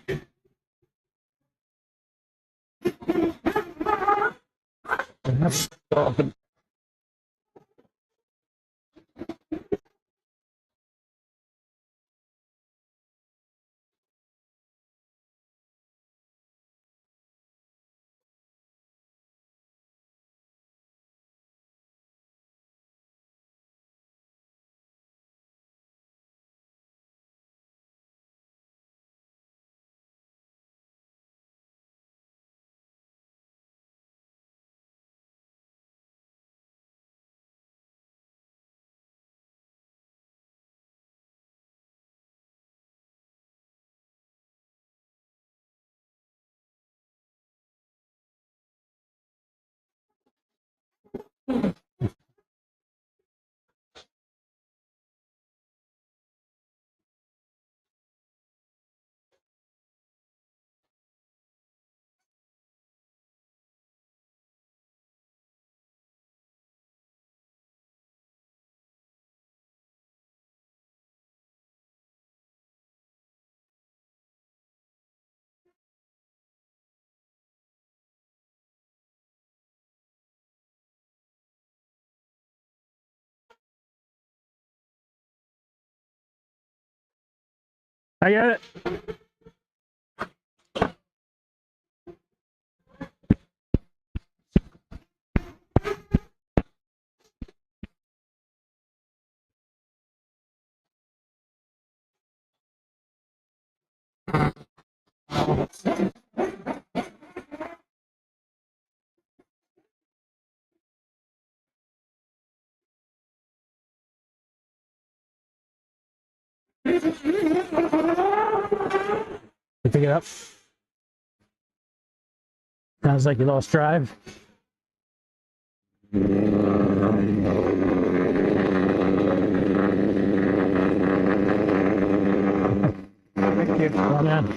I got it. You pick it up. Sounds like you lost drive. Thank you. Well done.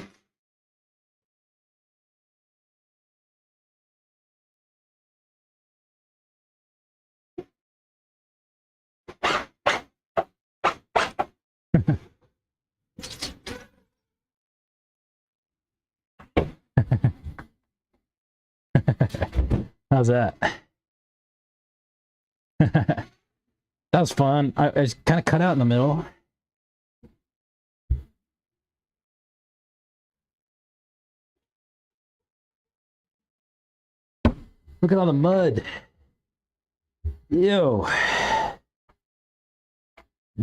How's that? That was fun. I was kind of cut out in the middle. Look at all the mud. Yo. I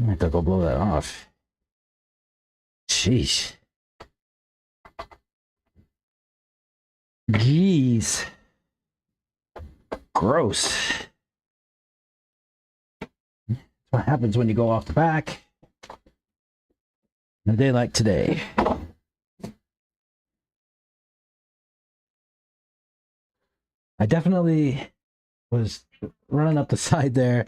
have to go blow that off. Jeez. Jeez. Gross. That's what happens when you go off the back on a day like today. I definitely was running up the side there,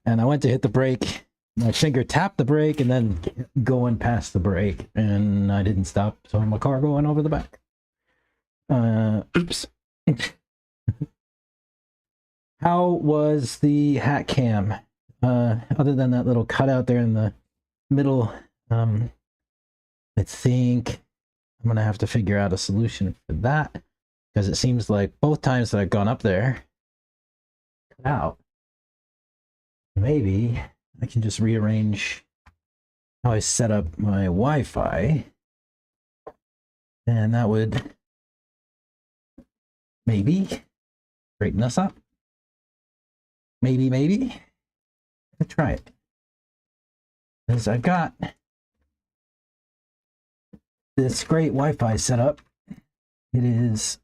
and I went to hit the brake. My finger tapped the brake and then going past the brake, and I didn't stop, so my car going over the back. Oops. How was the hat cam? Other than that little cutout there in the middle, I think I'm gonna have to figure out a solution for that, because it seems like both times that I've gone up there, cut out. Maybe I can just rearrange how I set up my Wi-Fi, and that would maybe straighten us up. Maybe. Let's try it. Because I've got this great Wi-Fi set up. It is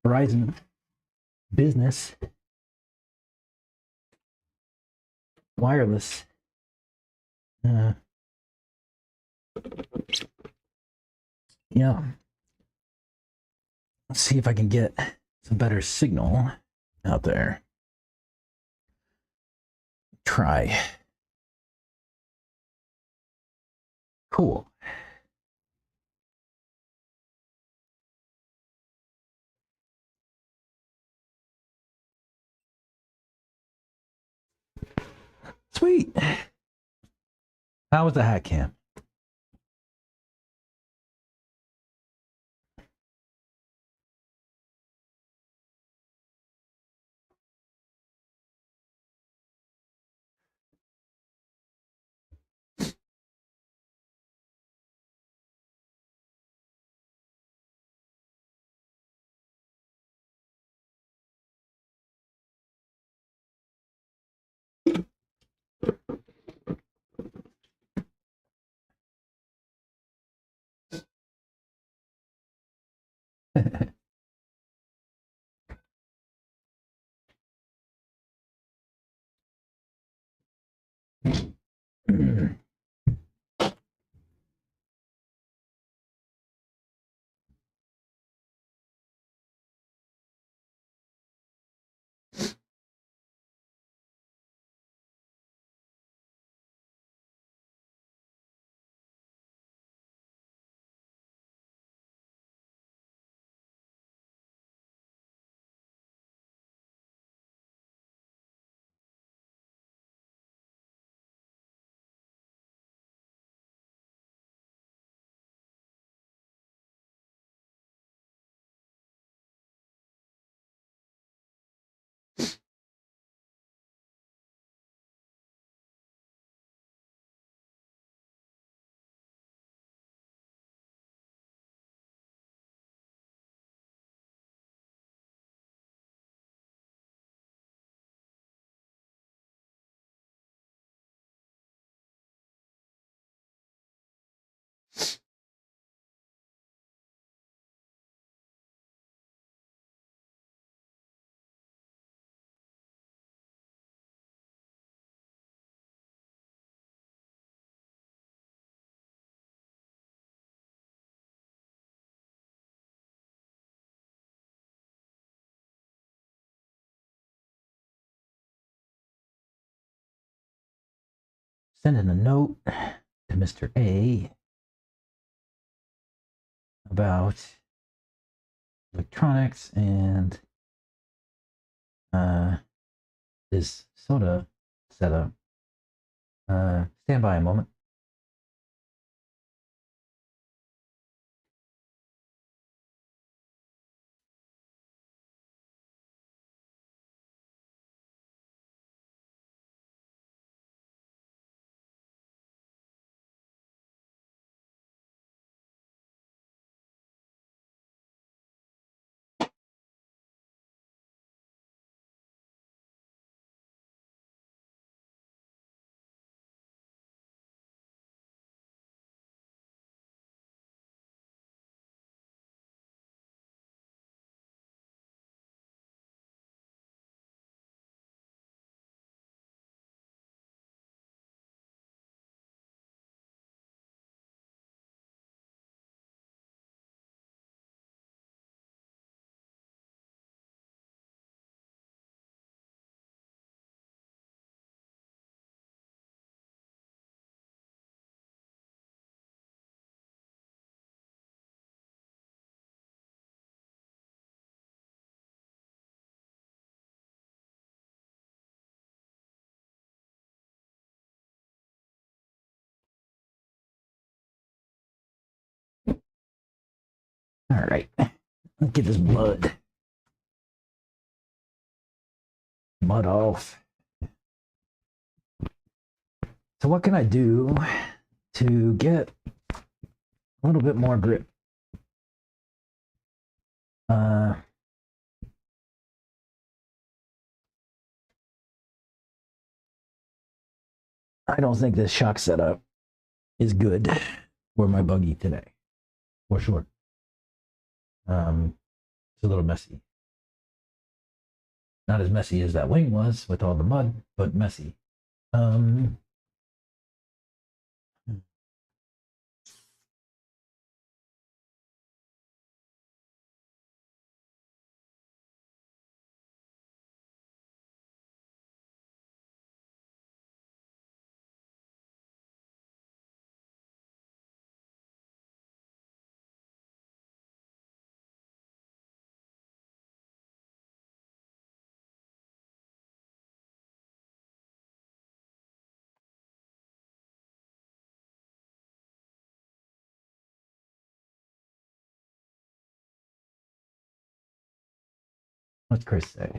Verizon Business Wireless Yeah. Let's see if I can get some better signal out there. Try. Cool. Sweet. How was the hack cam? Sending a note to Mr. A about electronics and this soda setup. Stand by a moment. All right. Let's get this mud off. So what can I do to get a little bit more grip? I don't think this shock setup is good for my buggy today, for sure. It's a little messy. Not as messy as that wing was with all the mud, but messy. What's Chris say?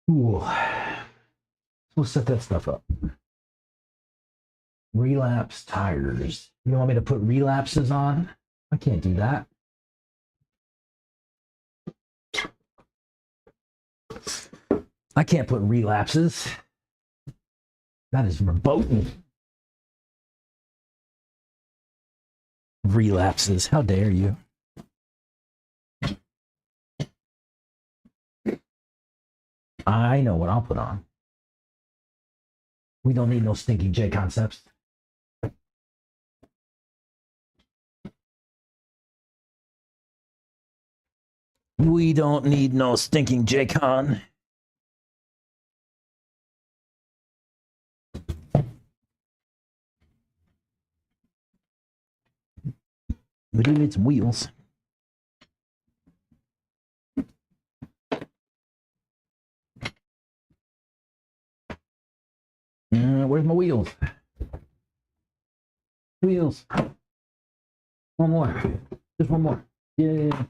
Ooh. We'll set that stuff up. Relapse tires. You want me to put relapses on? I can't do that. I can't put relapses. That is verboten. Relapses. How dare you? I know what I'll put on. We don't need no stinking J concepts. We don't need no stinking J-Con. We do need some wheels. Where's my wheels? Wheels. One more. Just one more. Yeah.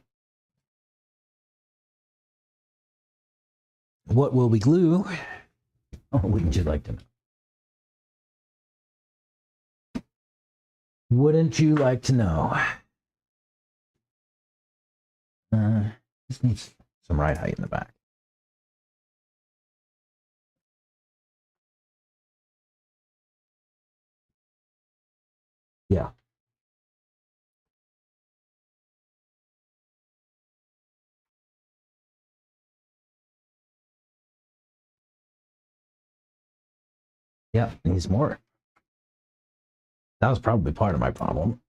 What will we glue? Oh, wouldn't you like to know? Wouldn't you like to know? This needs some ride height in the back. Yeah. Yeah, needs more. That was probably part of my problem.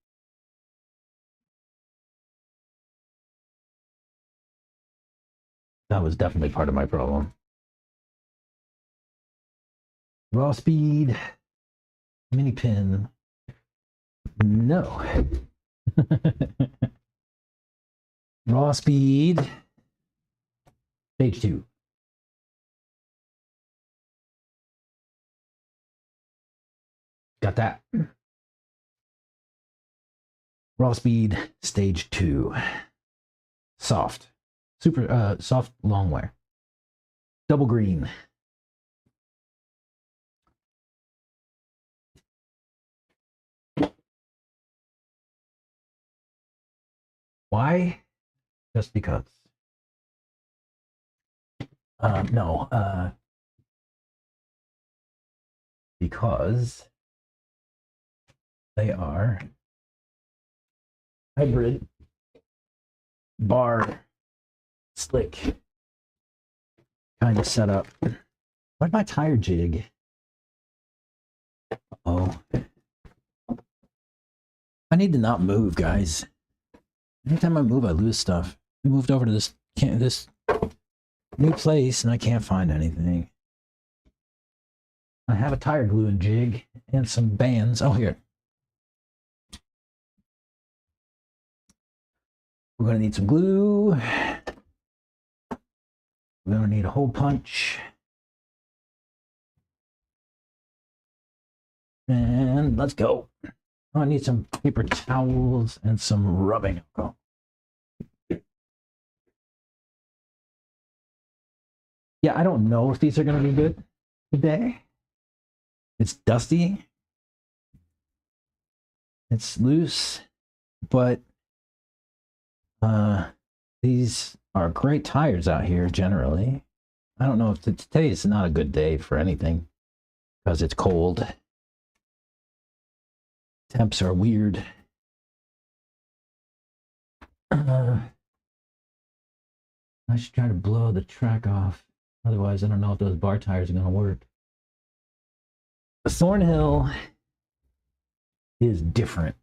That was definitely part of my problem. Raw speed, mini pin. No. Raw speed, stage 2. Got that. Raw speed, stage 2. Soft. Super soft long wear. Double green. Why? Just because. No. Because they are hybrid bar slick kind of setup. Where'd my tire jig? Oh, I need to not move, guys. Anytime I move, I lose stuff. We moved over to this new place, and I can't find anything. I have a tire gluing jig and some bands. Oh, here. We're going to need some glue. We're going to need a hole punch. And let's go. Oh, I need some paper towels and some rubbing alcohol. Yeah, I don't know if these are going to be good today. It's dusty. It's loose, but these are great tires out here generally. I don't know if today is not a good day for anything because it's cold. Temps are weird. I should try to blow the track off. Otherwise, I don't know if those bar tires are going to work. The Thornhill is different.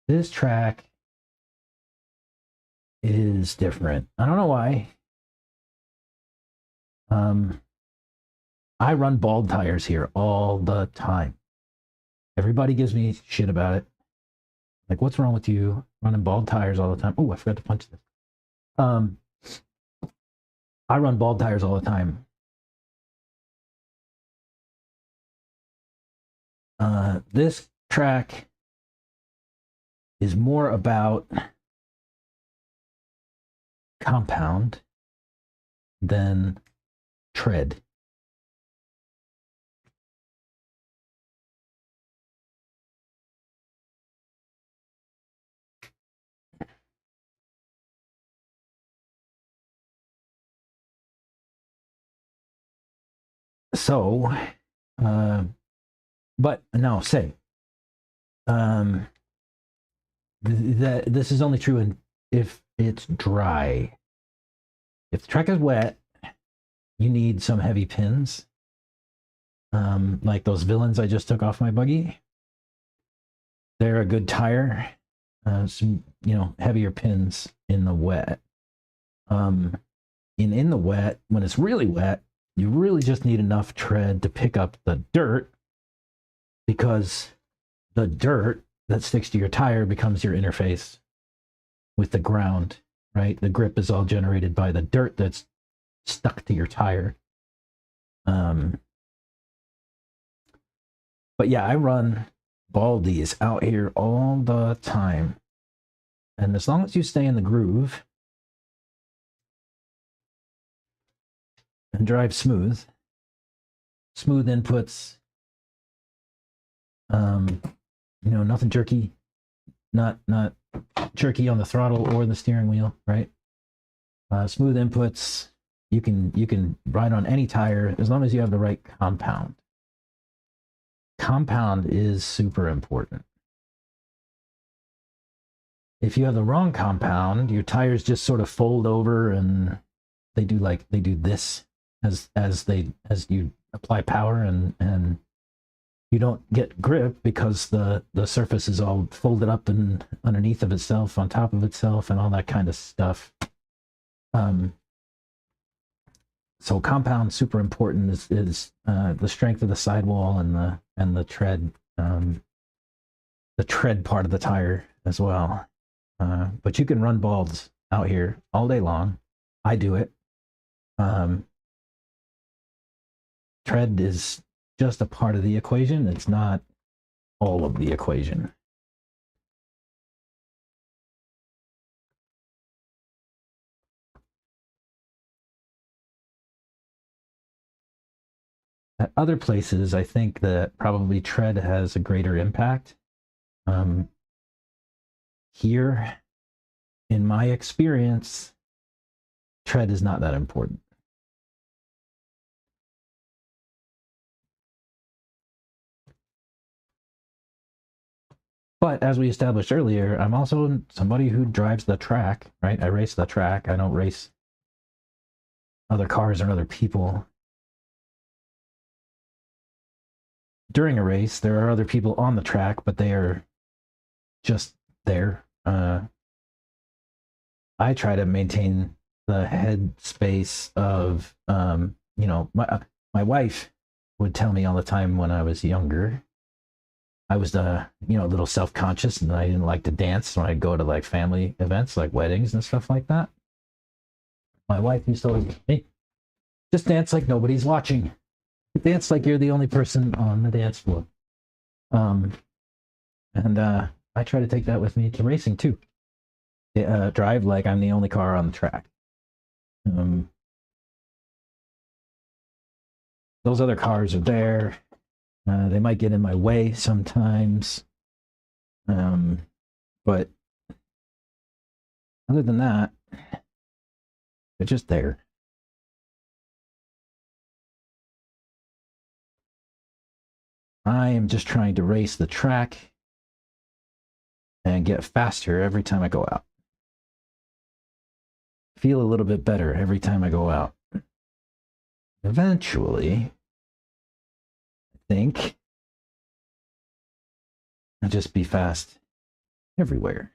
This track is different. I don't know why. I run bald tires here all the time. Everybody gives me shit about it. Like, what's wrong with you running bald tires all the time? Oh, I forgot to punch this. I run bald tires all the time. This track is more about compound than tread. So, but no, say, this is only true if it's dry. If the track is wet, you need some heavy pins, like those Villains I just took off my buggy. They're a good tire. Some, heavier pins in the wet. In the wet, when it's really wet, you really just need enough tread to pick up the dirt, because the dirt that sticks to your tire becomes your interface with the ground, right? The grip is all generated by the dirt that's stuck to your tire. But yeah, I run baldies out here all the time. And as long as you stay in the groove and drive smooth inputs, nothing jerky, not jerky on the throttle or the steering wheel, right? Smooth inputs, you can ride on any tire as long as you have the right compound. Compound is super important. If you have the wrong compound, your tires just sort of fold over and they do this as you apply power, and you don't get grip because the surface is all folded up and underneath of itself, on top of itself, and all that kind of stuff. So compound, super important, is the strength of the sidewall and the tread, the tread part of the tire as well. But you can run balds out here all day long. I do it. Tread is just a part of the equation. It's not all of the equation. At other places, I think that probably tread has a greater impact. Here, in my experience, tread is not that important. But as we established earlier, I'm also somebody who drives the track, right? I race the track. I don't race other cars or other people. During a race, there are other people on the track, but they are just there. I try to maintain the head space of, my wife would tell me all the time when I was younger, I was a little self-conscious, and I didn't like to dance when I'd go to like family events, like weddings and stuff like that. My wife used to always say, "Hey, just dance like nobody's watching. Dance like you're the only person on the dance floor." I try to take that with me to racing too. Drive like I'm the only car on the track. Those other cars are there. They might get in my way sometimes. But other than that, they're just there. I am just trying to race the track and get faster every time I go out. Feel a little bit better every time I go out. Eventually, I think I'll just be fast everywhere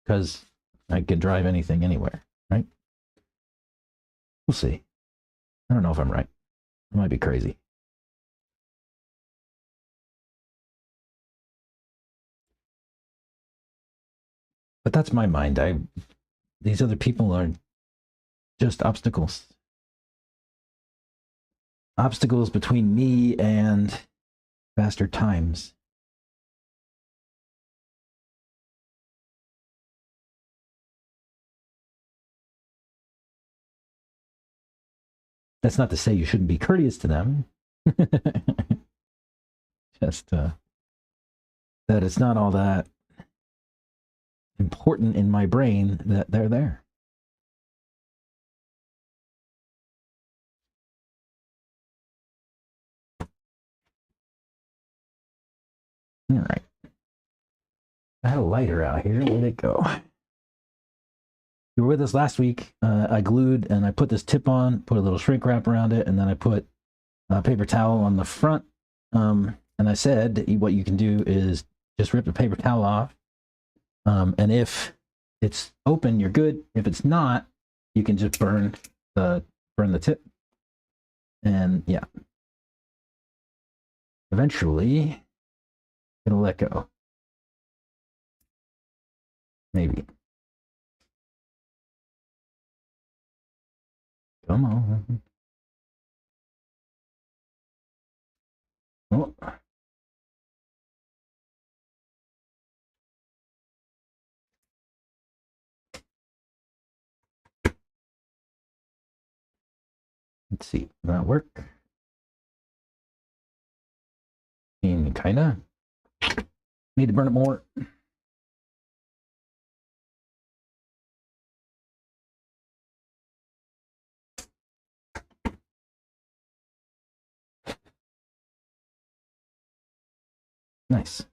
because I can drive anything anywhere, right? We'll see. I don't know if I'm right. I might be crazy. But that's my mind. These other people are just obstacles. Obstacles between me and faster times. That's not to say you shouldn't be courteous to them. Just that it's not all that important in my brain that they're there. All right. I had a lighter out here. Where'd it go? You were with us last week. I glued and I put this tip on, put a little shrink wrap around it, and then I put a paper towel on the front. And I said what you can do is just rip the paper towel off. And if it's open, you're good. If it's not, you can just burn the tip. And yeah, eventually it'll let go. Maybe. Come on. Oh. Let's see. Will that work? Kinda. Need to burn it more. Nice.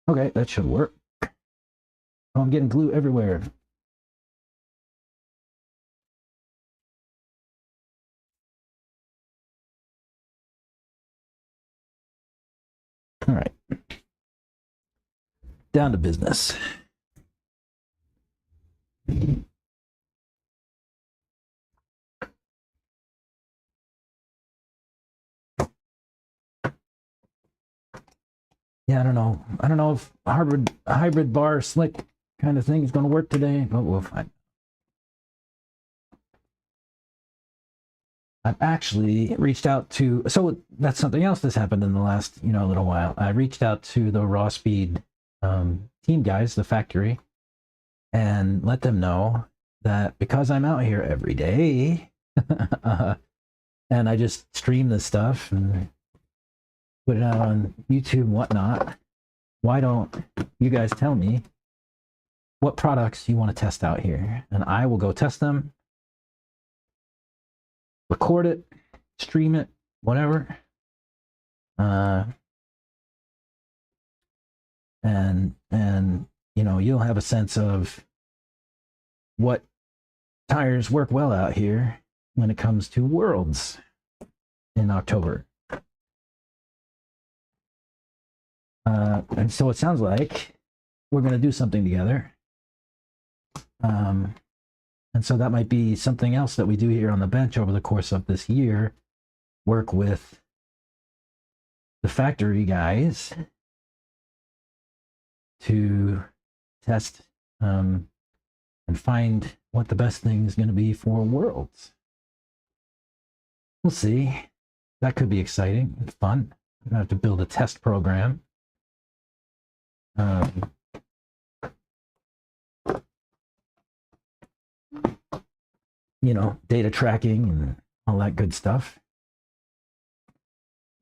Okay, that should work. Oh, I'm getting glue everywhere. All right. Down to business. Yeah, I don't know. I don't know if hybrid bar slick kind of thing is going to work today, but we'll find. I've actually reached out to, so that's something else that's happened in the last, little while. I reached out to the Raw Speed team guys, the factory, and let them know that because I'm out here every day, and I just stream this stuff and put it out on YouTube and whatnot, why don't you guys tell me what products you want to test out here? And I will go test them, record it, stream it, whatever. And you'll have a sense of what tires work well out here when it comes to Worlds in October. And so it sounds like we're going to do something together. And so that might be something else that we do here on the bench over the course of this year. Work with the factory guys to test and find what the best thing is going to be for Worlds. We'll see. That could be exciting and fun. I'm going to have to build a test program. data tracking and all that good stuff.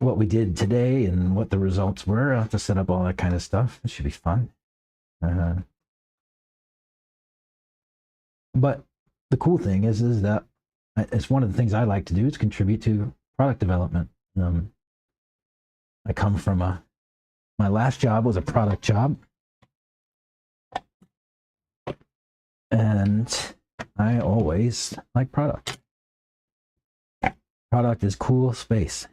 What we did today and what the results were. I'll have to set up all that kind of stuff. It should be fun. But the cool thing is that it's one of the things I like to do is contribute to product development. I come from my last job was a product job, and I always like product. Product is cool space.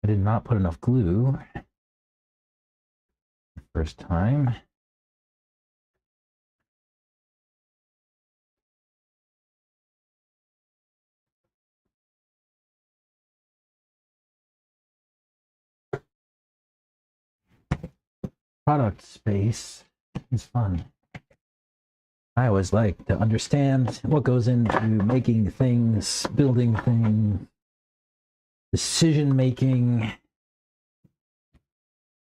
I did not put enough glue the first time. Product space is fun. I always like to understand what goes into making things, building things, decision making.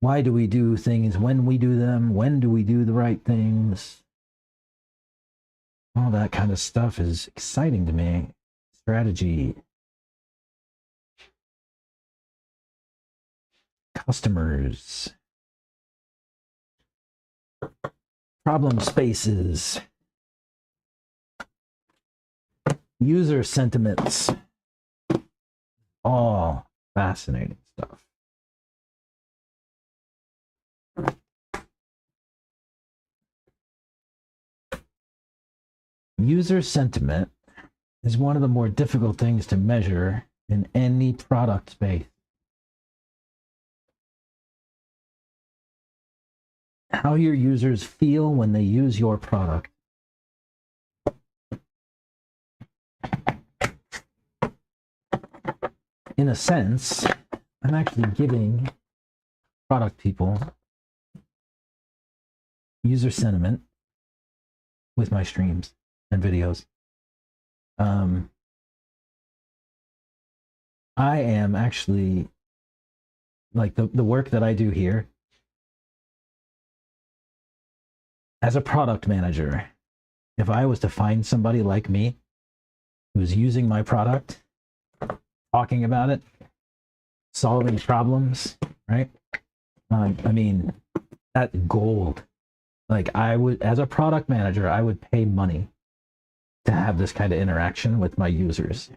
Why do we do things when we do them? When do we do the right things? All that kind of stuff is exciting to me. Strategy. Customers. Problem spaces. User sentiments. All fascinating stuff. User sentiment is one of the more difficult things to measure in any product space. How your users feel when they use your product. In a sense, I'm actually giving product people user sentiment with my streams and videos. I am actually, like, the work that I do here as a product manager, if I was to find somebody like me who's using my product, talking about it, solving problems, right? I mean, that's gold. Like, I would, as a product manager, I would pay money to have this kind of interaction with my users.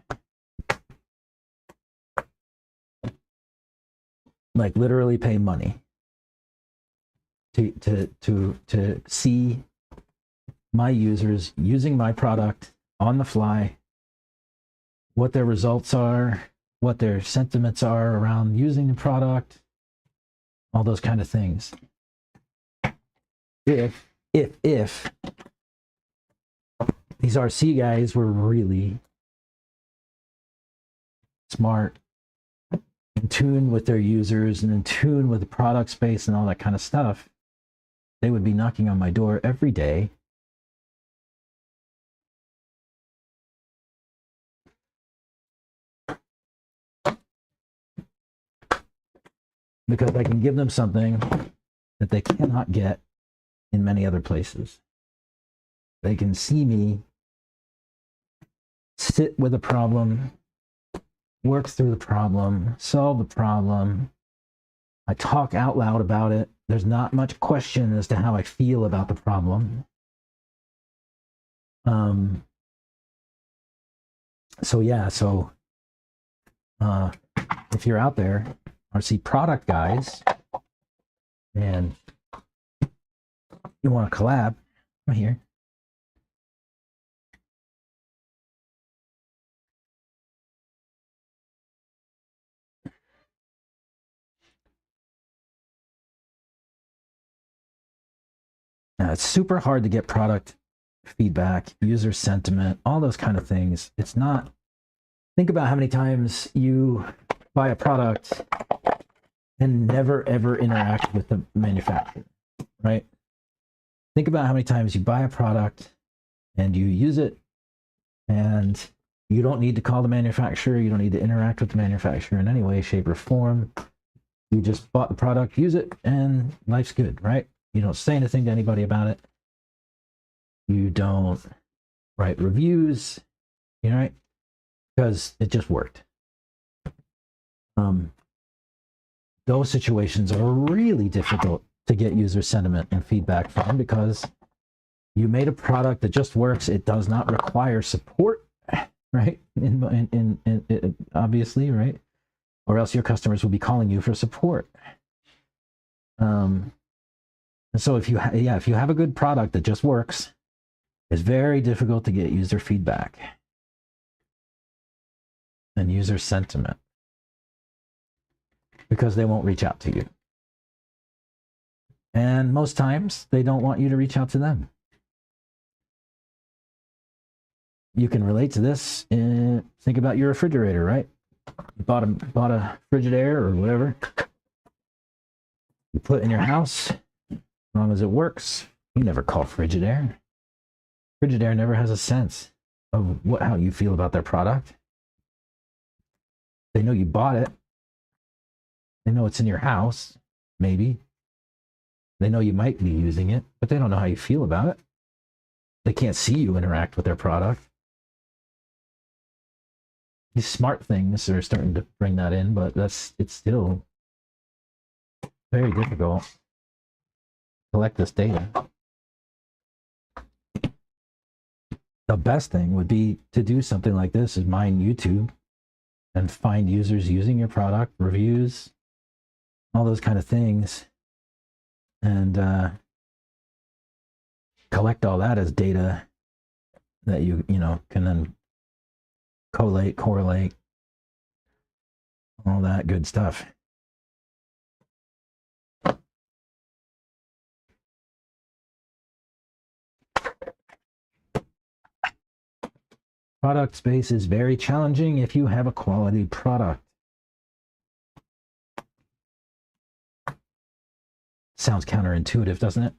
Like, literally pay money to see my users using my product on the fly, what their results are, what their sentiments are around using the product, all those kind of things. If these RC guys were really smart, in tune with their users and in tune with the product space and all that kind of stuff, they would be knocking on my door every day because I can give them something that they cannot get in many other places. They can see me sit with a problem, work through the problem, solve the problem. I talk out loud about it. There's not much question as to how I feel about the problem. Um, so yeah, so if you're out there or see product guys and you want to collab, right here. It's super hard to get product feedback, user sentiment, all those kind of things. It's not. Think about how many times you buy a product and never ever interact with the manufacturer, right? Think about how many times you buy a product and you use it and you don't need to call the manufacturer, you don't need to interact with the manufacturer in any way, shape, or form. You just bought the product, use it, and life's good, right? You don't say anything to anybody about it. You don't write reviews, you know, right? Because it just worked. Those situations are really difficult to get user sentiment and feedback from because you made a product that just works. It does not require support, right? Obviously, right? Or else your customers will be calling you for support. And so if you have a good product that just works, it's very difficult to get user feedback and user sentiment because they won't reach out to you. And most times they don't want you to reach out to them. You can relate to this. Think about your refrigerator, right? You bought a Frigidaire or whatever. You put it in your house. As long as it works, you never call Frigidaire. Frigidaire never has a sense of how you feel about their product. They know you bought it. They know it's in your house, maybe. They know you might be using it, but they don't know how you feel about it. They can't see you interact with their product. These smart things are starting to bring that in, but it's still very difficult to collect this data. The best thing would be to do something like this is mine YouTube and find users using your product, reviews, all those kind of things, and collect all that as data that you can then collate, correlate, all that good stuff. Product space is very challenging if you have a quality product. Sounds counterintuitive, doesn't it?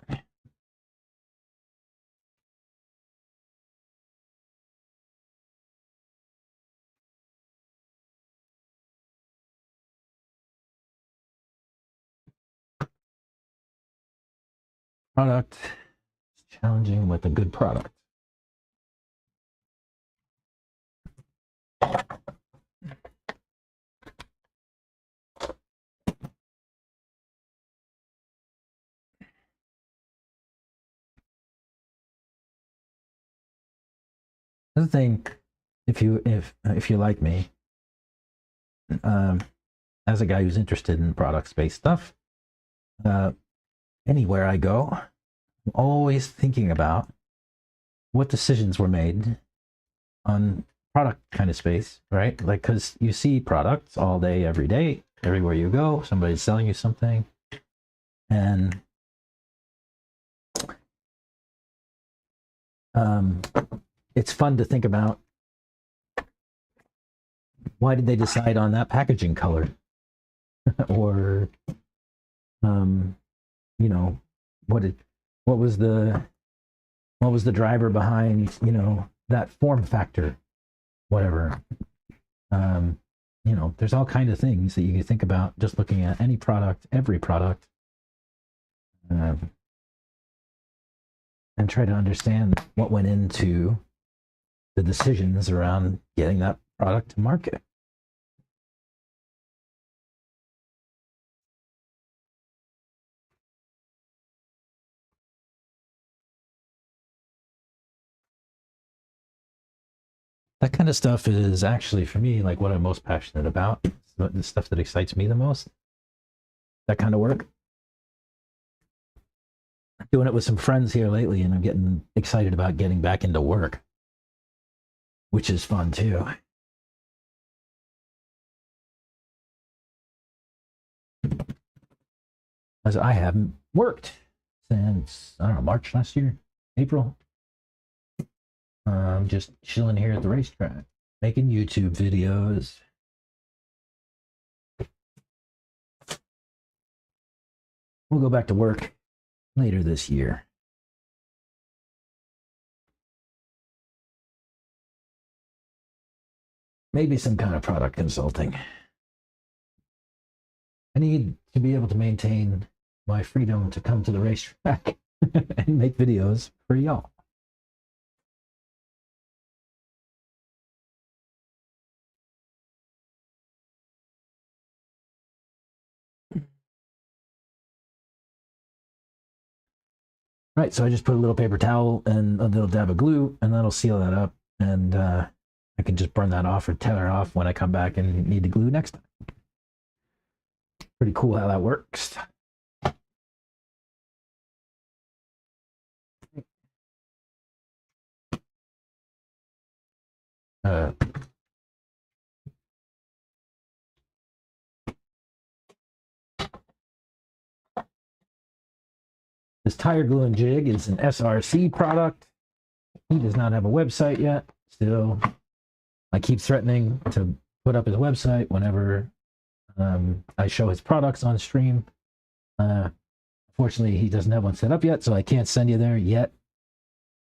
Product is challenging with a good product. The thing, if you like me, as a guy who's interested in product space stuff, anywhere I go, I'm always thinking about what decisions were made on product kind of space, right? Like, because you see products all day, every day, everywhere you go, somebody's selling you something, and it's fun to think about, why did they decide on that packaging color? Or what was the driver behind that form factor, whatever. There's all kinds of things that you can think about just looking at any product, every product, and try to understand what went into the decisions around getting that product to market. That kind of stuff is actually, for me, like what I'm most passionate about. The stuff that excites me the most. That kind of work. I'm doing it with some friends here lately, and I'm getting excited about getting back into work, which is fun too. As I haven't worked since, I don't know, March last year, April. I'm just chilling here at the racetrack, making YouTube videos. We'll go back to work later this year. Maybe some kind of product consulting. I need to be able to maintain my freedom to come to the racetrack and make videos for y'all. Right, so I just put a little paper towel and a little dab of glue, and that'll seal that up, and I can just burn that off or tether it off when I come back and need to glue next time. Pretty cool how that works. This tire glue and jig is an SRC product. He does not have a website yet. Still, I keep threatening to put up his website whenever I show his products on stream. Fortunately, he doesn't have one set up yet, so I can't send you there yet.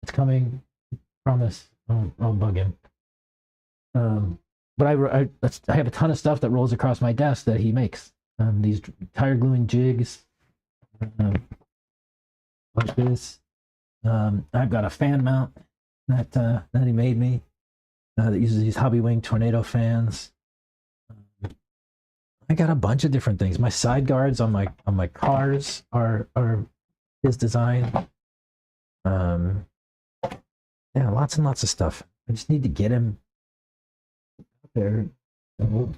It's coming. Promise. I'll bug him. But I have a ton of stuff that rolls across my desk that he makes. These tire gluing jigs. Like this. I've got a fan mount that he made me that uses these Hobbywing Tornado fans. I got a bunch of different things. My side guards on my cars are his design. Yeah, lots and lots of stuff. I just need to get him up there so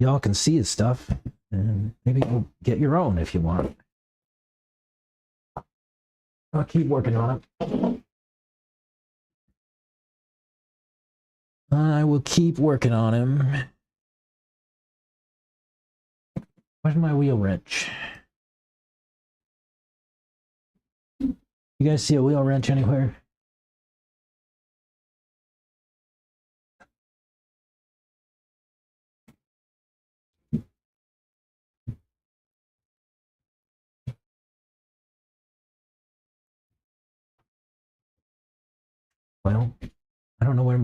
y'all can see his stuff, and maybe you'll get your own if you want. I'll keep working on it. I will keep working on him. Where's my wheel wrench? You guys see a wheel wrench anywhere? Well, I don't know where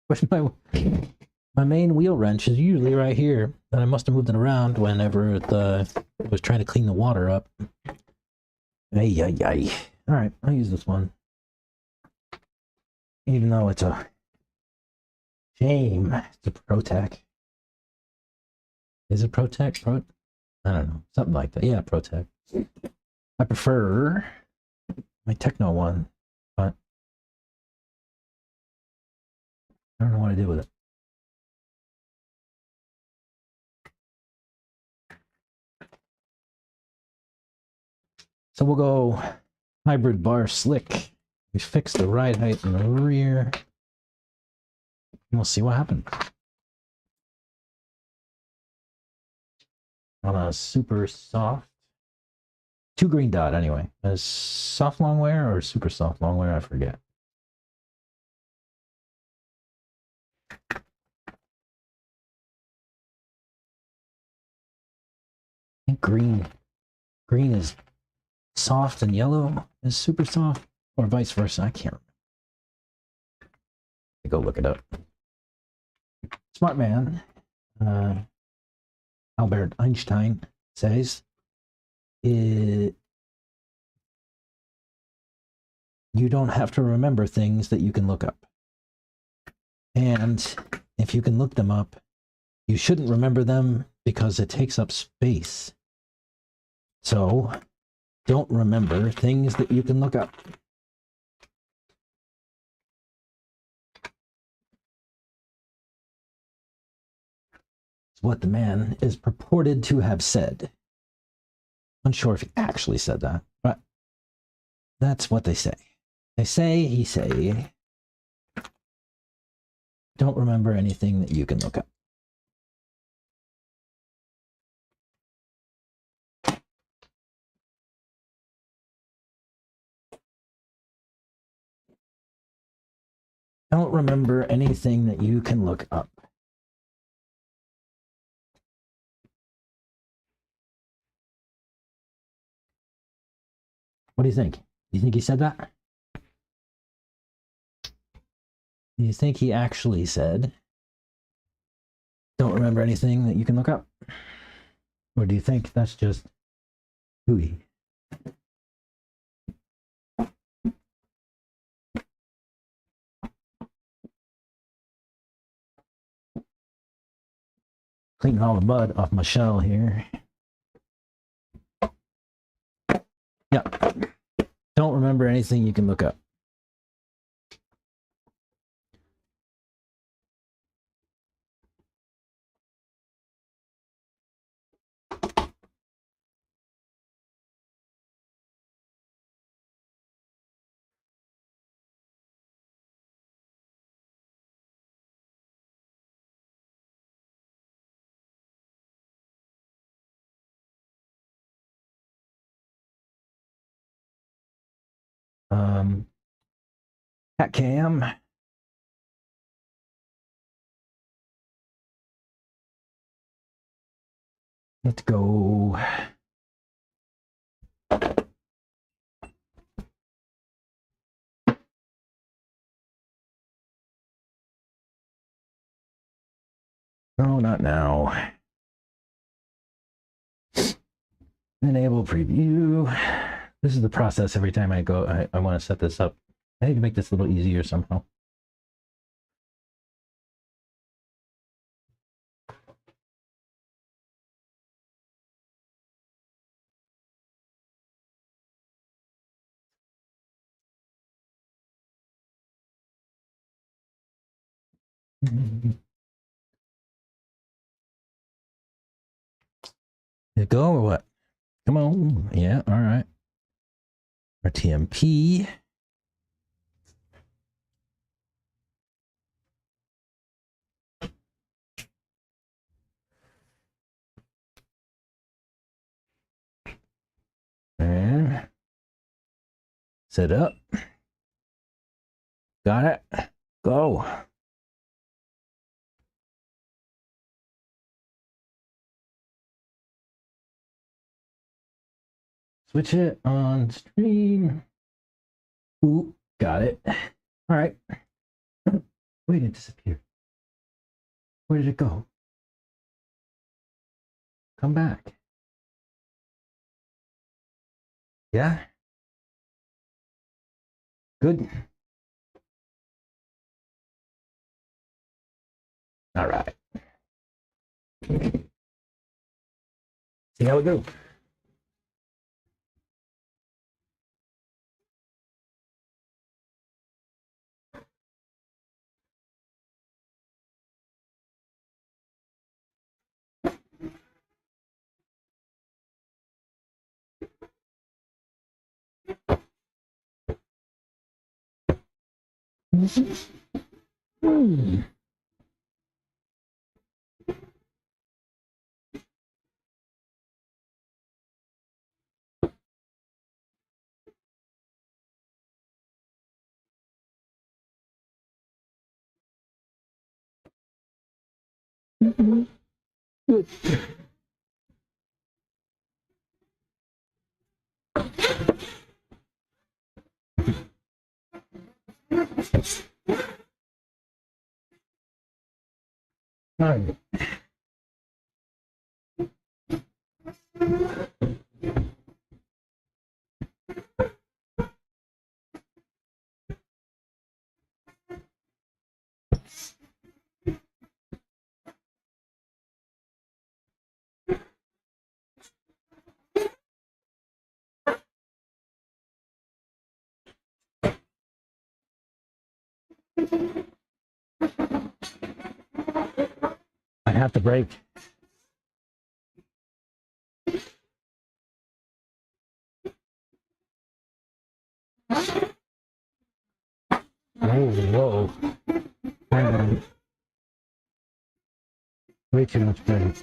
where's my main wheel wrench is usually right here. And I must have moved it around whenever I was trying to clean the water up. Ay, ay, ay. All right, I'll use this one. Even though it's a shame. It's a ProTech. Is it ProTech? I don't know. Something like that. Yeah, ProTech. I prefer my Techno one, but I don't know what I did with it. So we'll go hybrid bar slick. We fix the ride height in the rear. And we'll see what happens. On a super soft 2 green dot anyway. A soft long wear or super soft long wear, I forget. I think green is soft and yellow is super soft, or vice versa. I can't remember. Go look it up. Smart man, Albert Einstein says, you don't have to remember things that you can look up. And if you can look them up, you shouldn't remember them because it takes up space. So don't remember things that you can look up. It's what the man is purported to have said. Unsure if he actually said that, but that's what they say. They say he say. Don't remember anything that you can look up. Don't remember anything that you can look up. What do you think? Do you think he said that? Do you think he actually said, don't remember anything that you can look up? Or do you think that's just hooey? Cleaning all the mud off my shell here. Yeah. Don't remember anything you can look up. Cat cam. Let's go. No, not now. Enable preview. This is the process every time I go. I want to set this up. I need to make this a little easier somehow. Did it go or what? Come on. Yeah, all right. RTMP. And set up. Got it. Go. Switch it on stream. Ooh, got it. All right. Wait, it disappeared. Where did it go? Come back. Yeah? Good. All right. See how it goes. Good. All right. I have to break. Whoa. Hang on. Way too much bread.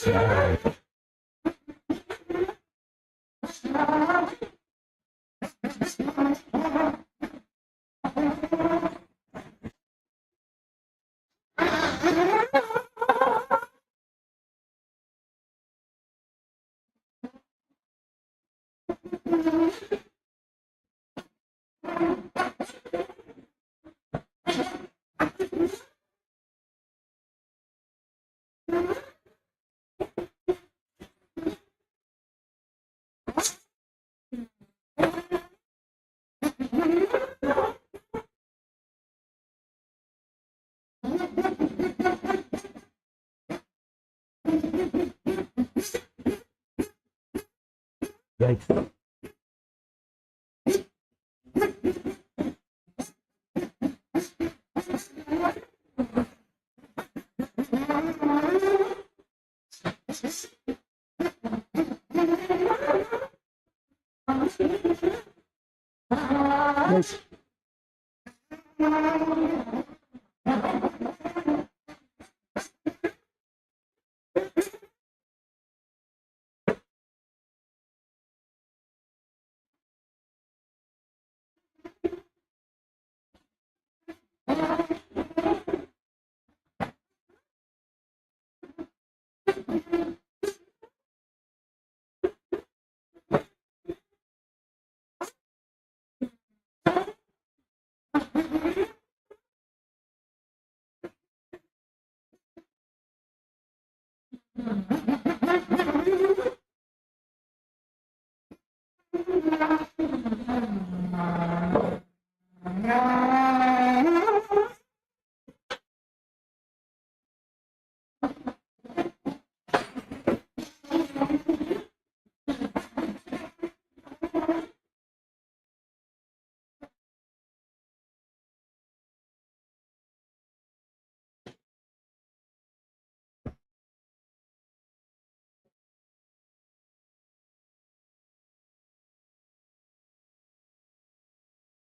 Alright. Yikes. Yikes.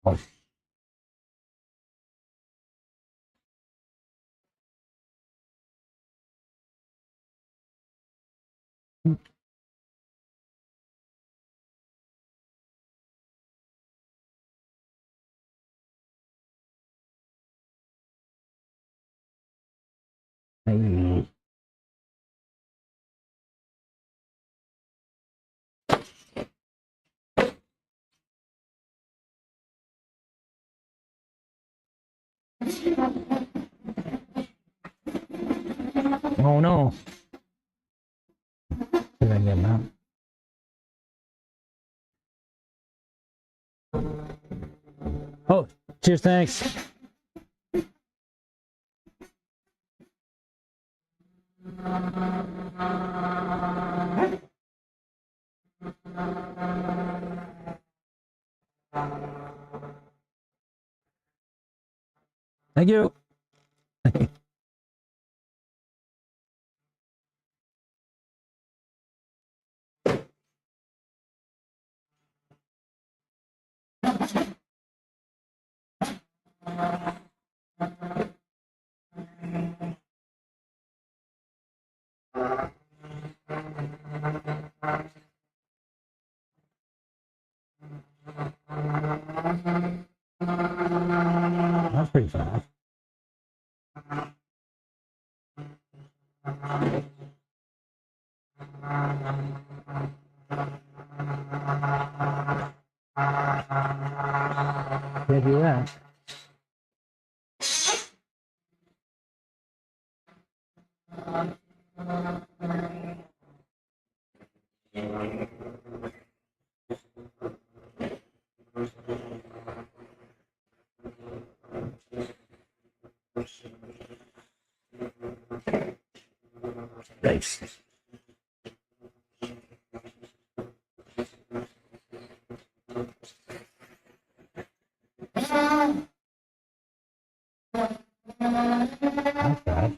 Oh. Hey. Oh no. Did I get that? Oh, cheers, thanks. Thank you. That's pretty fast. Can't do that. Thanks. Not bad.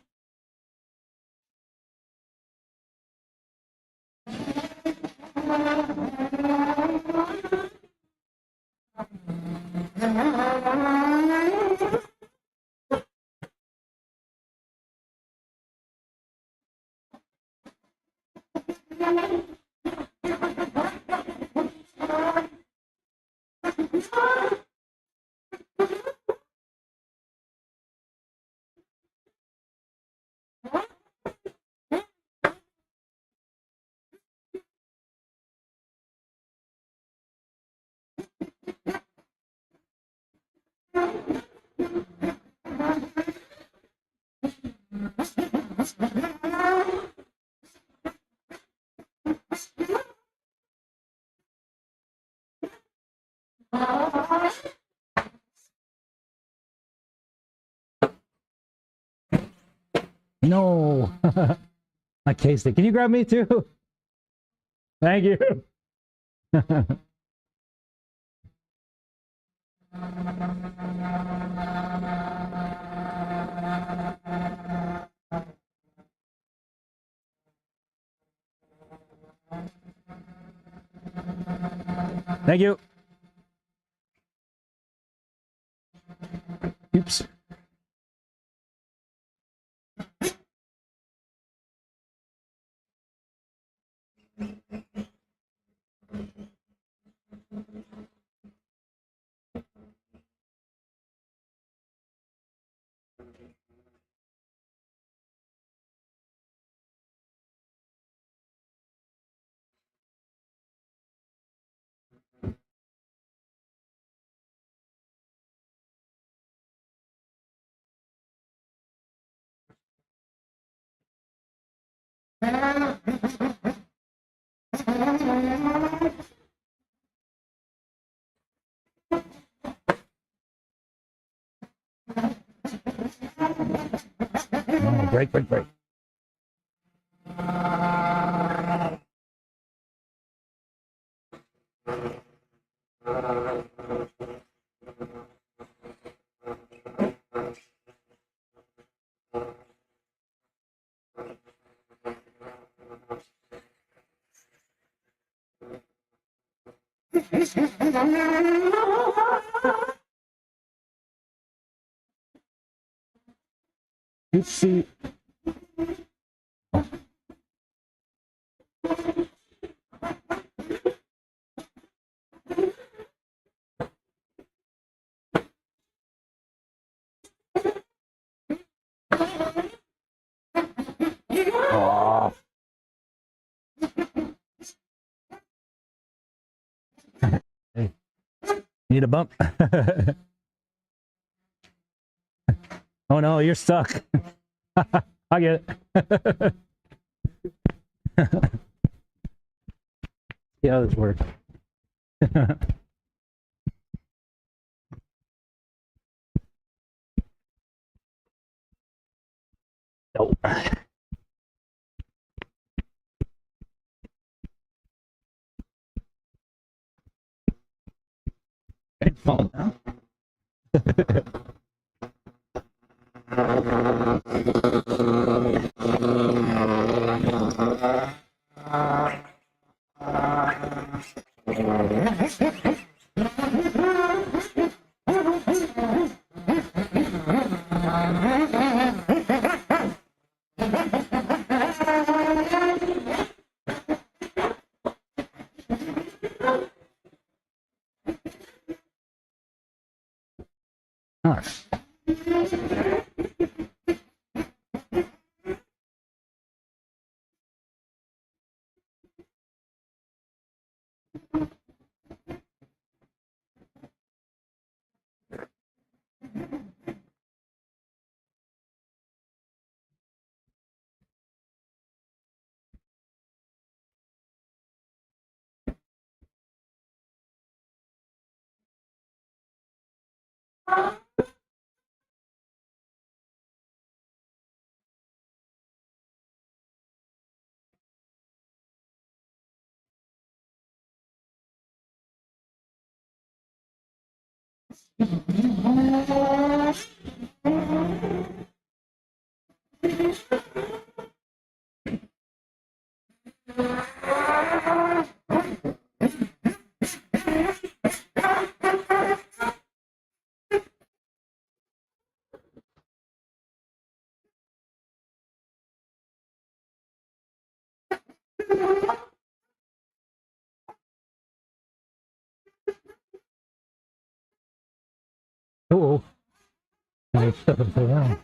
No. My case stick. Can you grab me too? Thank you. Thank you. Oops. Oh, break. Oopsie. Oh. Hey, need a bump? Oh no, you're stuck. I get it. See how this works. Nope. It's falling down. All right. Oh, I stuff it around.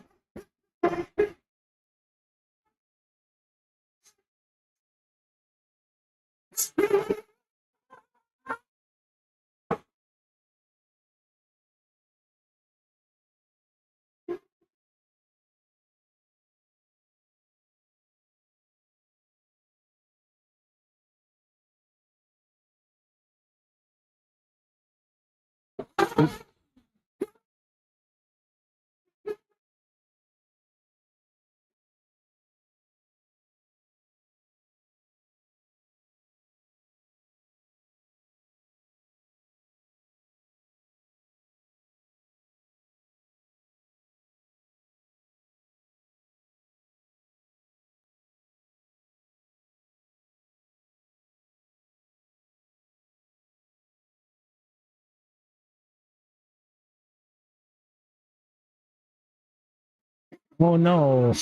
Oh no!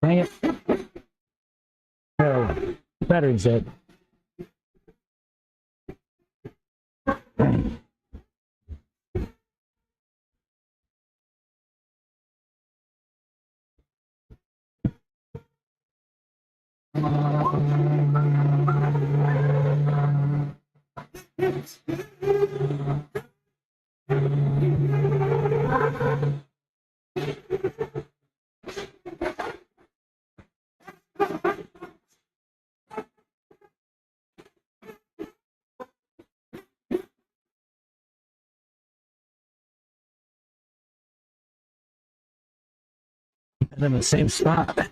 Dang it! Oh, battery's dead. And in the same spot.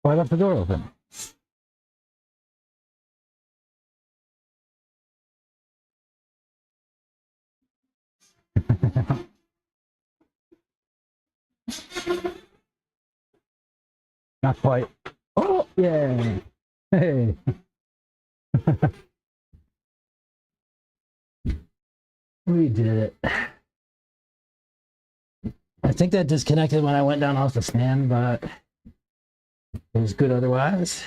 Oh, I left the door open. Not quite. Oh, yeah. Hey. We did it. I think that disconnected when I went down off the stand, but it was good otherwise.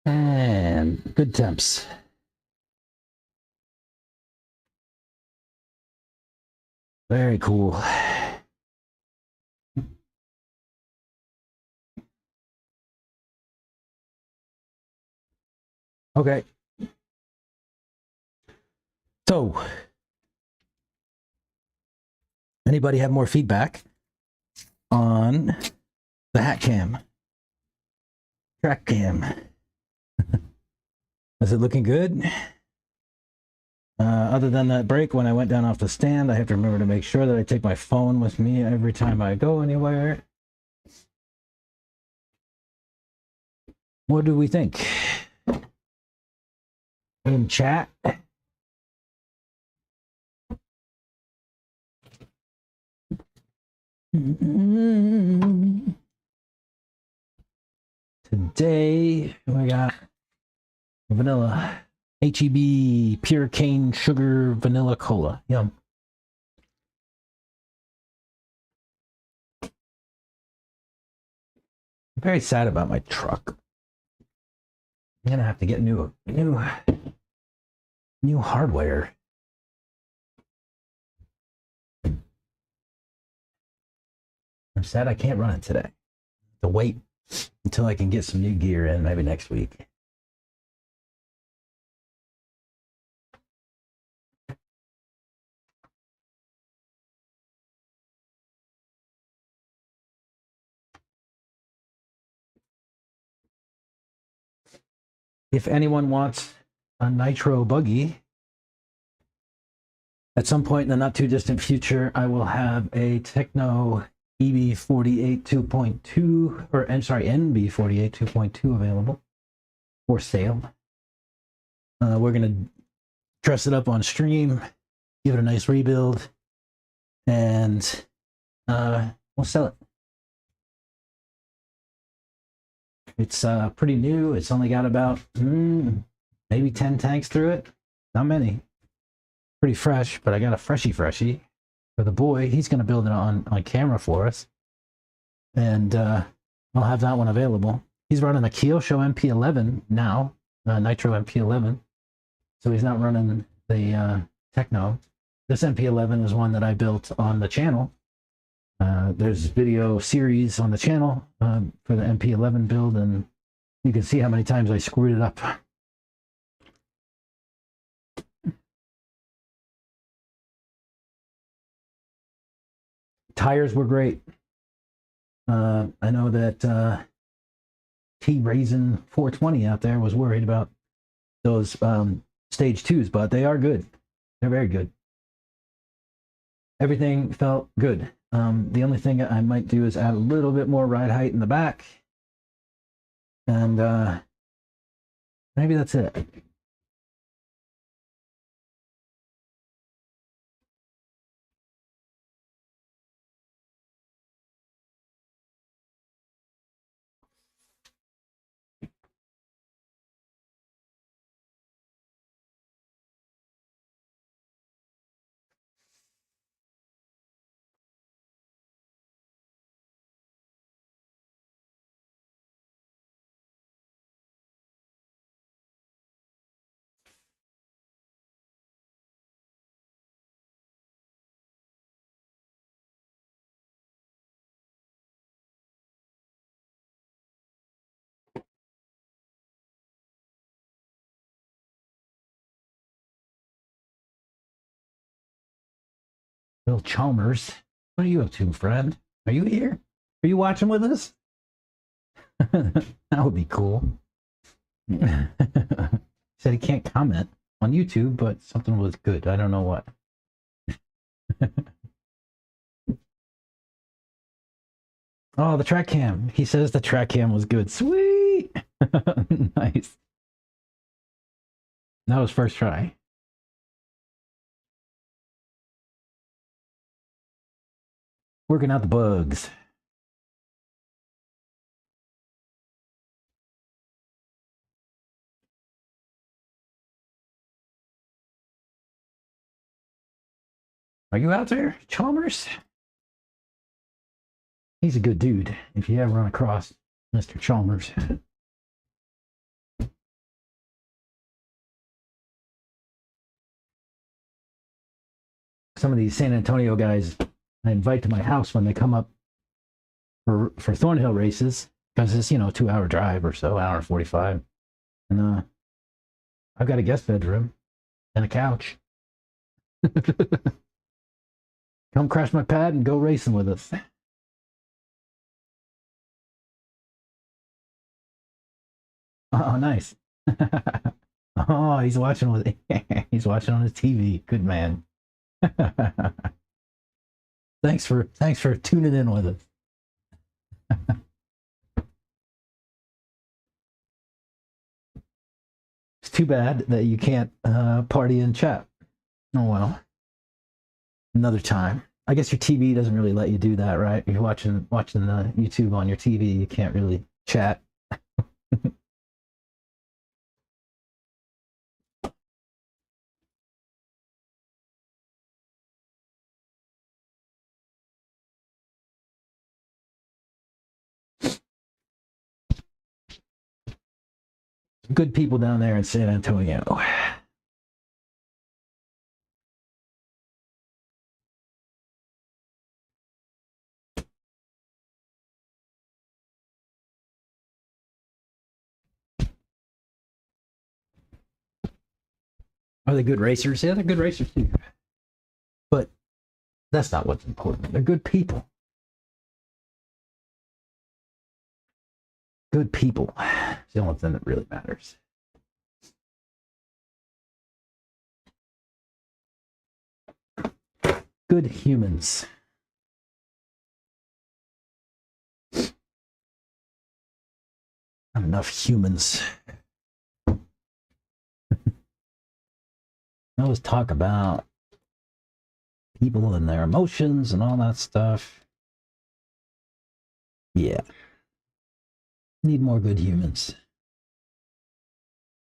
And good temps. Very cool. Okay. So, anybody have more feedback on the hat cam, track cam? Is it looking good? Other than that break, when I went down off the stand, I have to remember to make sure that I take my phone with me every time I go anywhere. What do we think? In chat? Today, we got vanilla. HEB pure cane sugar vanilla cola. Yum. I'm very sad about my truck. I'm gonna have to get new hardware. I'm sad I can't run it today. To wait until I can get some new gear in, maybe next week. If anyone wants a nitro buggy, at some point in the not too distant future, I will have a Techno EB48 2.2, or I'm sorry, NB48 2.2 available for sale. We're gonna dress it up on stream, give it a nice rebuild, and we'll sell it. It's pretty new. It's only got about maybe 10 tanks through it. Not many. Pretty fresh, but I got a freshie for the boy. He's going to build it on camera for us. And I'll have that one available. He's running a Kyosho MP11 now, Nitro MP11. So he's not running the Techno. This MP11 is one that I built on the channel. There's video series on the channel for the MP11 build, and you can see how many times I screwed it up. Tires were great. I know that T-Raisin 420 out there was worried about those stage 2s, but they are good. They're very good. Everything felt good. The only thing I might do is add a little bit more ride height in the back. And maybe that's it. Bill Chalmers, what are you up to, friend? Are you here? Are you watching with us? That would be cool. Said he can't comment on YouTube, but something was good. I don't know what. Oh, the track cam. He says the track cam was good. Sweet. Nice. That was first try. Working out the bugs. Are you out there, Chalmers? He's a good dude. If you ever run across Mr. Chalmers. Some of these San Antonio guys I invite to my house when they come up for Thornhill races, because it's, 2-hour drive or so, hour 45. And I've got a guest bedroom and a couch. Come crash my pad and go racing with us. Oh, nice. Oh, he's watching with he's watching on his TV. Good man. Thanks for tuning in with us. It's too bad that you can't party in chat. Oh well. Another time. I guess your TV doesn't really let you do that, right? You're watching the YouTube on your TV, you can't really chat. Good people down there in San Antonio. Are they good racers? Yeah, they're good racers too. But that's not what's important. They're good people. Good people. It's the only thing that really matters. Good humans. Not enough humans. I always talk about people and their emotions and all that stuff. Yeah. Need more good humans.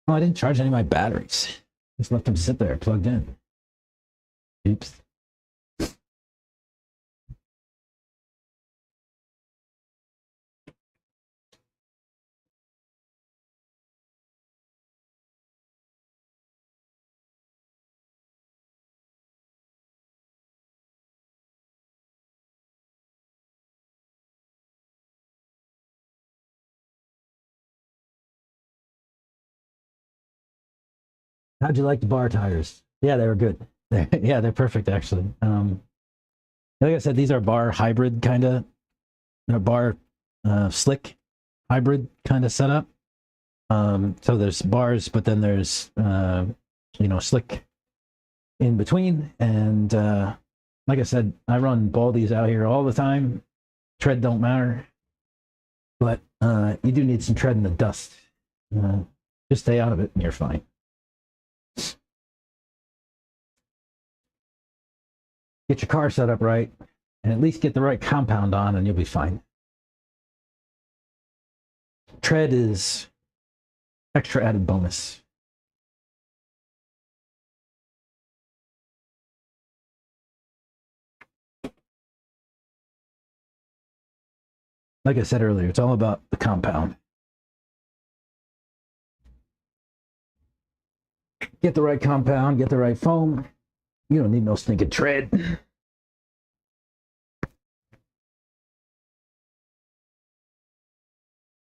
Oh, I didn't charge any of my batteries. Just left them sit there plugged in. Oops. How'd you like the bar tires? Yeah, they were good. They're perfect actually. Like I said, these are bar hybrid kind of, bar slick hybrid kind of setup. So there's bars, but then there's slick in between. And like I said, I run Baldies out here all the time. Tread don't matter, but you do need some tread in the dust. Just stay out of it and you're fine. Get your car set up right and at least get the right compound on and you'll be fine. Tread is extra added bonus. Like I said earlier, it's all about the compound. Get the right compound, get the right foam. You don't need no stinking tread.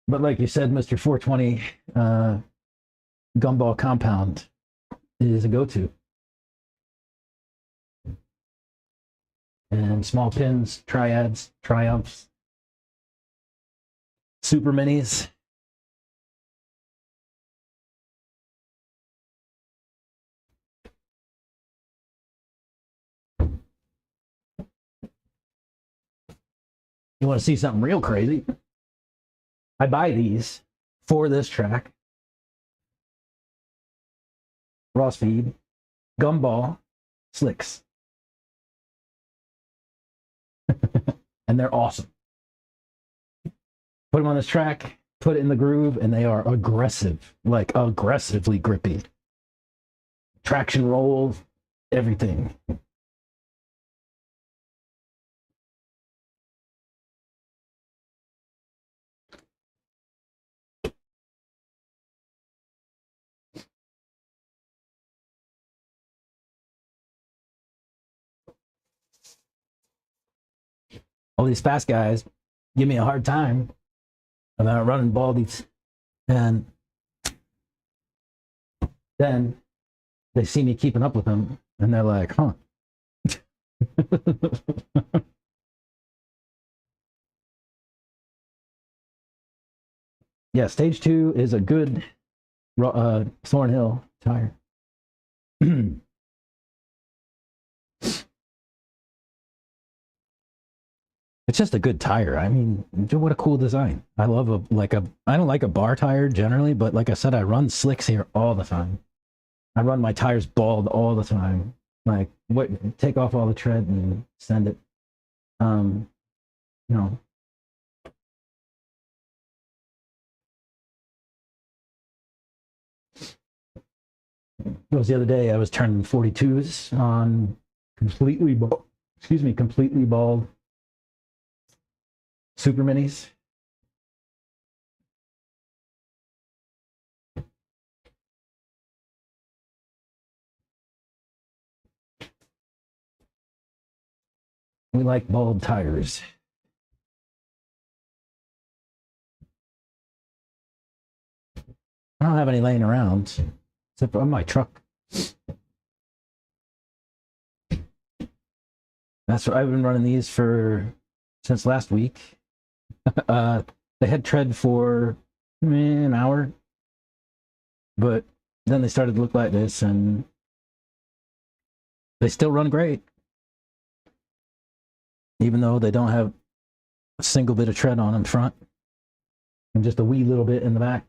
But like you said, Mr. 420 gumball compound is a go-to. And small pins, triads, triumphs, super minis. You want to see something real crazy? I buy these for this track. Ross feed, gumball, slicks. And they're awesome. Put them on this track, put it in the groove, and they are aggressive, like aggressively grippy. Traction roll, everything. All these fast guys give me a hard time about running Baldies. And then they see me keeping up with them and they're like, huh. Yeah, stage 2 is a good Thornhill tire. It's just a good tire. I mean, what a cool design. I love I don't like a bar tire generally, but like I said, I run slicks here all the time. I run my tires bald all the time. Like, take off all the tread and send it. You know. It was the other day I was turning 42s on completely bald super minis. We like bald tires. I don't have any laying around except on my truck. That's what I've been running these for since last week. They had tread for an hour, but then they started to look like this, and they still run great, even though they don't have a single bit of tread on in front and just a wee little bit in the back.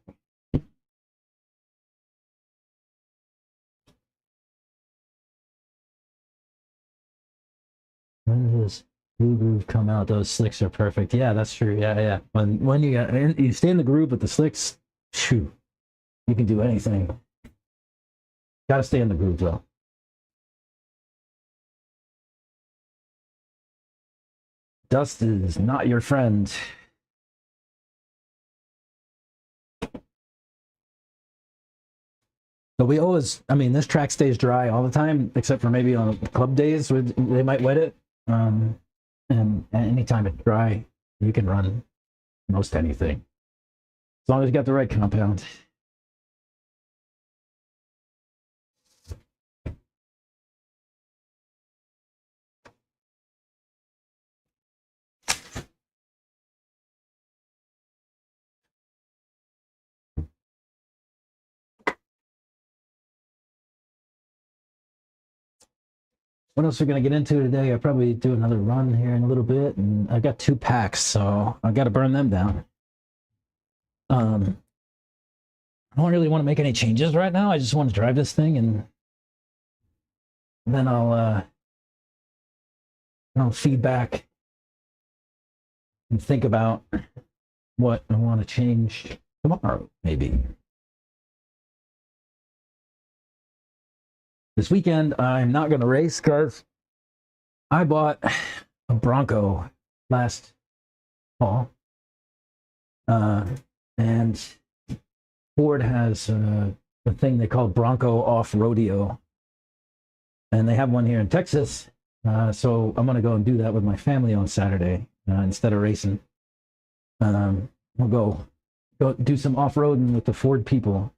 When does Blue Groove come out? Those slicks are perfect. Yeah, that's true. Yeah. When you stay in the groove with the slicks, phew, you can do anything. Got to stay in the groove though. Dust is not your friend. But we always, I mean, this track stays dry all the time, except for maybe on club days where they might wet it. And anytime it's dry, you can run most anything, as long as you got the right compound. What else are we going to get into today? I'll probably do another run here in a little bit, and I've got 2 packs, so I got to burn them down. I don't really want to make any changes right now. I just want to drive this thing, and then I'll feedback and think about what I want to change tomorrow, maybe. This weekend, I'm not going to race because I bought a Bronco last fall. And Ford has a thing they call Bronco Off Rodeo. And they have one here in Texas. So I'm going to go and do that with my family on Saturday instead of racing. We'll go do some off-roading with the Ford people.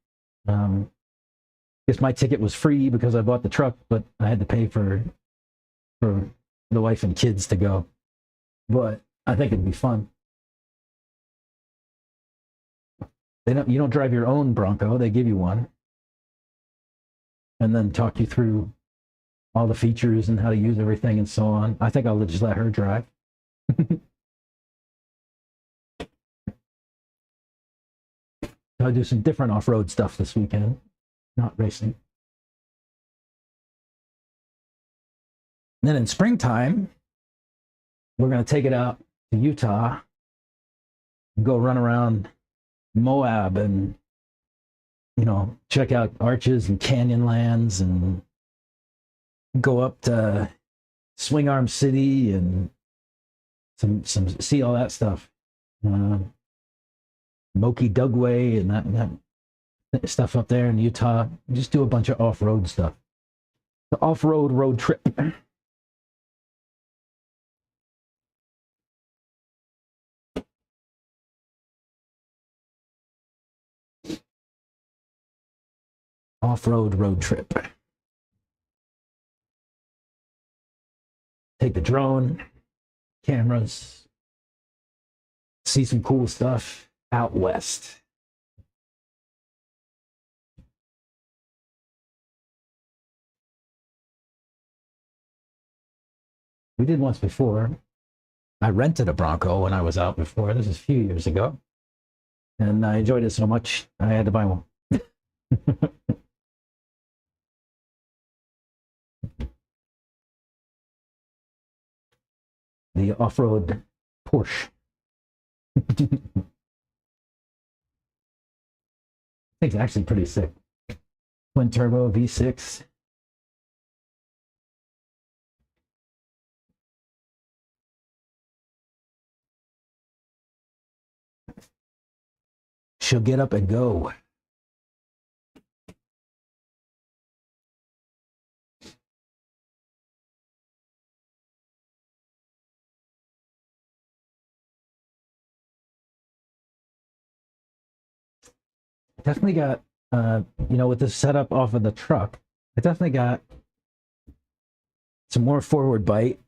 Guess my ticket was free because I bought the truck, but I had to pay for the wife and kids to go. But I think it'd be fun. You don't drive your own Bronco; they give you one, and then talk you through all the features and how to use everything and so on. I think I'll just let her drive. I'll do some different off-road stuff this weekend. Not racing. And then in springtime, we're going to take it out to Utah and go run around Moab and, check out arches and Canyonlands and go up to Swing Arm City and see all that stuff. Moki Dugway and that stuff up there in Utah. Just do a bunch of off-road stuff. The off-road road trip. Off-road road trip. Take the drone, cameras, see some cool stuff out west. We did once before. I rented a Bronco when I was out before. This is a few years ago. And I enjoyed it so much, I had to buy one. The off-road Porsche. It's actually pretty sick. Twin turbo V6. She'll get up and go. Definitely got, with this setup off of the truck, I definitely got some more forward bite,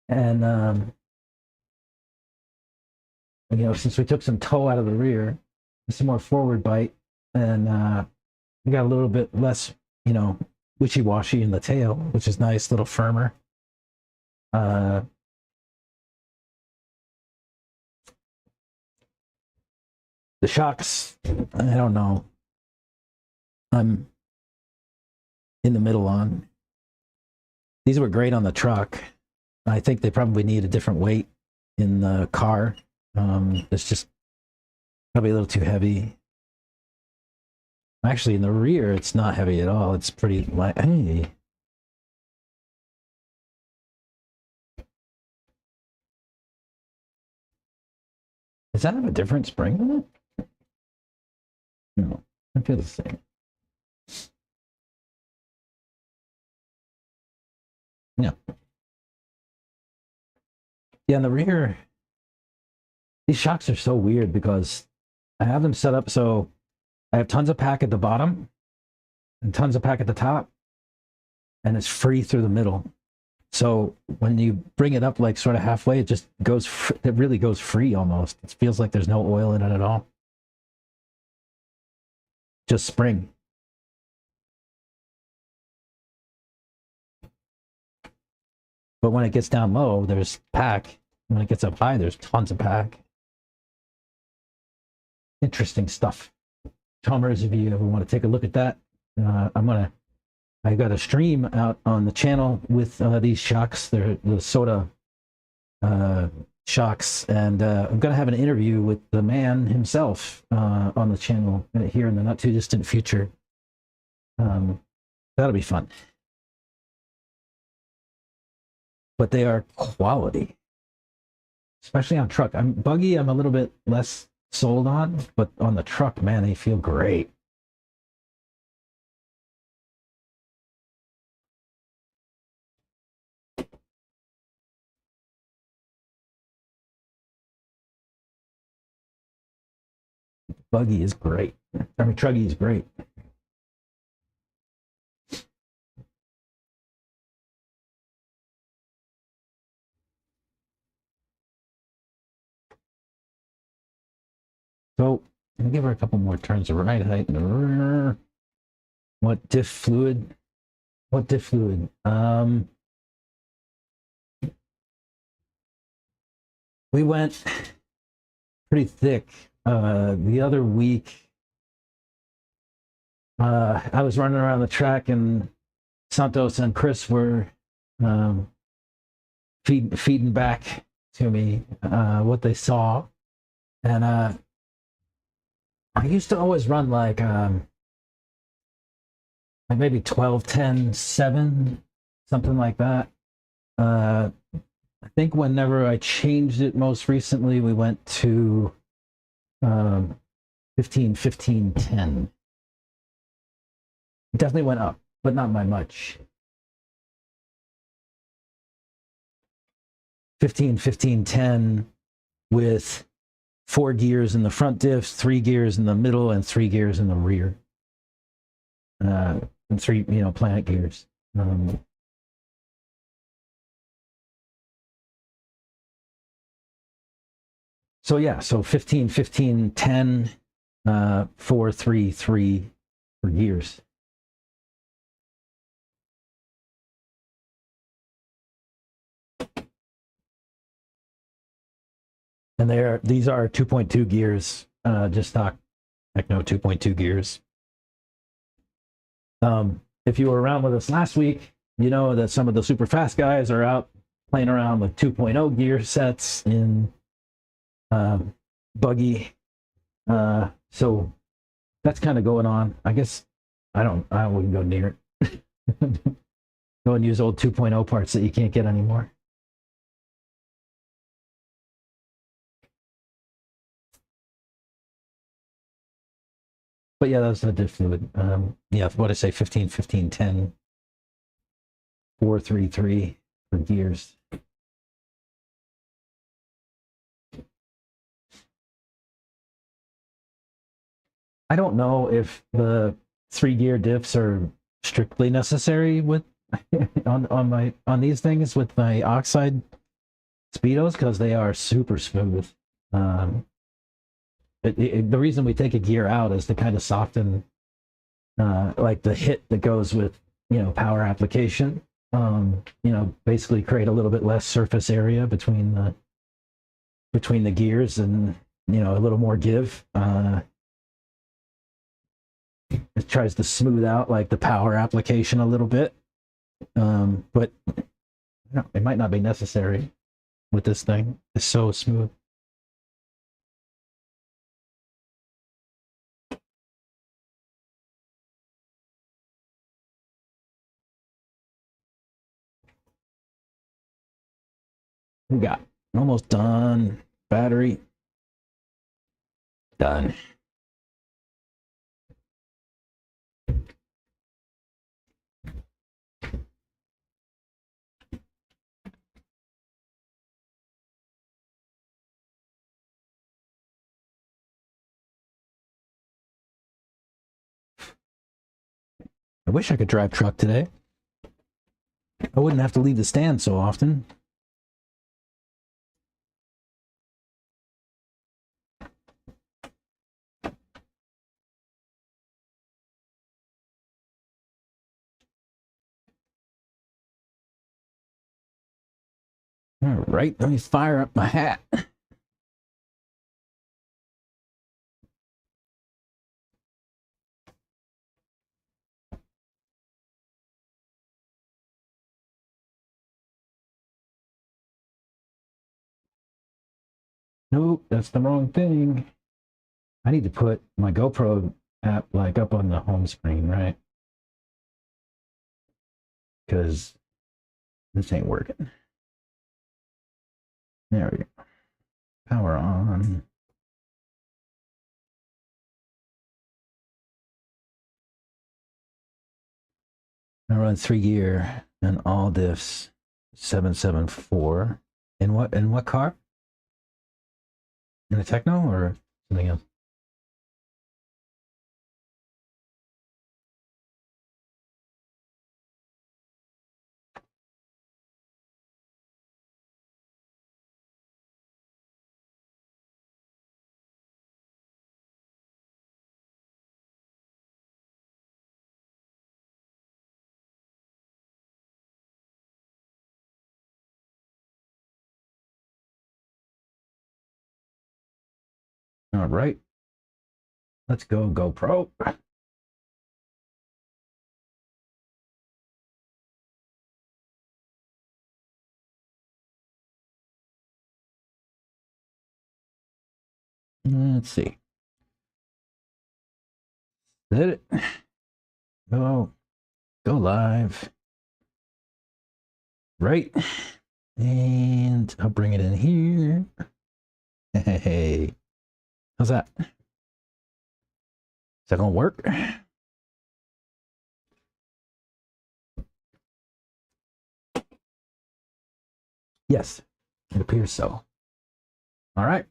and since we took some toe out of the rear, some more forward bite, and we got a little bit less, wishy-washy in the tail, which is nice, a little firmer. The shocks, I don't know. I'm in the middle on. These were great on the truck. I think they probably need a different weight in the car. It's just probably a little too heavy. Actually, in the rear, it's not heavy at all. It's pretty light. Hey. Does that have a different spring in it? No, I feel the same. Yeah. Yeah, in the rear, these shocks are so weird because I have them set up so I have tons of pack at the bottom and tons of pack at the top, and it's free through the middle. So when you bring it up like sort of halfway, it just goes, it really goes free almost. It feels like there's no oil in it at all. Just spring. But when it gets down low, there's pack. When it gets up high, there's tons of pack. Interesting stuff. Tomers, if you ever want to take a look at that, I got a stream out on the channel with these shocks. They're the Soda shocks, and I'm gonna have an interview with the man himself on the channel here in the not too distant future. That'll be fun. But they are quality, especially on truck. Buggy, I'm a little bit less sold on, but on the truck, man, they feel great. Buggy is great. I mean, Truggy is great. So I'm gonna give her a couple more turns of right height in the rear. What diff fluid? What diff fluid? We went pretty thick the other week. I was running around the track, and Santos and Chris were feeding back to me what they saw, and I used to always run like maybe 12, 10, 7, something like that. I think whenever I changed it most recently, we went to 15, 15, 10. It definitely went up, but not by much. 15, 15, 10 with 4 gears in the front diff, 3 gears in the middle, and 3 gears in the rear. And 3, planet gears. So yeah, so 15, 15, 10, 4, 3, 3 for gears. And these are 2.2 gears, just stock Ecno 2.2 gears. If you were around with us last week, you know that some of the super fast guys are out playing around with 2.0 gear sets in Buggy. So that's kind of going on. I guess I wouldn't go near it. Go and use old 2.0 parts that you can't get anymore. But yeah, that's the diff fluid. Yeah, what I say, 15, 15, 10, 4, 3, 3 for gears. I don't know if the 3 gear diffs are strictly necessary with on these things with my oxide speedos because they are super smooth. Um, the reason we take a gear out is to kind of soften like the hit that goes with power application. Basically create a little bit less surface area between the gears and a little more give. It tries to smooth out like the power application a little bit, but it might not be necessary with this thing. It's so smooth. We got almost done. Battery done. I wish I could drive truck today. I wouldn't have to leave the stand so often. All right, let me fire up my hat. Nope, that's the wrong thing. I need to put my GoPro app like up on the home screen, right? Because this ain't working. There we go. Power on. I run 3-gear and all diffs 774. In what car? In a Techno or something else? All right. Let's go GoPro. Let's see. Did it? Go live. Right. And I'll bring it in here. Hey, how's that? Is that gonna work? Yes, it appears so. All right.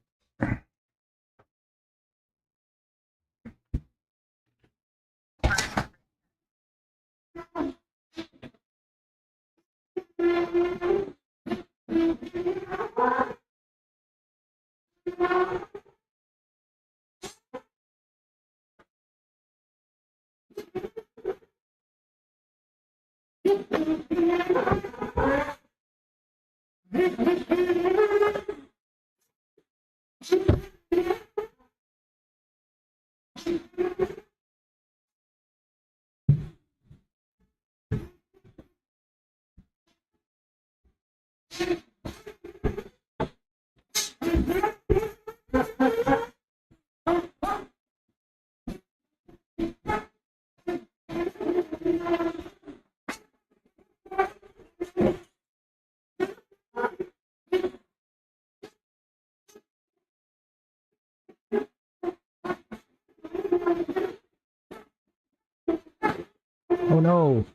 Oh no.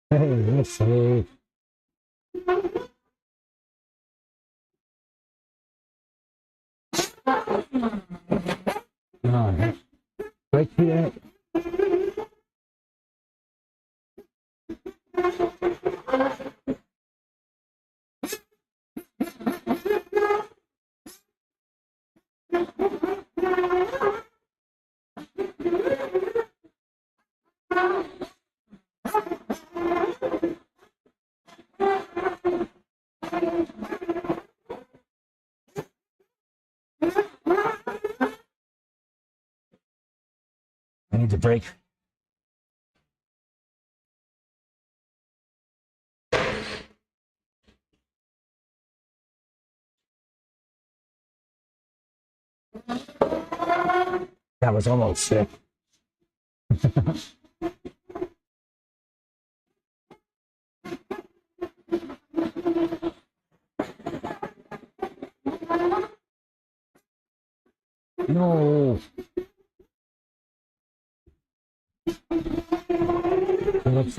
Hey, let's see. Oh, right through that. needs a break. That was almost sick. No. Let's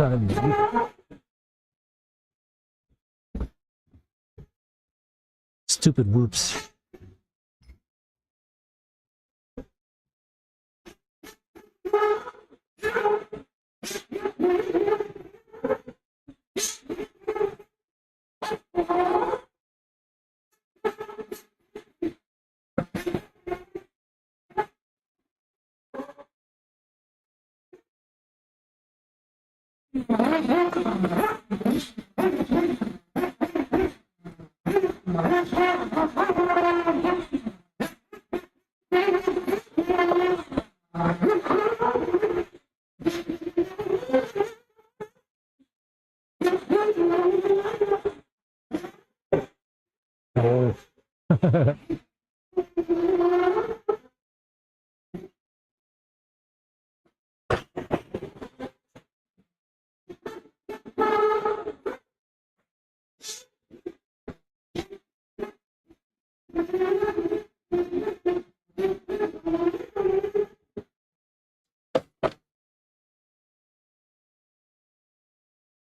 stupid whoops. Oh.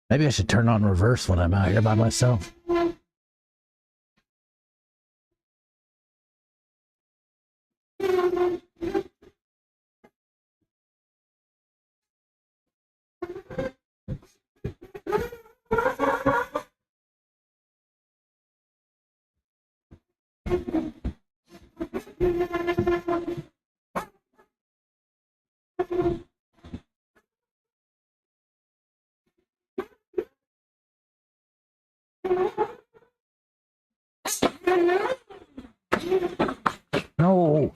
Maybe I should turn on reverse when I'm out here by myself. No.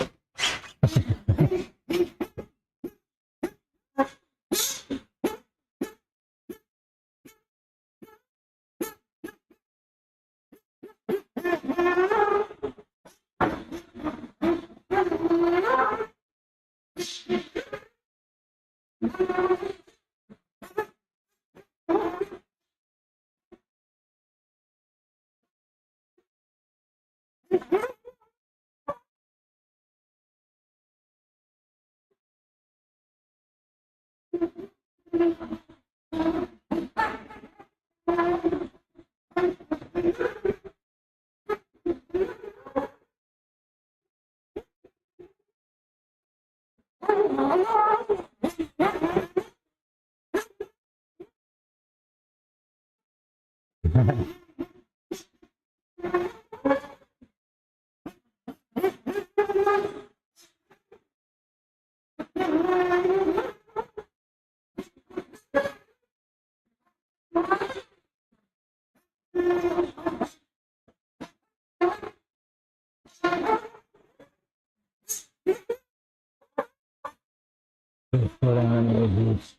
Put on your boots.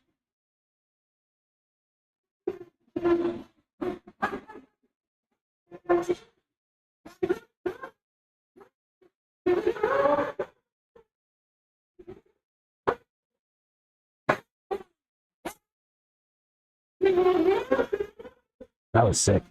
That was sick.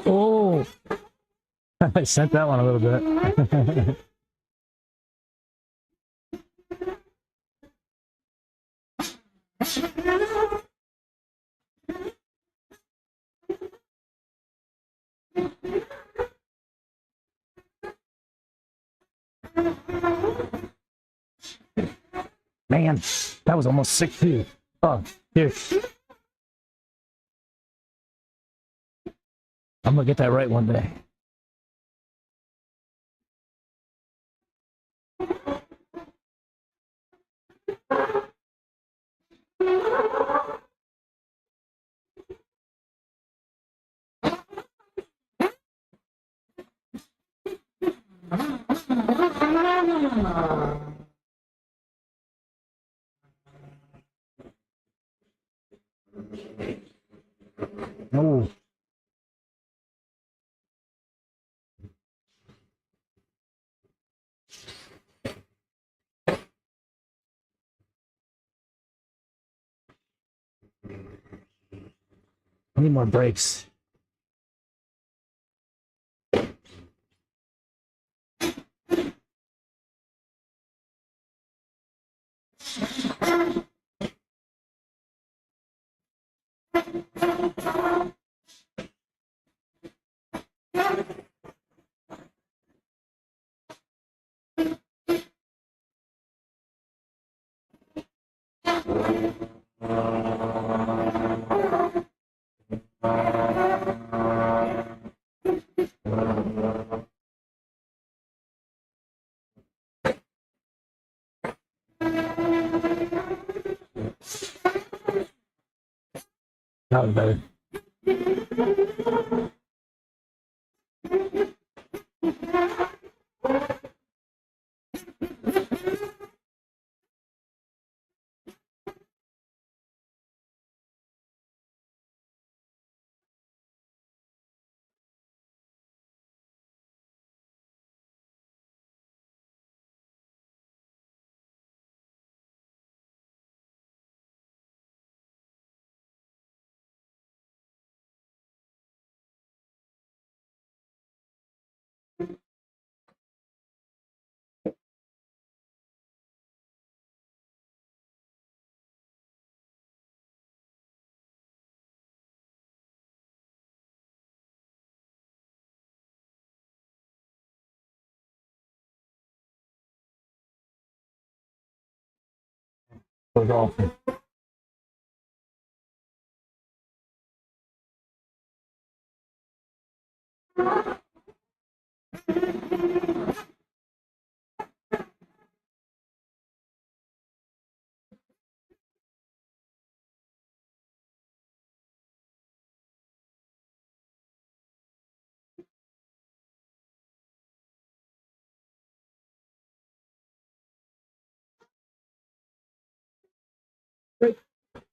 Oh, I sent that one a little bit. Man, that was almost sick too. Oh, here. I'm gonna get that right one day. No. I need more breaks. That was better. That was awesome.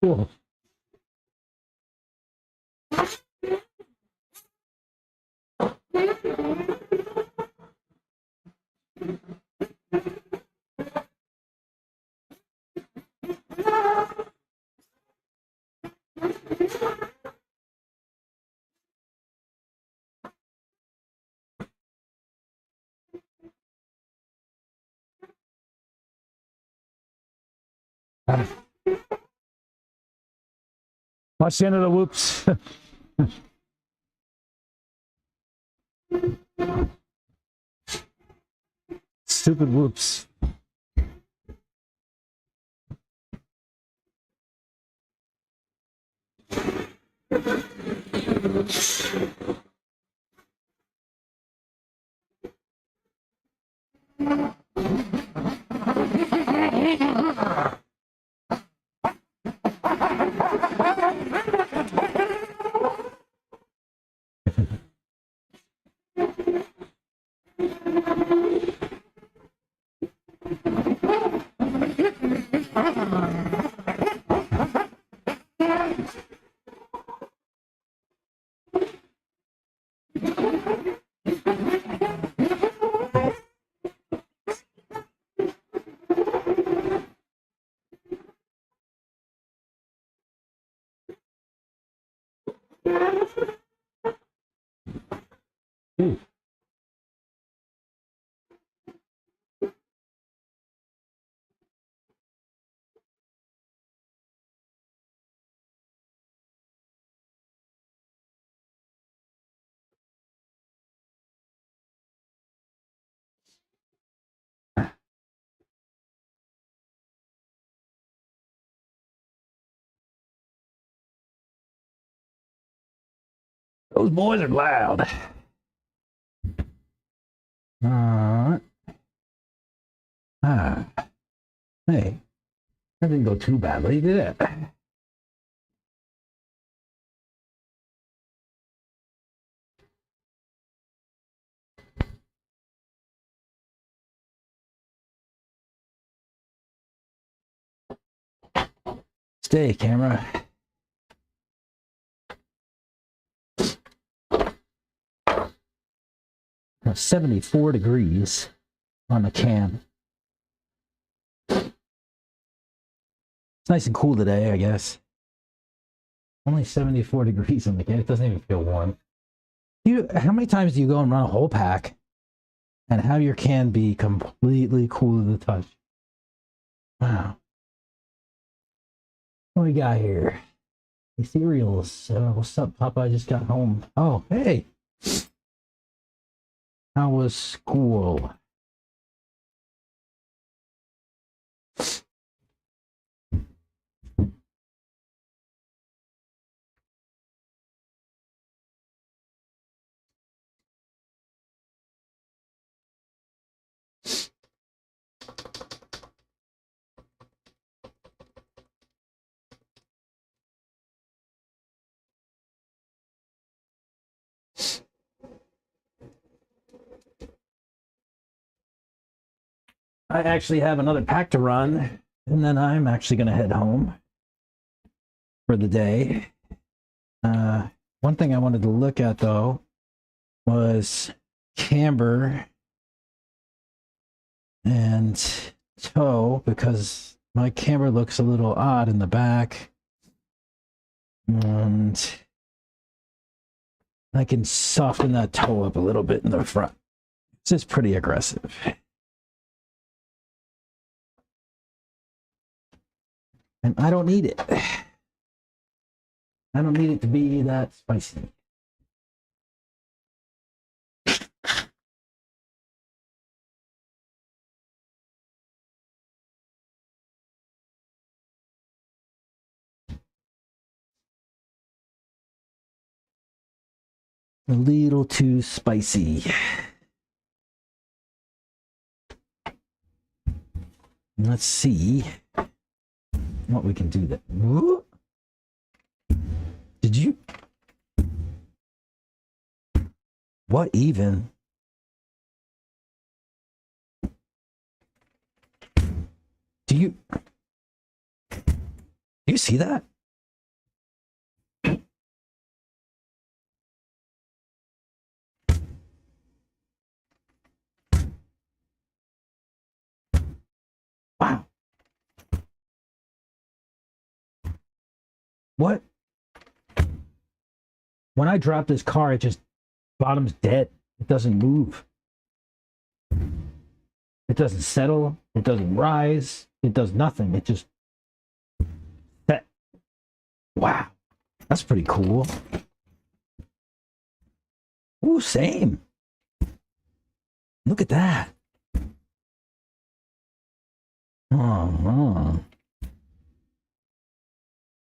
Cool. Watch the end of the whoops. Stupid whoops. Ooh. Those boys are loud. Hey, that didn't go too badly, did it? Stay, camera. Now 74 degrees on the cam. It's nice and cool today, I guess. Only 74 degrees on the cam. It doesn't even feel warm. How many times do you go and run a whole pack and have your can be completely cool to the touch? Wow. What we got here? The cereals. What's up, Papa? I just got home. Oh, hey. How was school? I actually have another pack to run, and then I'm actually going to head home for the day. One thing I wanted to look at, though, was camber and toe, because my camber looks a little odd in the back. And I can soften that toe up a little bit in the front. It's just pretty aggressive. And I don't need it. I don't need it to be that spicy. A little too spicy. Let's see what we can do there. Whoa. Did you? What even? Do you see that? Wow. What? When I drop this car, it just bottom's dead. It doesn't move. It doesn't settle. It doesn't rise. It does nothing. It just set. Wow. That's pretty cool. Ooh, same. Look at that.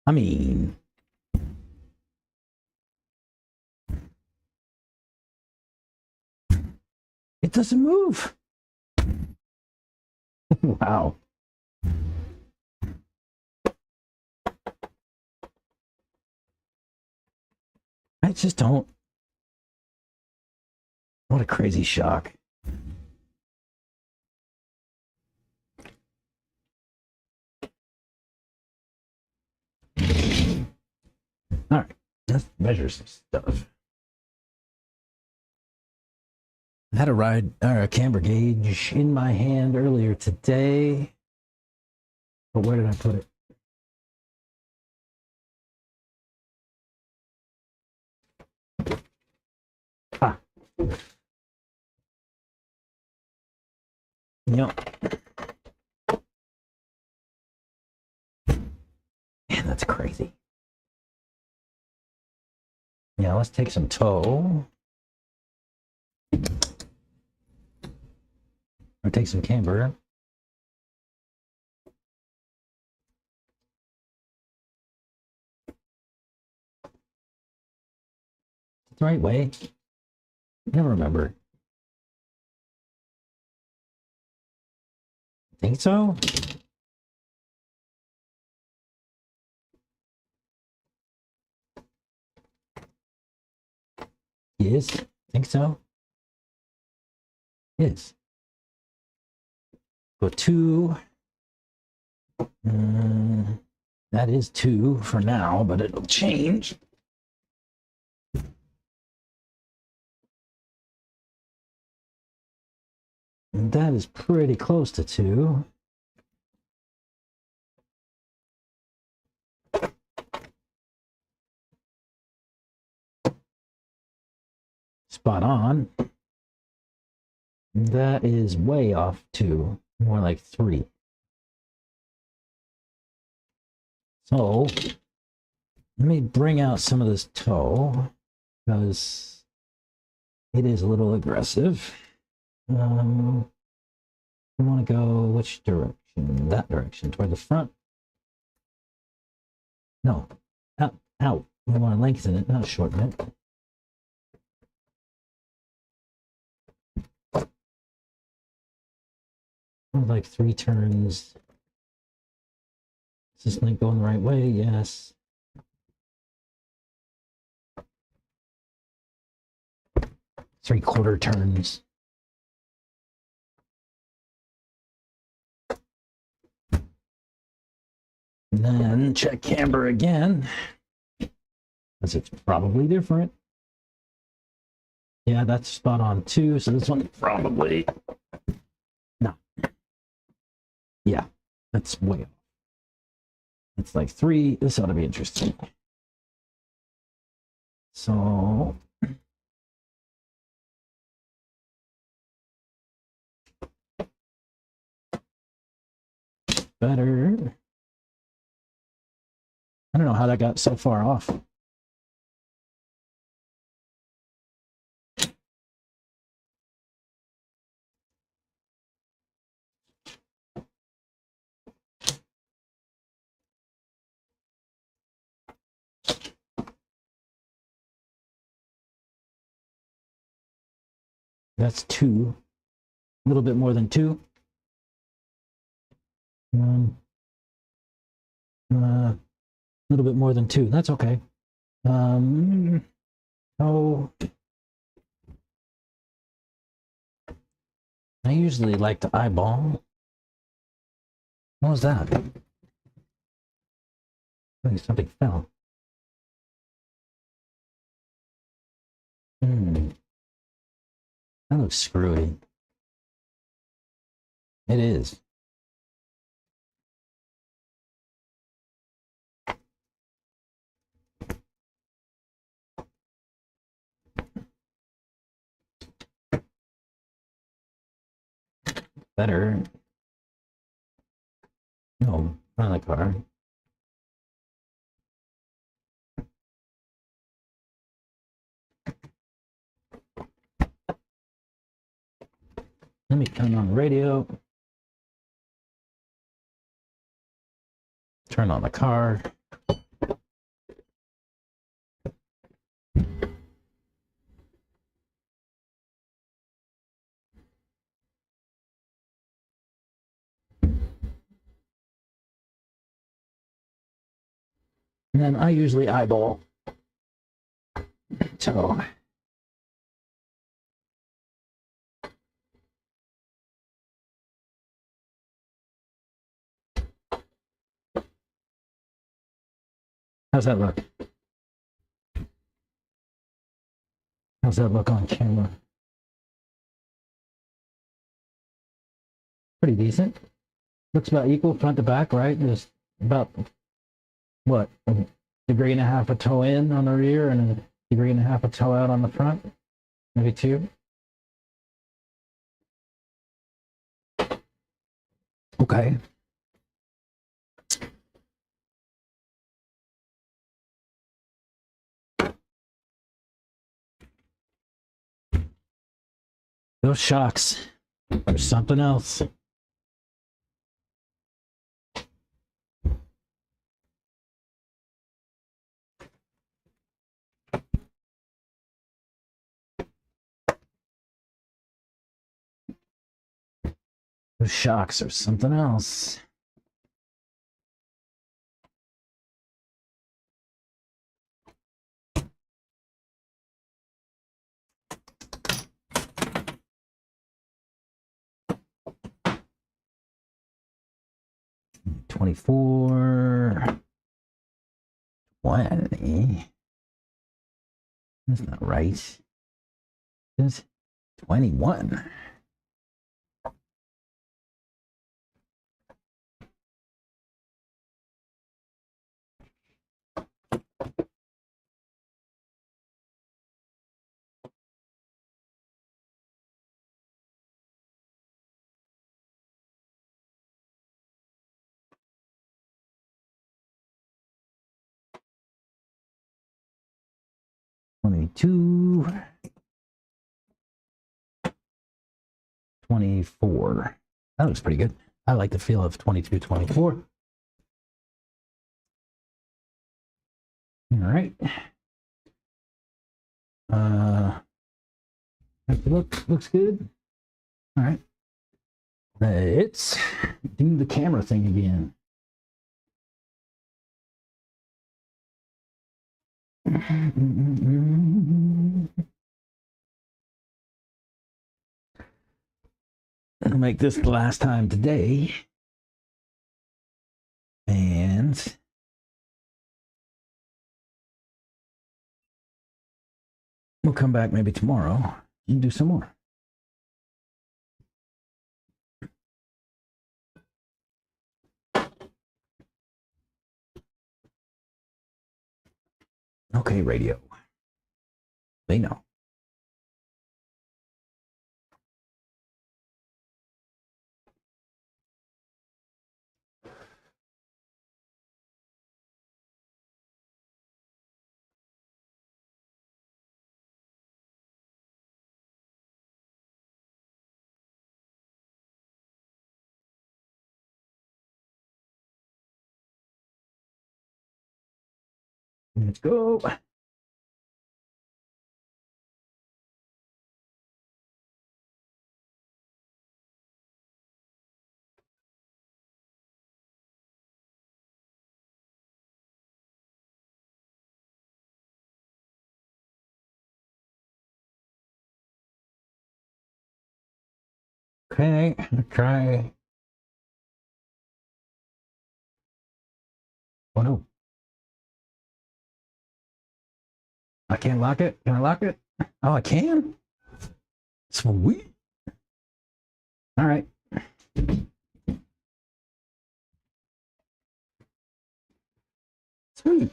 I mean, it doesn't move. Wow. I just don't. What a crazy shock. All right, let's measure some stuff. I had a camber gauge in my hand earlier today, but where did I put it? Ah. Yep. Man, that's crazy. Yeah, let's take some toe. Or take some camber. the right way? I never remember. Think so? Yes. Think so? Yes. Go 2. That is 2 for now, but it'll change. And that is pretty close to 2. Spot on. That is way off 2, more like 3. So let me bring out some of this toe because it is a little aggressive. We want to go which direction? That direction, toward the front. No, out. We want to lengthen it, not shorten it. Like 3 turns. Is this link going the right way? Yes. Three-quarter turns. And then check camber again, because it's probably different. Yeah, that's spot on too. So this one probably no. Yeah, that's way off. It's like 3. This ought to be interesting. So better. I don't know how that got so far off. That's 2. A little bit more than 2. A little bit more than 2. That's okay. Oh, I usually like to eyeball. What was that? I think something fell. That looks screwy. It is. Better. No, not the car. Let me turn on the radio. Turn on the car. And then I usually eyeball. So how's that look? How's that look on camera? Pretty decent. Looks about equal front to back, right? There's about what, a degree and a half of toe in on the rear and a degree and a half of toe out on the front, maybe 2. Okay. Those shocks are something else. Those shocks are something else. $24, $20. That's not right. It's $21. $22, $24. That looks pretty good. I like the feel of 22, 24. All right. Looks good. All right. Let's do the camera thing again. I'll make this the last time today. And we'll come back maybe tomorrow and do some more. Okay, radio. They know. Let's go. Okay, let's try. Oh no. I can't lock it. Can I lock it? Oh, I can? Sweet. All right. Sweet.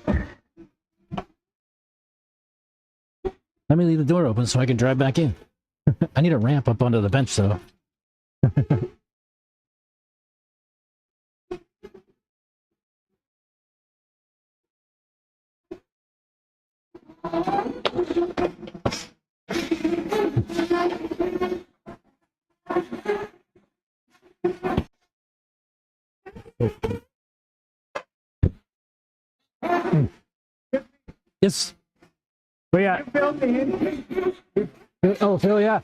Let me leave the door open so I can drive back in. I need a ramp up onto the bench, though. Yes. Where you at? Oh, Phil, yeah.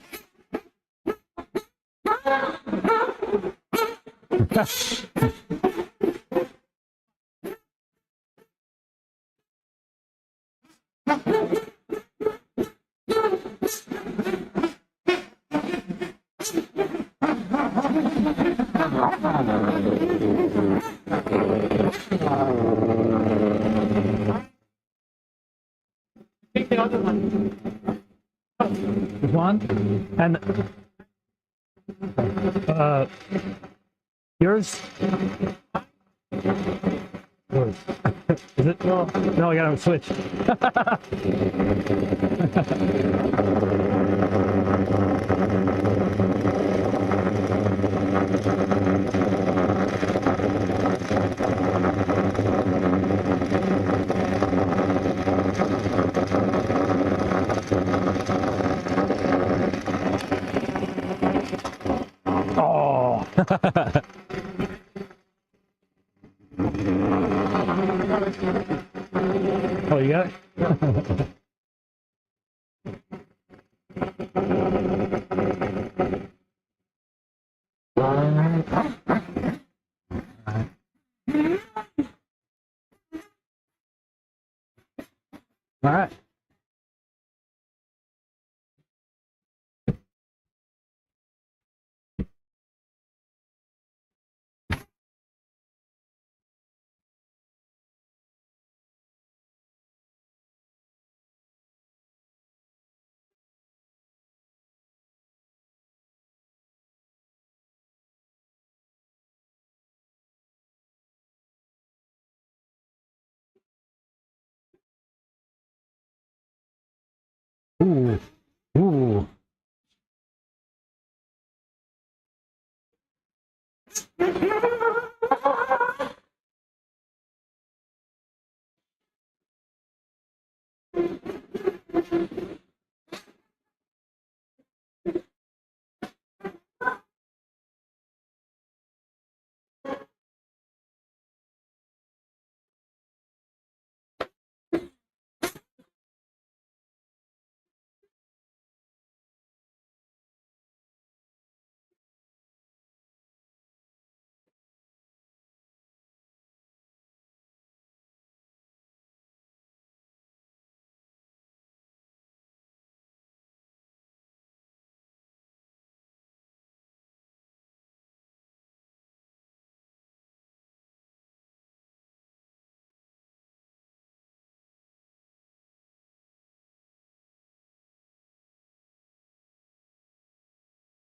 Take the other one. This one? And yours? Yours. Is it? No, I gotta switch. Oh. Oh, you got it? All right. Ooh. Ooh.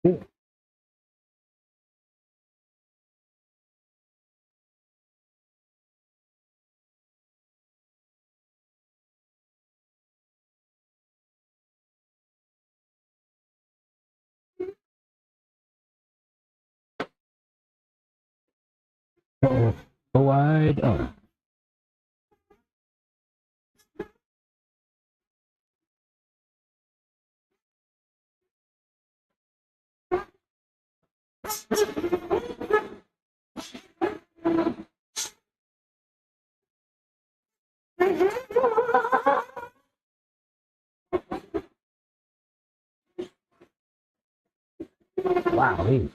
Ooh. Uh-oh. Go wide. Oh. Wow. Hey.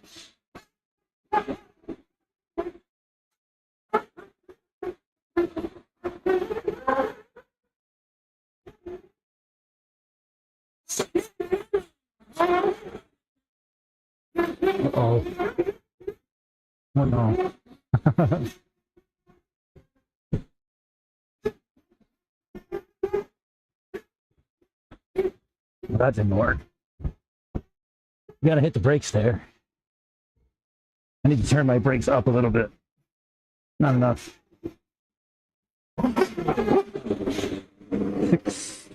Uh-oh. Oh no. Well, that didn't work. You gotta hit the brakes there. I need to turn my brakes up a little bit. Not enough. 6.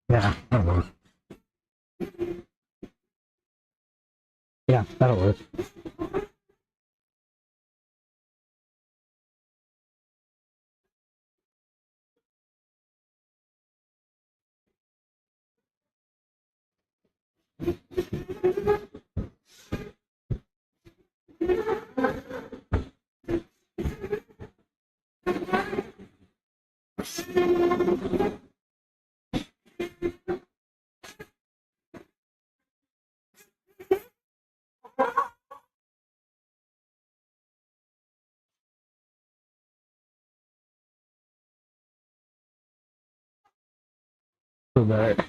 Yeah, that'll work. Yeah, that'll work. So that.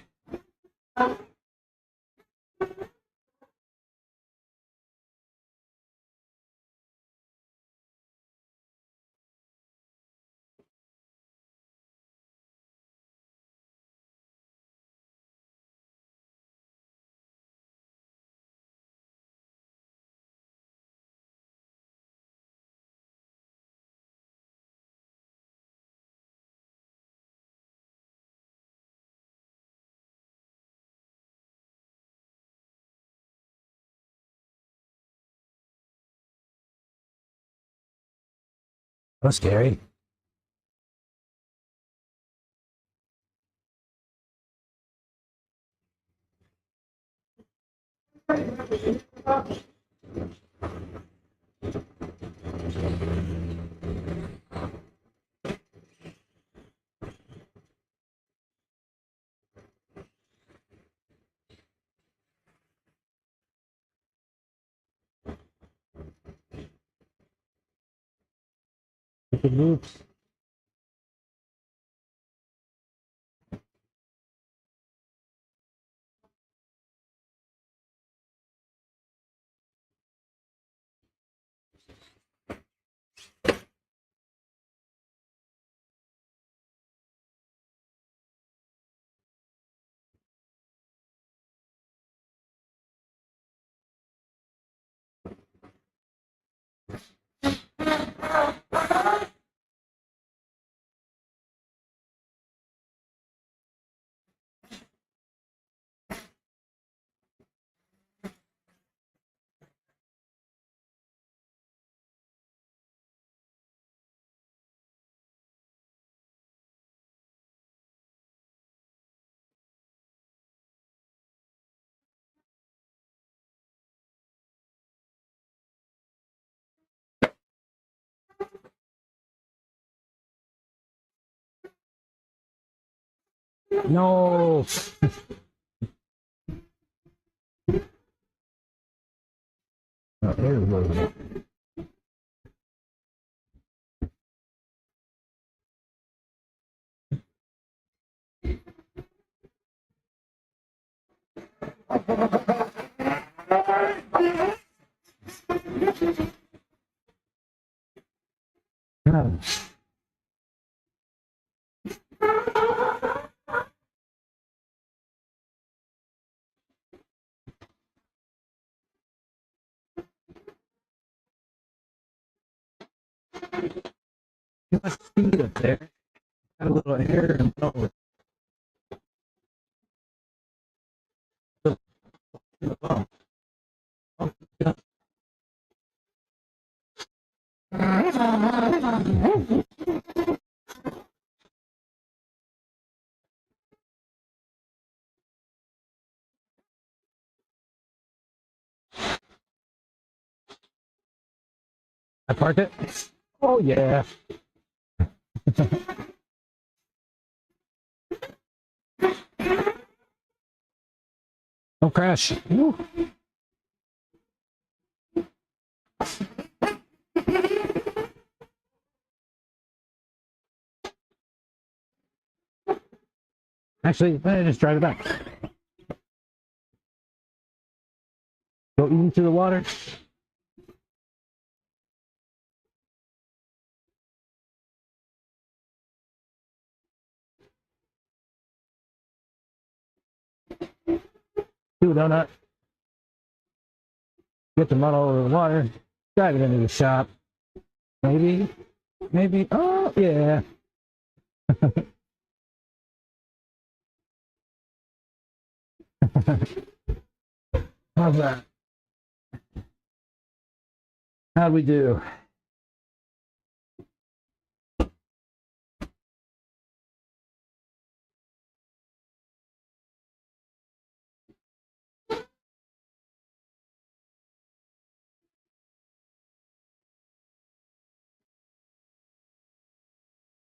That's scary. Oops. No. Oh, there's one. Too much speed up there. Got a little air and blow. I parked it. Oh yeah. Don't crash. Woo. Actually, let me just drive it back. Go into the water. Do a donut. Get the mud all over the water. Drive it into the shop. Maybe. Maybe. Oh, yeah. How's that? How'd we do?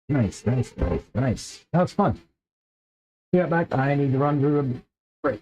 Nice, nice, nice, nice. That was fun. Yeah, back. I need to run through a break.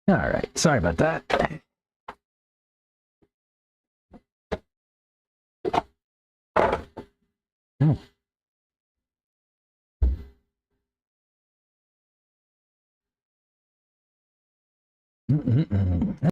All right, sorry about that. Oh. Mm-mm-mm.